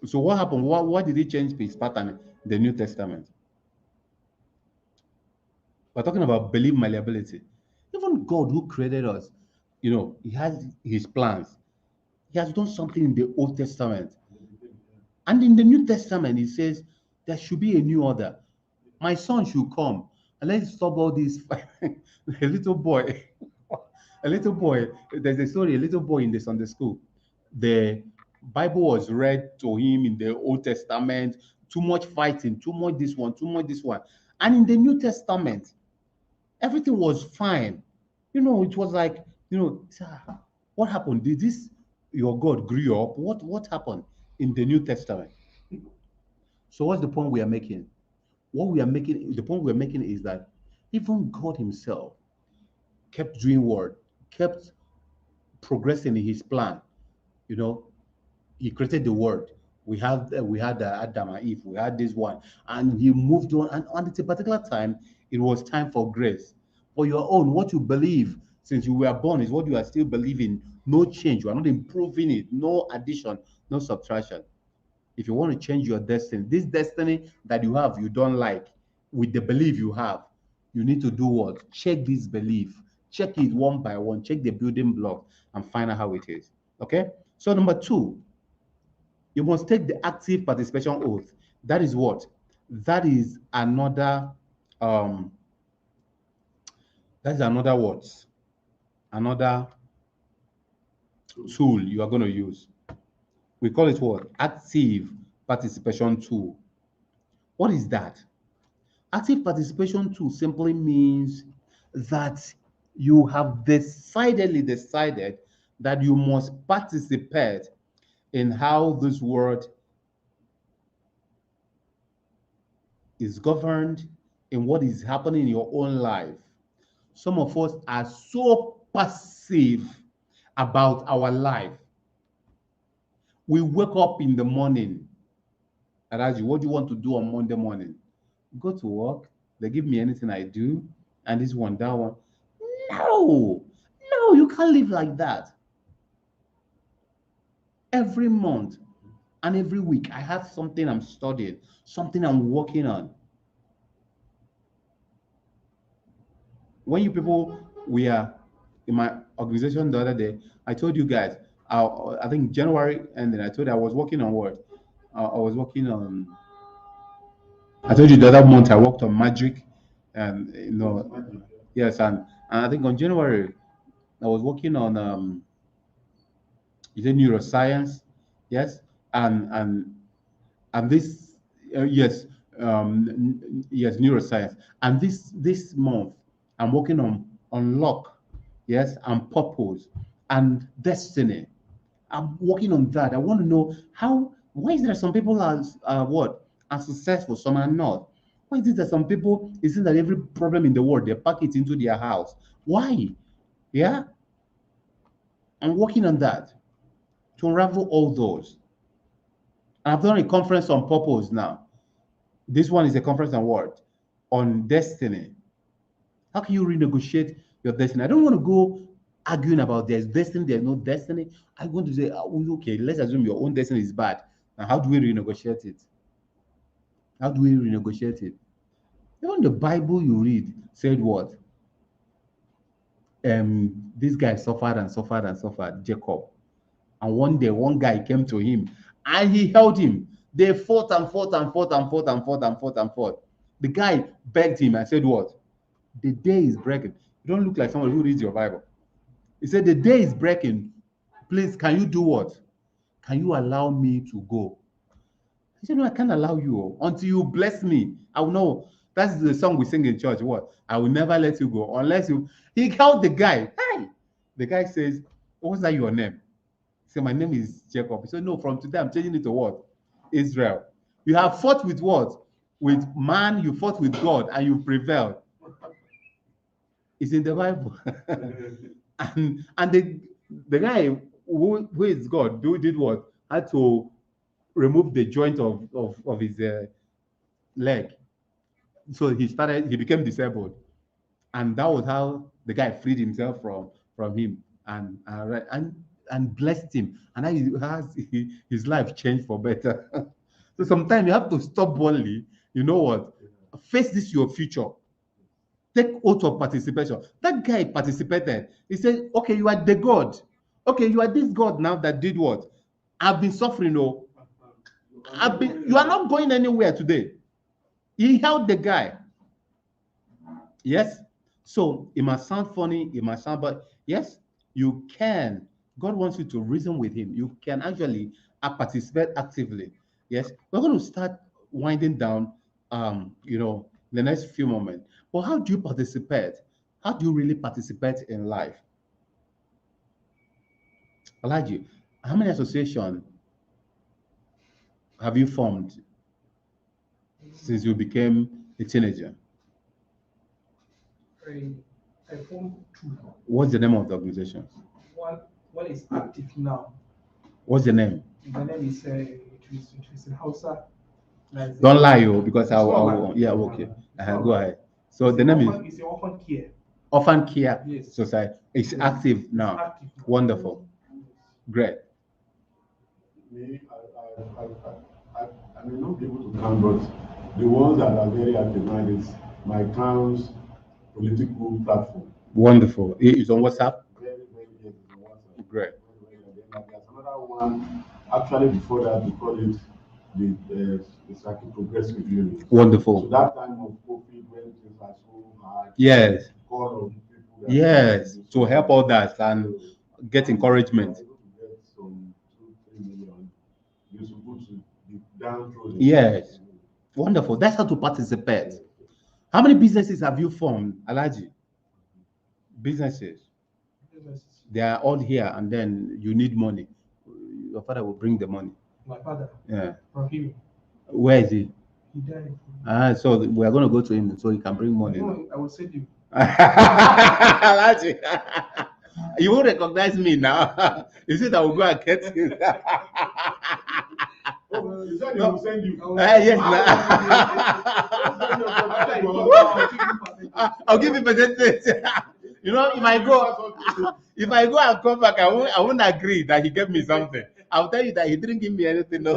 [SPEAKER 1] So what happened? Why did he change his pattern in the New Testament? We're talking about belief malleability. Even God who created us, he has his plans. He has done something in the Old Testament. And in the New Testament, he says there should be a new order. My son should come and let's stop all this. A little boy, there's a story, a little boy in the Sunday school. The Bible was read to him in the Old Testament, too much fighting, too much this one, too much this one. And in the New Testament, everything was fine. It was like, sir, what happened? Did this your God grew up? What happened in the New Testament? So what's the point we are making? The point we are making is that even God himself kept doing work, kept progressing in his plan. He created the world. We had Adam and Eve. We had this one, and he moved on. And at a particular time, it was time for grace. For your own, what you believe since you were born is what you are still believing. No change. You are not improving it. No addition. No subtraction. If you want to change your destiny, this destiny that you have, you don't like, with the belief you have, you need to do what? Check this belief. Check it one by one. Check the building block and find out how it is. Okay. So number 2, you must take the active participation oath. That is what? That is another what? Another tool you are going to use. We call it what? Active participation tool. What is that? Active participation tool simply means that you have decided that you must participate in how this world is governed, in what is happening in your own life. Some of us are so passive about our life. We wake up in the morning and ask you, what do you want to do on Monday morning? Go to work. They give me anything I do, and this one, that one. No, you can't live like that. Every month and every week, I have something I'm studying, something I'm working on. When you people, we are in my organization the other day, I told you guys, I think January, and then I told you I was working on what? I was working on, I told you the other month I worked on magic, and yes, and I think on January I was working on is it neuroscience? Yes, and this yes, yes, neuroscience. And this month, I'm working on luck, yes, and purpose and destiny. I'm working on that. I want to know why is there some people are successful, some are not. Why is it that some people it seems that every problem in the world they pack it into their house? Why? Yeah, I'm working on that to unravel all those. I've done a conference on purpose now. This one is a conference on what? On destiny. How can you renegotiate your destiny? I don't want to go arguing about there's destiny, there's no destiny. I want to say, okay, let's assume your own destiny is bad. Now, how do we renegotiate it? How do we renegotiate it? Even the Bible you read said what? This guy suffered and suffered and suffered, Jacob. And one day, one guy came to him and he held him. They fought and fought and fought and fought and fought and fought and fought. The guy begged him and said, what? The day is breaking. You don't look like someone who reads your Bible. He said, the day is breaking. Please, can you do what? Can you allow me to go? He said, no, I can't allow you until you bless me. I will know. That's the song we sing in church. What? I will never let you go unless you. He held the guy. Hey! The guy says, what's that your name? He said, my name is Jacob. He said, no, from today I'm changing it to what? Israel. You have fought with what? With man, you fought with God and you prevailed. It's in the Bible. and the guy who is God did what? Had to remove the joint of his leg. So he became disabled. And that was how the guy freed himself from him and blessed him. And his life changed for better. So sometimes you have to stop boldly. You know what? Face this your future. Take oath of participation. That guy participated. He said, okay, you are the God. Okay, you are this God now that did what? I've been suffering. Oh, you are not going anywhere today. He held the guy. Yes. So it must sound funny, it must sound, but yes, you can. God wants you to reason with him. You can actually participate actively. Yes. We're going to start winding down the next few moments. But how do you participate? How do you really participate in life? Elijah, how many associations have you formed since you became a teenager?
[SPEAKER 4] I formed two.
[SPEAKER 1] What's the name of the organizations?
[SPEAKER 4] One is active now.
[SPEAKER 1] What's the name?
[SPEAKER 4] The name is it is in Hausa.
[SPEAKER 1] Don't lie, you, because I'll yeah, okay. Go ahead. So the name
[SPEAKER 4] is Orphan Care.
[SPEAKER 1] Orphan Care
[SPEAKER 4] Yes.
[SPEAKER 1] Society. It's active now.
[SPEAKER 4] Active now.
[SPEAKER 1] Wonderful. Great.
[SPEAKER 5] Me, I may not be able to count, but the ones that are very active now is my town's political platform.
[SPEAKER 1] Wonderful. It's on WhatsApp.
[SPEAKER 5] Very, very good on WhatsApp.
[SPEAKER 1] Great.
[SPEAKER 5] There's another one. Actually, before that, we call it it's like a progressive unit.
[SPEAKER 1] Wonderful.
[SPEAKER 5] So that time of COVID, when things are so hard.
[SPEAKER 1] Yes.
[SPEAKER 5] Call of people.
[SPEAKER 1] Yes. To help others and get encouragement.
[SPEAKER 5] Get some 2-3 million. You're supposed to be down through.
[SPEAKER 1] Yes. Wonderful. That's how to participate. How many businesses have you formed, Alaji? Businesses. They are all here, and then you need money. Your father will bring the money.
[SPEAKER 4] My father.
[SPEAKER 1] Yeah.
[SPEAKER 4] From him.
[SPEAKER 1] Where is he?
[SPEAKER 4] He died.
[SPEAKER 1] So we are going to go to him so he can bring money.
[SPEAKER 4] No, I will send you.
[SPEAKER 1] Alaji, you won't recognize me now. You said I will go and get him.
[SPEAKER 5] You said he will send you.
[SPEAKER 1] Yes, I'll give you percentage. You know, if I go and come back, I won't agree that he gave me something. I'll tell you that he didn't give me anything. No.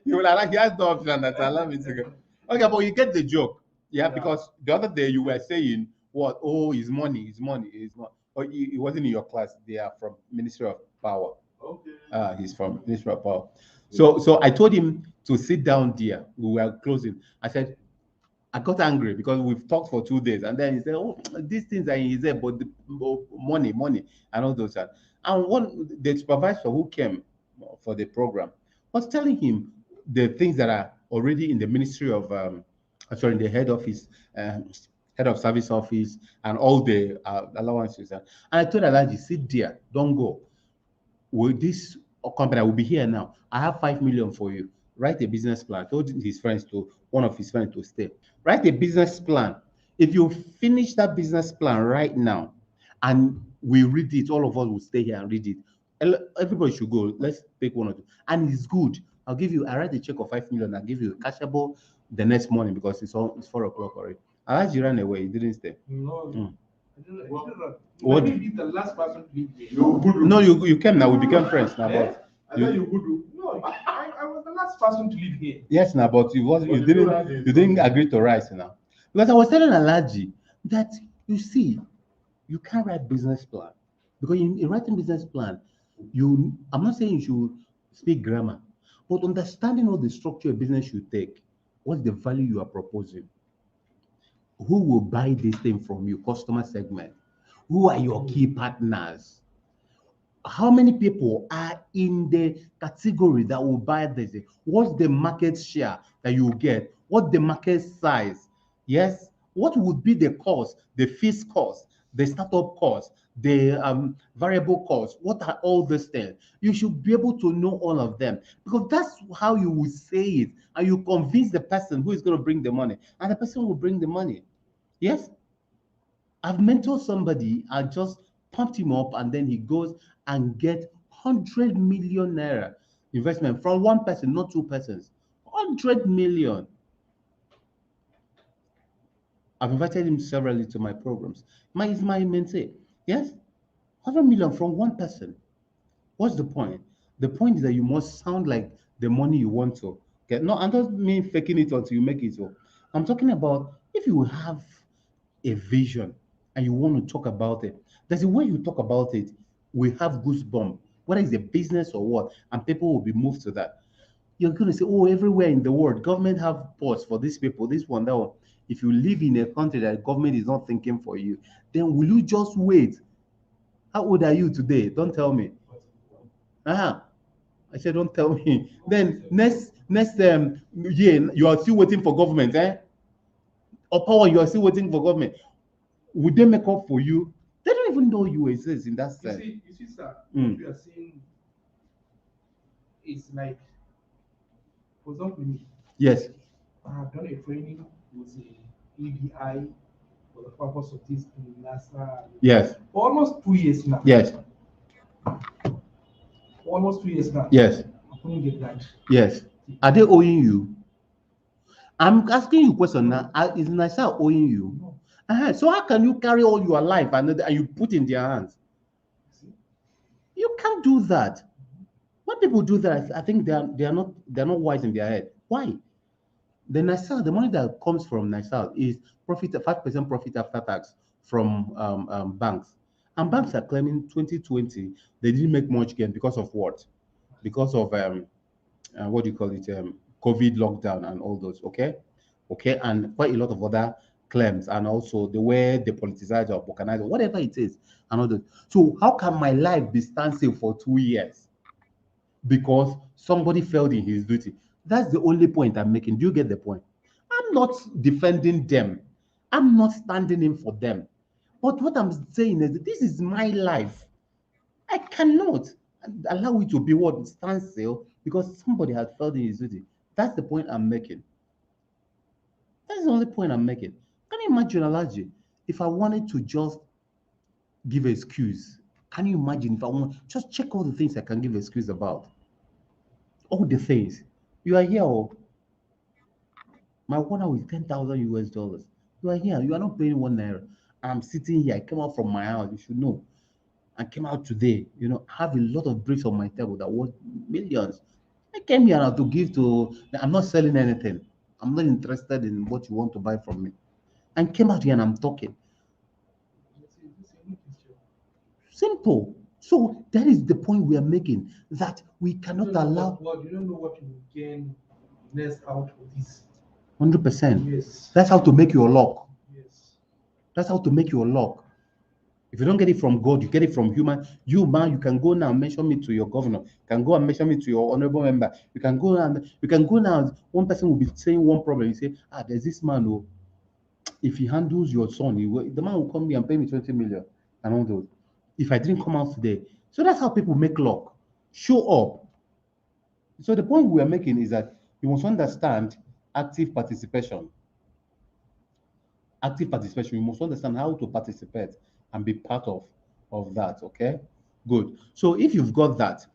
[SPEAKER 1] He will allow. He has no option that allow me to go. Okay, but you get the joke, yeah? Because the other day you were saying what? Oh, his money, his money, his money. Oh, he wasn't in your class. They are from Ministry of Power. Okay. He's from Ministry of Power. So I told him to sit down there. We were closing. I said, I got angry because we've talked for 2 days, and then he said, "Oh, these things are in his head, but the money, and all those." And the supervisor who came for the program was telling him the things that are already in the Ministry of, sorry, in the head of service office and all the allowances. And I told Alaji, sit there, don't go. With this company, I will be here now. I have 5 million for you. Write a business plan. Told one of his friends to stay. Write a business plan. If you finish that business plan right now, and we read it, all of us will stay here and read it. Everybody should go. Let's take one or two. And it's good. I write a check of 5 million. I'll give you a cashable the next morning because it's 4 o'clock already. Alaji ran away. He didn't stay.
[SPEAKER 4] No.
[SPEAKER 1] Mm.
[SPEAKER 4] What? Maybe the last person to leave here.
[SPEAKER 1] No, you came now. We became friends now. But
[SPEAKER 5] I thought you could.
[SPEAKER 4] No, I was the last person to leave here.
[SPEAKER 1] yes, now, but you didn't agree to rise now. Because I was telling Alaji that you see, you can't write business plan. Because in writing business plan, I'm not saying you should speak grammar, but understanding all the structure of business you take, what's the value you are proposing? Who will buy this thing from you? Customer segment. Who are your key partners? How many people are in the category that will buy this? What's the market share that you get? What's the market size? Yes. What would be the cost, the fixed cost, the startup cost, the variable cost? What are all these things? You should be able to know all of them because that's how you will say it, and you convince the person who is going to bring the money, and the person will bring the money. Yes. I've mentored somebody, I just pumped him up, and then he goes and get 100 million naira investment from one person, not two persons. 100 million. I've invited him severally to my programs. He's my mentee. Yes, 100 million from one person. What's the point? The point is that you must sound like the money you want to get. No, I don't mean faking it until you make it. So I'm talking about if you have a vision and you want to talk about it, there's a way you talk about it. We have goosebumps, whether it's a business or what, and people will be moved to that. You're going to say, oh, everywhere in the world, government have ports for these people, this one, that one. If you live in a country that government is not thinking for you, then will you just wait? How old are you today? Don't tell me. I said, don't tell me. Then next year, you are still waiting for government, Or power, you are still waiting for government. Would they make up for you? They don't even know you exist in that sense.
[SPEAKER 4] You see, sir, what we are seeing is like, for example, me.
[SPEAKER 1] Yes.
[SPEAKER 4] I have done a training with the EBI for the purpose of this in NASA.
[SPEAKER 1] Yes.
[SPEAKER 4] For almost 2 years now.
[SPEAKER 1] Yes.
[SPEAKER 4] For almost 2 years now.
[SPEAKER 1] Yes.
[SPEAKER 4] I couldn't get that.
[SPEAKER 1] Yes. Are they owing you? I'm asking you a question now. Is NASA owing you?
[SPEAKER 4] No.
[SPEAKER 1] So how can you carry all your life and you put in their hands? You can't do that. When people do that, I think they're not wise in their head. Why? The NISA, the money that comes from NISA is 5% profit after tax from banks. And banks are claiming 2020 they didn't make much gain because of what? Because of what do you call it? COVID lockdown and all those. Okay, and quite a lot of other claims, and also the way they politicize or organize or whatever it is, and all those. So how can my life be standstill for 2 years because somebody failed in his duty? That's the only point I'm making. Do you get the point? I'm not defending them. I'm not standing in for them. But what I'm saying is that this is my life. I cannot allow it to be what standstill because somebody has failed in his duty. That's the point I'm making. That's the only point I'm making. Can you imagine, Alaji, if I wanted to just give an excuse? Can you imagine if I want just check all the things I can give an excuse about? All the things. You are here, my 1 hour is 10,000 US dollars. You are here, you are not paying 1 naira. I'm sitting here, I came out from my house, you should know. I came out today, have a lot of bricks on my table that worth millions. I came here now to give to, I'm not selling anything. I'm not interested in what you want to buy from me. I came out here and I'm talking. Simple. So that is the point we are making, that we cannot allow.
[SPEAKER 4] You don't know what you will gain next out of this.
[SPEAKER 1] 100%.
[SPEAKER 4] Yes.
[SPEAKER 1] That's how to make your luck.
[SPEAKER 4] Yes.
[SPEAKER 1] That's how to make your luck. If you don't get it from God, you get it from human. You man, you can go now and mention me to your governor. You can go and mention me to your honorable member. You can go now. One person will be saying one problem. You say, there's this man who, if he handles your son, the man will come here and pay me 20 million and all those. If I didn't come out today. So that's how people make luck. Show up. So the point we are making is that you must understand active participation. Active participation. You must understand how to participate and be part of that. Okay, good. So if you've got that,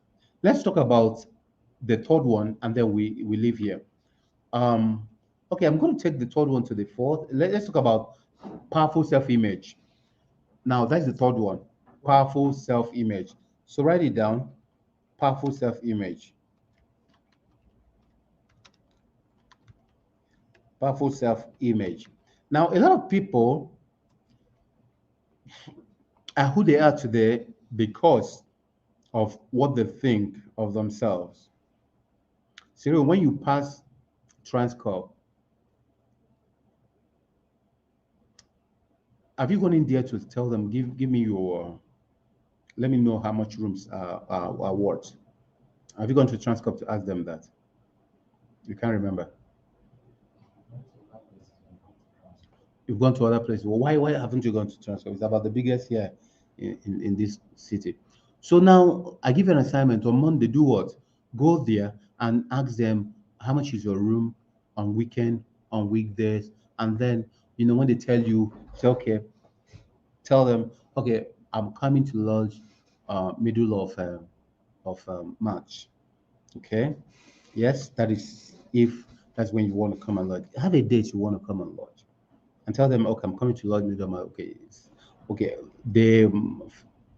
[SPEAKER 1] let's talk about the third one, and then we leave here. Um, okay, I'm going to take the third one to the fourth. Let's talk about powerful self-image. Now that's the third one. Powerful self-image. So write it down. Powerful self-image. Powerful self-image. Now a lot of people are who they are today because of what they think of themselves. So when you pass Transcorp, have you gone in there to tell them, give me your, let me know how much rooms are worth? Have you gone to Transcorp to ask them that? You can't remember. You've gone to other places. Well, why haven't you gone to Transcorp? It's about the biggest here in this city. So now I give you an assignment on Monday. Do what? Go there and ask them how much is your room on weekend, on weekdays, and then when they tell you, say okay, tell them okay, I'm coming to lodge middle of March. Okay, yes, that is if that's when you want to come and lodge. Have a date you want to come and lodge, and tell them okay, I'm coming to lodge middle of March. Okay, okay, the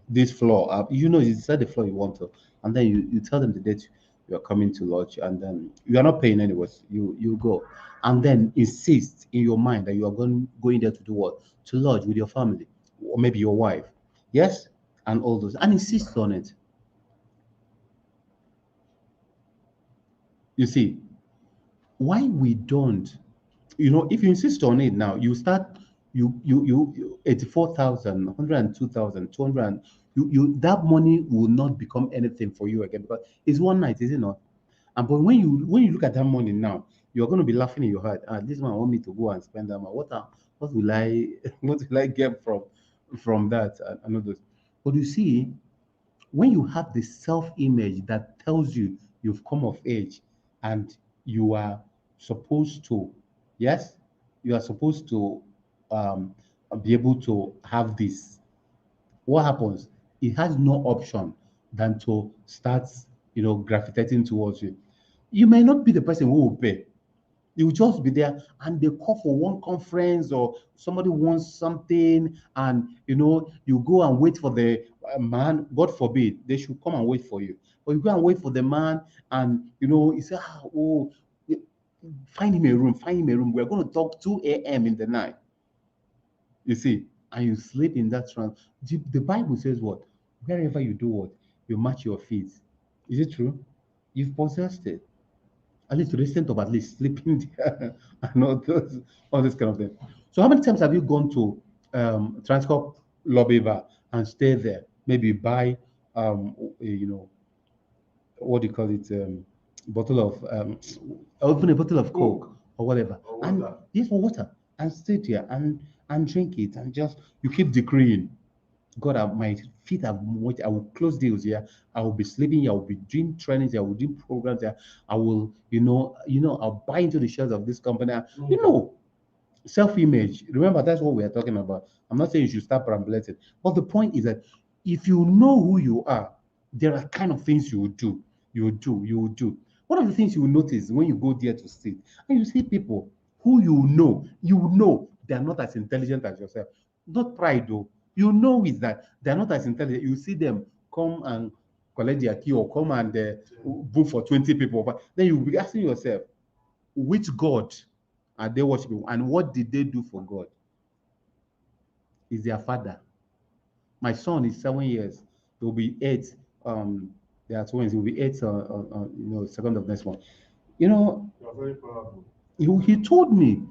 [SPEAKER 1] this floor, you said the floor you want to, and then you tell them the date you're coming to lodge, and then you are not paying anyways. You go, and then insist in your mind that you are going there to do what? To lodge with your family, or maybe your wife, yes, and all those, and insist on it. You see, why we don't, if you insist on it now, you start, you 84,000, 102,000, 200, that money will not become anything for you again because it's one night, is it not? And but when you look at that money now, you're going to be laughing in your heart. This man want me to go and spend that money. What will I what will I get from that and all those? But you see, when you have the self-image that tells you you've come of age and you are supposed to, yes, you are supposed to um, be able to have this, what happens? It has no option than to start, gravitating towards you. You may not be the person who will pay. You will just be there and they call for one conference or somebody wants something and you go and wait for the man. God forbid they should come and wait for you, but you go and wait for the man and you say, oh, find him a room, we're going to talk 2 a.m. in the night, you see, and you sleep in that trance. The Bible says what? Wherever you do what? You match your feet. Is it true? You've possessed it. At least to the extent of at least sleeping there and all this kind of thing. So how many times have you gone to Transcorp lobby bar and stay there? Maybe buy what do you call it? Bottle of open a bottle of Coke or whatever.
[SPEAKER 5] Or
[SPEAKER 1] And
[SPEAKER 5] water.
[SPEAKER 1] yes, for water. And sit here and drink it and just you keep decreeing. God, my feet have much. I will close deals here. I will be sleeping here. I will be doing trainings here. I will do programs here. I will, I'll buy into the shares of this company. Self-image. Remember, that's what we are talking about. I'm not saying you should start perambulating, but the point is that if you know who you are, there are kind of things you will do. You will do. One of the things you will notice when you go there to sit, and you see people who you know they are not as intelligent as yourself. Not pride though. You know is that they are not as intelligent. You see them come and collect their key or come and book for 20 people. But then you'll be asking yourself, which God are they worshiping? And what did they do for God? Is their father. My son is 7 years. He will be 8. They are twins. He will be 8 second of next month. You know,
[SPEAKER 5] You are very powerful.
[SPEAKER 1] he told me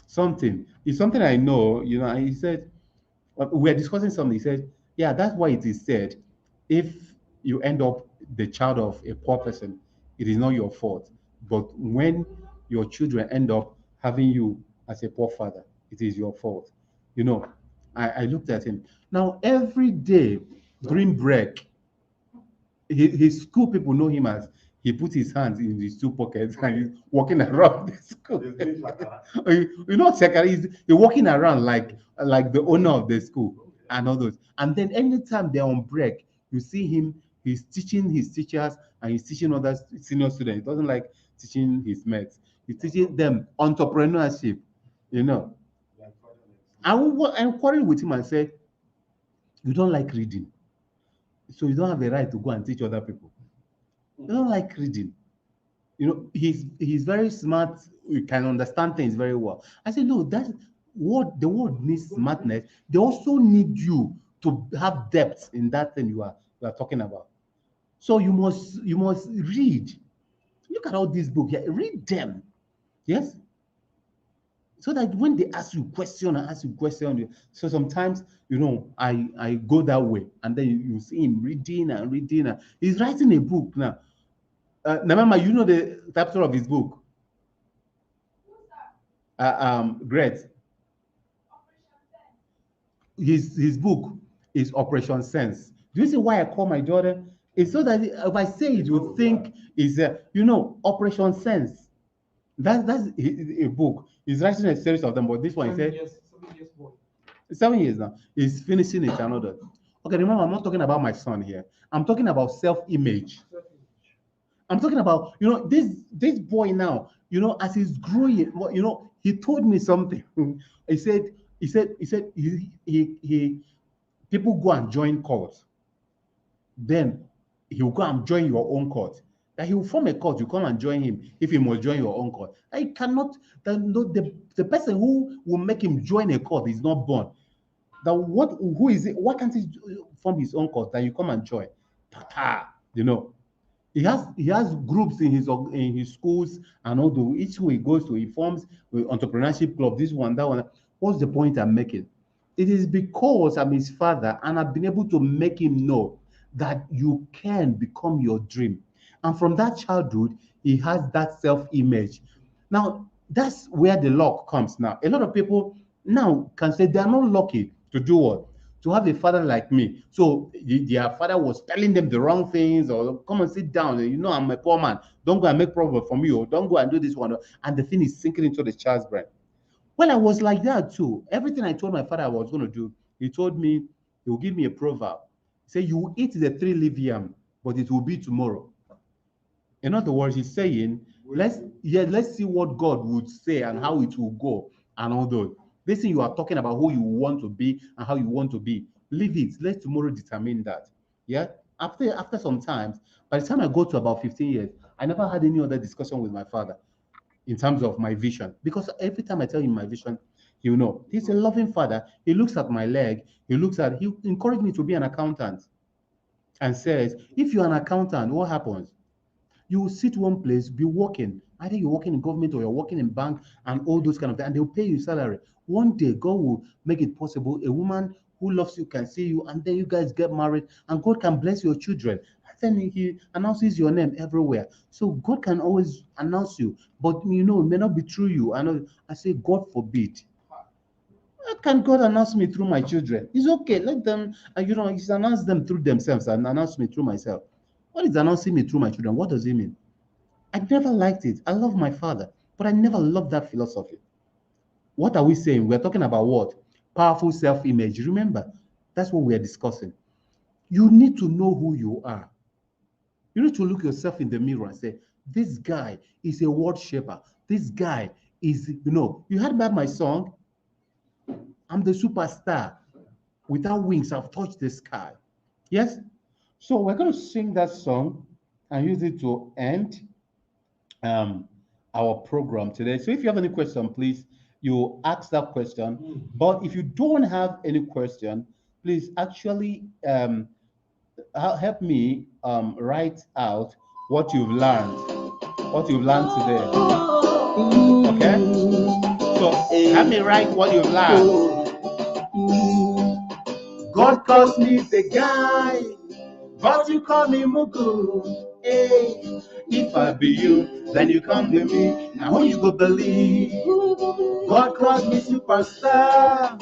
[SPEAKER 1] something. It's something I know, and he said, we were discussing something. He said, yeah, that's why it is said, if you end up the child of a poor person, it is not your fault. But when your children end up having you as a poor father, it is your fault. You know, I looked at him. Now, every day during break, his school people know him as he put his hands in his two pockets and he's walking around the school.
[SPEAKER 5] He's doing shakara.
[SPEAKER 1] You know, Sekari is he's walking around like the owner of the school and all those. And then anytime they're on break, you see him. He's teaching his teachers and he's teaching other senior students. He doesn't like teaching his mates. He's teaching them entrepreneurship. You know,
[SPEAKER 5] Like father,
[SPEAKER 1] I quarreled with him and said, "You don't like reading, so you don't have a right to go and teach other people. You don't like reading. You know, he's very smart. You can understand things very well." I said, "No, that's what the world needs smartness. They also need you to have depth in that thing you are talking about. So you must read. Look at all these books. Yeah, read them. Yes, so that when they ask you question and ask you question, so sometimes I go that way, and then you see him reading and reading. And he's writing a book now. Namama, you know the title of his book? Great. His book is Operation Sense. Do you see why I call my daughter? It's so that if I say it, you think is Operation Sense. That's a book. He's writing a series of them, but this one he said
[SPEAKER 4] 7 years boy.
[SPEAKER 1] 7 years now. He's finishing it another. Okay, remember, I'm not talking about my son here. I'm talking about self-image. I'm talking about, this boy now, as he's growing, he told me something. He said, he people go and join cults. Then he'll go and join your own cult. That he will form a cult, you come and join him if he must join your own cult. I cannot, the person who will make him join a cult is not born. Who is it? Why can't he form his own cult? Then you come and join. He has groups in his schools, and although each school he goes to, he forms an entrepreneurship club, this one, that one. What's the point I'm making? It is because I'm his father and I've been able to make him know that you can become your dream. And from that childhood, he has that self-image. Now, that's where the luck comes now. A lot of people now can say they're not lucky to do what? To have a father like me. So their father was telling them the wrong things, or come and sit down. I'm a poor man. Don't go and make problem for me, or don't go and do this one. And the thing is sinking into the child's brain. Well, I was like that too. Everything I told my father I was going to do, he told me, he will give me a proverb. He said, you will eat the 3-leaf yam, but it will be tomorrow. In other words, he's saying, let's see what God would say and how it will go. And all those. This thing you are talking about, who you want to be and how you want to be, leave it. Let tomorrow determine that. Yeah. After some time, by the time I go to about 15 years, I never had any other discussion with my father in terms of my vision. Because every time I tell him my vision, he's a loving father. He looks at my leg. He encouraged me to be an accountant and says, if you're an accountant, what happens? You will sit one place, be working. Either you're working in government or you're working in bank and all those kind of things, and they'll pay you salary. One day, God will make it possible. A woman who loves you can see you, and then you guys get married, and God can bless your children. And then he announces your name everywhere. So God can always announce you, but it may not be through you. I say, God forbid. How can God announce me through my children? It's okay. Let them, He's announced them through themselves and announce me through myself. What is announcing me through my children? What does it mean? I never liked it. I love my father, but I never loved that philosophy. What are we saying? We're talking about what? Powerful self-image. Remember, that's what we're discussing. You need to know who you are. You need to look yourself in the mirror and say, this guy is a world shaper. This guy is, you heard about my song? I'm the superstar. Without wings, I've touched the sky. Yes? So we're going to sing that song and use it to end our program today. So if you have any question, please, you ask that question. But if you don't have any question, please actually help me write out what you've learned today. Okay? So help me write what you've learned. God calls me the guy, but you call me Mugu. Hey, if I be you, then you come to me. Now who you go believe? God calls me superstar,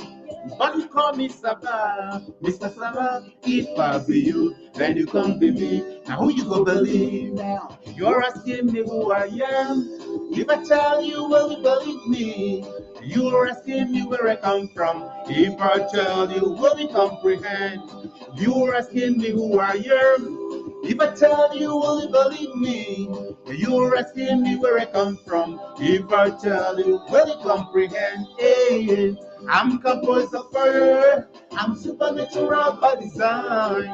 [SPEAKER 1] but you call me Sabah, Mr. Sabah. If I be you, then you come to me. Now who you go believe? Now you're asking me who I am. If I tell you, will you believe me? You're asking me where I come from. If I tell you, will you comprehend? You're asking me who I am. If I tell you, will you believe me? You're asking me where I come from. If I tell you, will you comprehend? Hey, I'm composed of fire. I'm supernatural by design.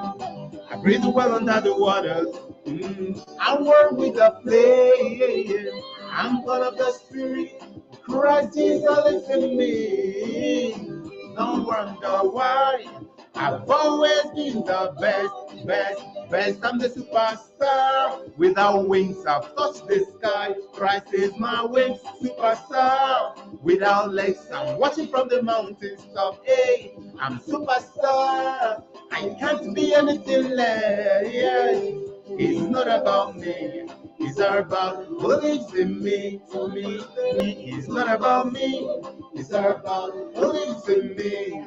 [SPEAKER 1] I breathe well under the waters. I work with the flame. I'm God of the spirit. Christ Jesus lives in me. Don't wonder why. I've always been the best, best, best. I'm the superstar. Without wings, I've touched the sky. Christ is my wings, superstar. Without legs, I'm watching from the mountains top. Hey, I'm superstar. I can't be anything less. Yeah. It's not about me. It's about who lives in me. To me. It's not about me. It's about who lives in me.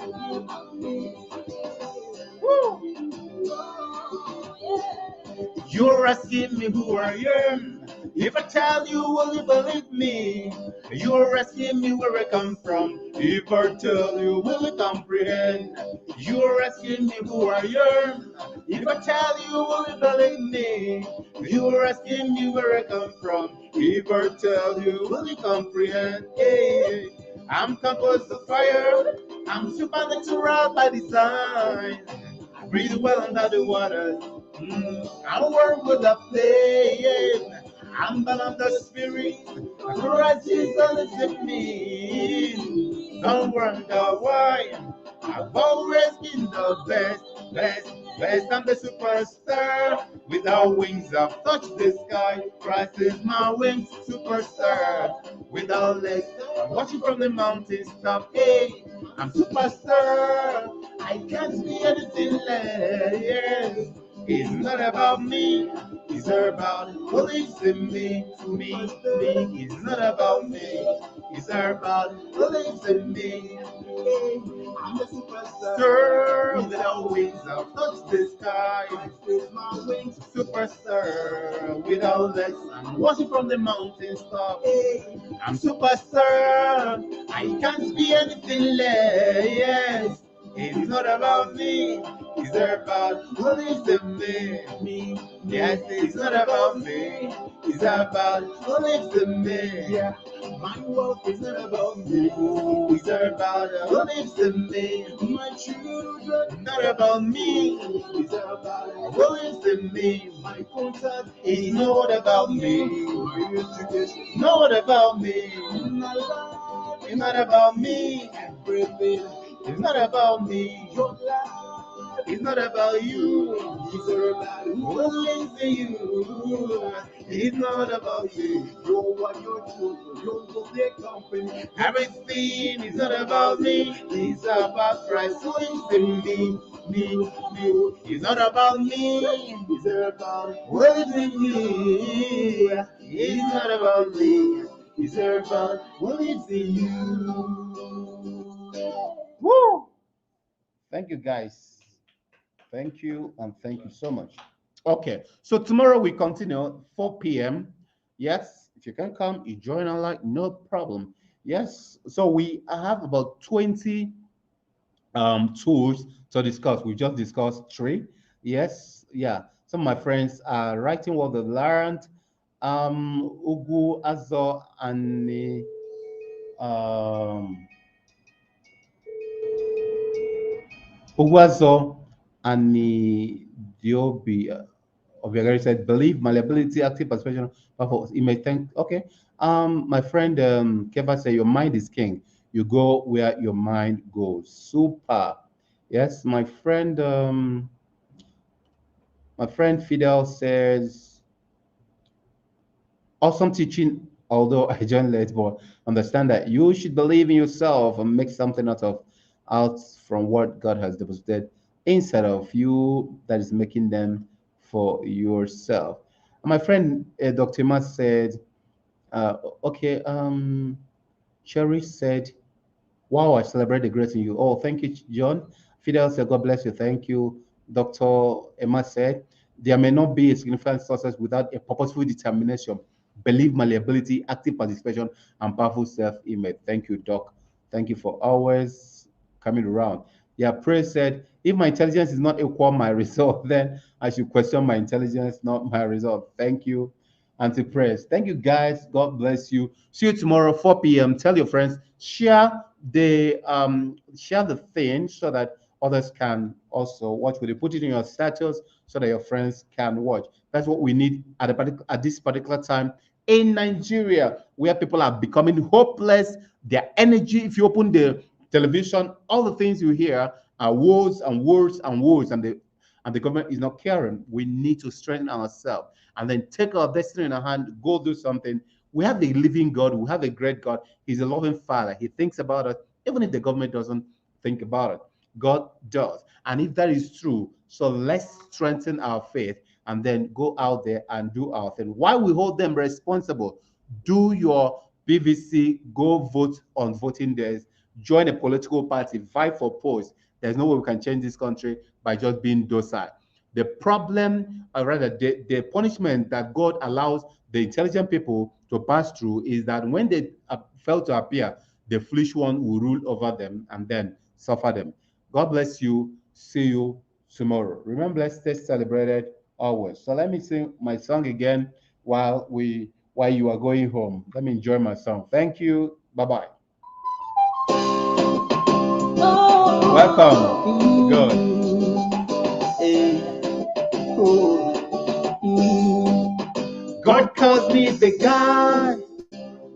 [SPEAKER 1] Woo. You're asking me who I am. If I tell you, will you believe me? You're asking me where I come from. If I tell you, will you comprehend? You're asking me who I am. If I tell you, will you believe me? You're asking me where I come from. If I tell you, will you comprehend? Hey, I'm composed of fire. I'm supernatural by design. I breathe well under the waters. I work with the flame. I'm born of the spirit. Christ Jesus lives in me. Don't wonder why. I've always been the best, best, best. I'm the superstar. Without wings, I've touched the sky. Christ is my wings, superstar. Without legs, I'm watching from the mountains top. Hey, I'm superstar. I can't be anything less. Yes. It's not about me, it's about who lives in me, me. It's not about me, it's about who lives in me. I'm a superstar, without wings, I'll touch the sky. With my wings, superstar, without legs, I'm watching from the mountains top. I'm superstar, I can't be anything less. Yes. It's not about me, it's about who lives in me. Yes, it's not about me, it's about who lives in me. Yeah. My wealth is not about me, it's about who lives in me. My children, not about me, it's about who lives in me. My contact is not about me, my education, not about me. My life is not about me, everything. It's not about me. Your life is not about you. It's about who lives in you. It's not about you. You're what you're doing. You're for their company. Everything is not about me. It's about Christ who lives in me. Me. It's not about me. It's about who lives in me. It's not about me. It's about who lives in you. Woo! Thank you, guys. Thank you, and thank you so much. Okay, so tomorrow we continue 4 p.m. Yes, if you can come, you join online, no problem. Yes, so we have about 20 tools to discuss. We just discussed three. Yes, yeah. Some of my friends are writing what they learned. Ugu, Azo, and Ugwazo and Diobi Obiagari said, believe, malleability, active participation, purpose. You may think, okay. My friend Keva said, your mind is king. You go where your mind goes. Super. Yes, my friend Fidel says, awesome teaching, although I joined late, but understand that you should believe in yourself and make something out from what God has deposited instead of you that is making them for yourself. My friend Dr. Matt said, uh, okay, Sherry said, wow, I celebrate the grace in you. Oh, thank you, John. Fidel said, God bless you. Thank you. Dr. Emma said, there may not be a significant success without a purposeful determination, belief, malleability, active participation, and powerful self image. Thank you, Doc. Thank you for always coming around. Yeah, praise said, if my intelligence is not equal my result, then I should question my intelligence, not my result. Thank you. Anti-praise. Thank you, guys. God bless you. See you tomorrow, 4 p.m. Tell your friends, share the thing so that others can also watch. Will you put it in your status so that your friends can watch? That's what we need at this particular time in Nigeria, where people are becoming hopeless. Their energy, if you open the television, all the things you hear are words and words and words, and the government is not caring. We need to strengthen ourselves and then take our destiny in our hand, go do something. We have a living God, we have a great God. He's a loving Father. He thinks about us, even if the government doesn't think about it. God does. And if that is true, so let's strengthen our faith and then go out there and do our thing. Why we hold them responsible? Do your BVC, go vote on voting days, join a political party, fight for posts. There's no way we can change this country by just being docile. The problem, or rather, the punishment that God allows the intelligent people to pass through is that when they fail to appear, the foolish one will rule over them and then suffer them. God bless you. See you tomorrow. Remember, let's stay celebrated always. So let me sing my song again while you are going home. Let me enjoy my song. Thank you. Bye bye. Welcome. Good. God calls me the guy.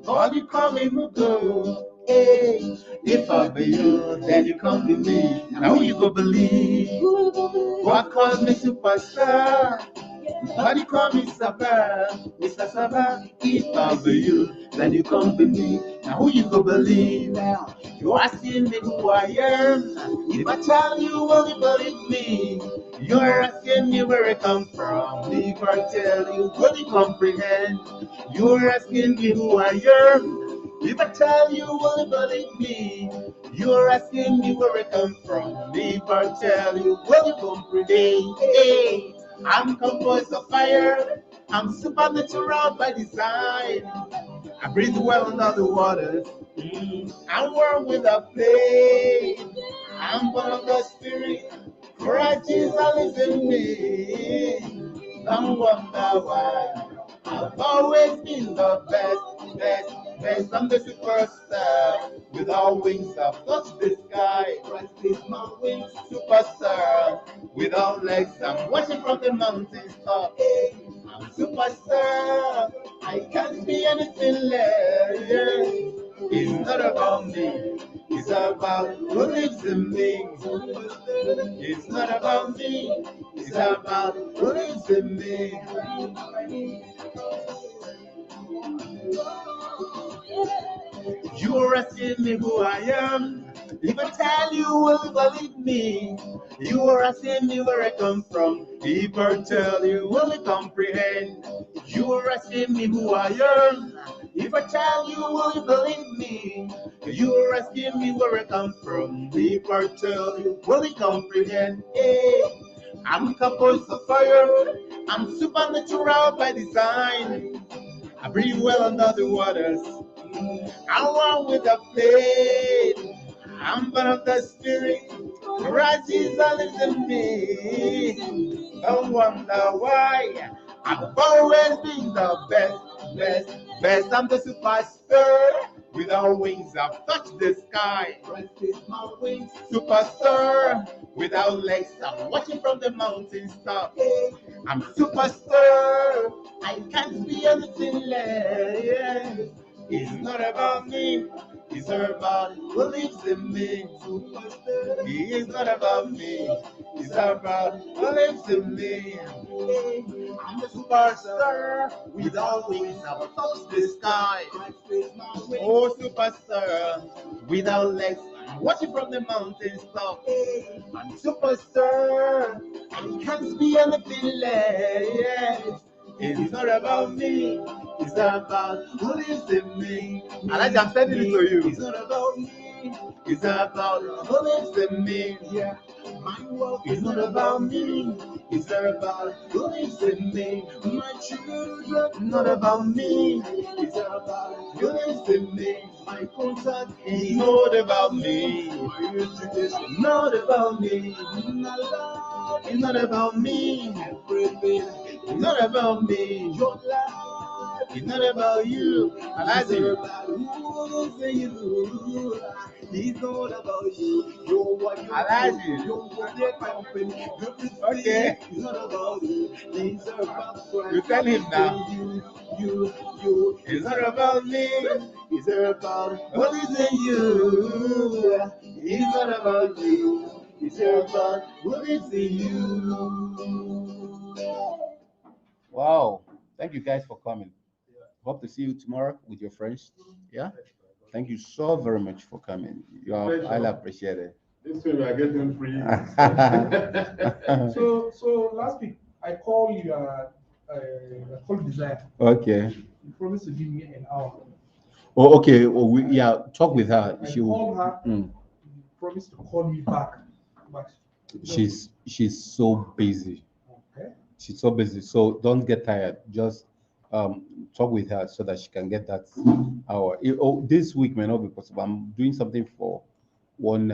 [SPEAKER 1] All you call me Mugo. Hey, if I be you, then you come to me. Now who you go believe? God calls me superstar. All you call me Sabah, Mr. Sabah. If I be you, then you come to me. Now who you go believe? Now you asking me who I am. If I tell you, will you believe me? You're asking me where I come from. If I tell you, will you comprehend? You're asking me who I am. If I tell you, will you believe me? You're asking me where I come from. If I tell you, will you comprehend? Hey, I'm composed of fire. I'm supernatural by design. I breathe well under the waters. I'm warm without flame. I'm born of the spirit. Christ Jesus lives in me. Don't wonder why. I've always been the best. I'm the superstar. Without wings, I've touched the sky. Christ is my wings, superstar. Without legs, I'm watching from the mountains top. I'm superstar. I can't be anything less. It's not about me. It's about who lives in me. It's not about me. It's about who lives in me. You're asking me who I am. If I tell you, will you believe me? You are asking me where I come from. If I tell you, will you comprehend? You are asking me who I am. If I tell you, will you believe me? You are asking me where I come from. If I tell you, will you comprehend? Hey, I'm composed of fire. I'm supernatural by design. I breathe well under the waters. I'm one with the flame. I'm born of the spirit. Christ Jesus lives in me. Don't wonder why. I've always been the best. I'm the superstar. Without wings, I've touched the sky. Christ is my wings, superstar. Without legs, I'm watching from the mountains top. I'm superstar. I can't be anything less. It's not about me. It's about who lives in me. It's not about me. It's about who lives in me. I'm the superstar. Without wings, I will touch the sky. Oh, superstar. Without legs, Watching from the mountains top. I'm superstar. I can't be anything less. It's not about me. It's not about who lives in me. And as I'm sending it to you. It's not about me. It's not about who lives in me. Yeah. My work is not about me. It's not about who lives in me. My children, not about me. It's not about who lives in me. My contact is not about me. My education, not about me. My life is not about me. Everything is not about me. Your life is not about you. It's not about who lives in you. It's not about you. You're what you do. You're what your company. Okay. It's not about you. Things are about Christ. You tell him now. You. It's not about me. It's not about what is in you. It's not about you. It's about what is in you. Wow. Thank you guys for coming. Hope to see you tomorrow with your friends. Yeah. Thank you so very much for coming. You are highly appreciated.
[SPEAKER 5] This way we are getting free.
[SPEAKER 4] So last week I called you. I called Desire.
[SPEAKER 1] Okay.
[SPEAKER 4] You promised to give me an hour.
[SPEAKER 1] Oh, okay. Well, talk with her.
[SPEAKER 4] I
[SPEAKER 1] She will.
[SPEAKER 4] called her. You promised to call me back, but
[SPEAKER 1] She's so busy.
[SPEAKER 4] okay.
[SPEAKER 1] She's so busy. So don't get tired. Just talk with her so that she can get that hour. This week may not be possible. I'm doing something for one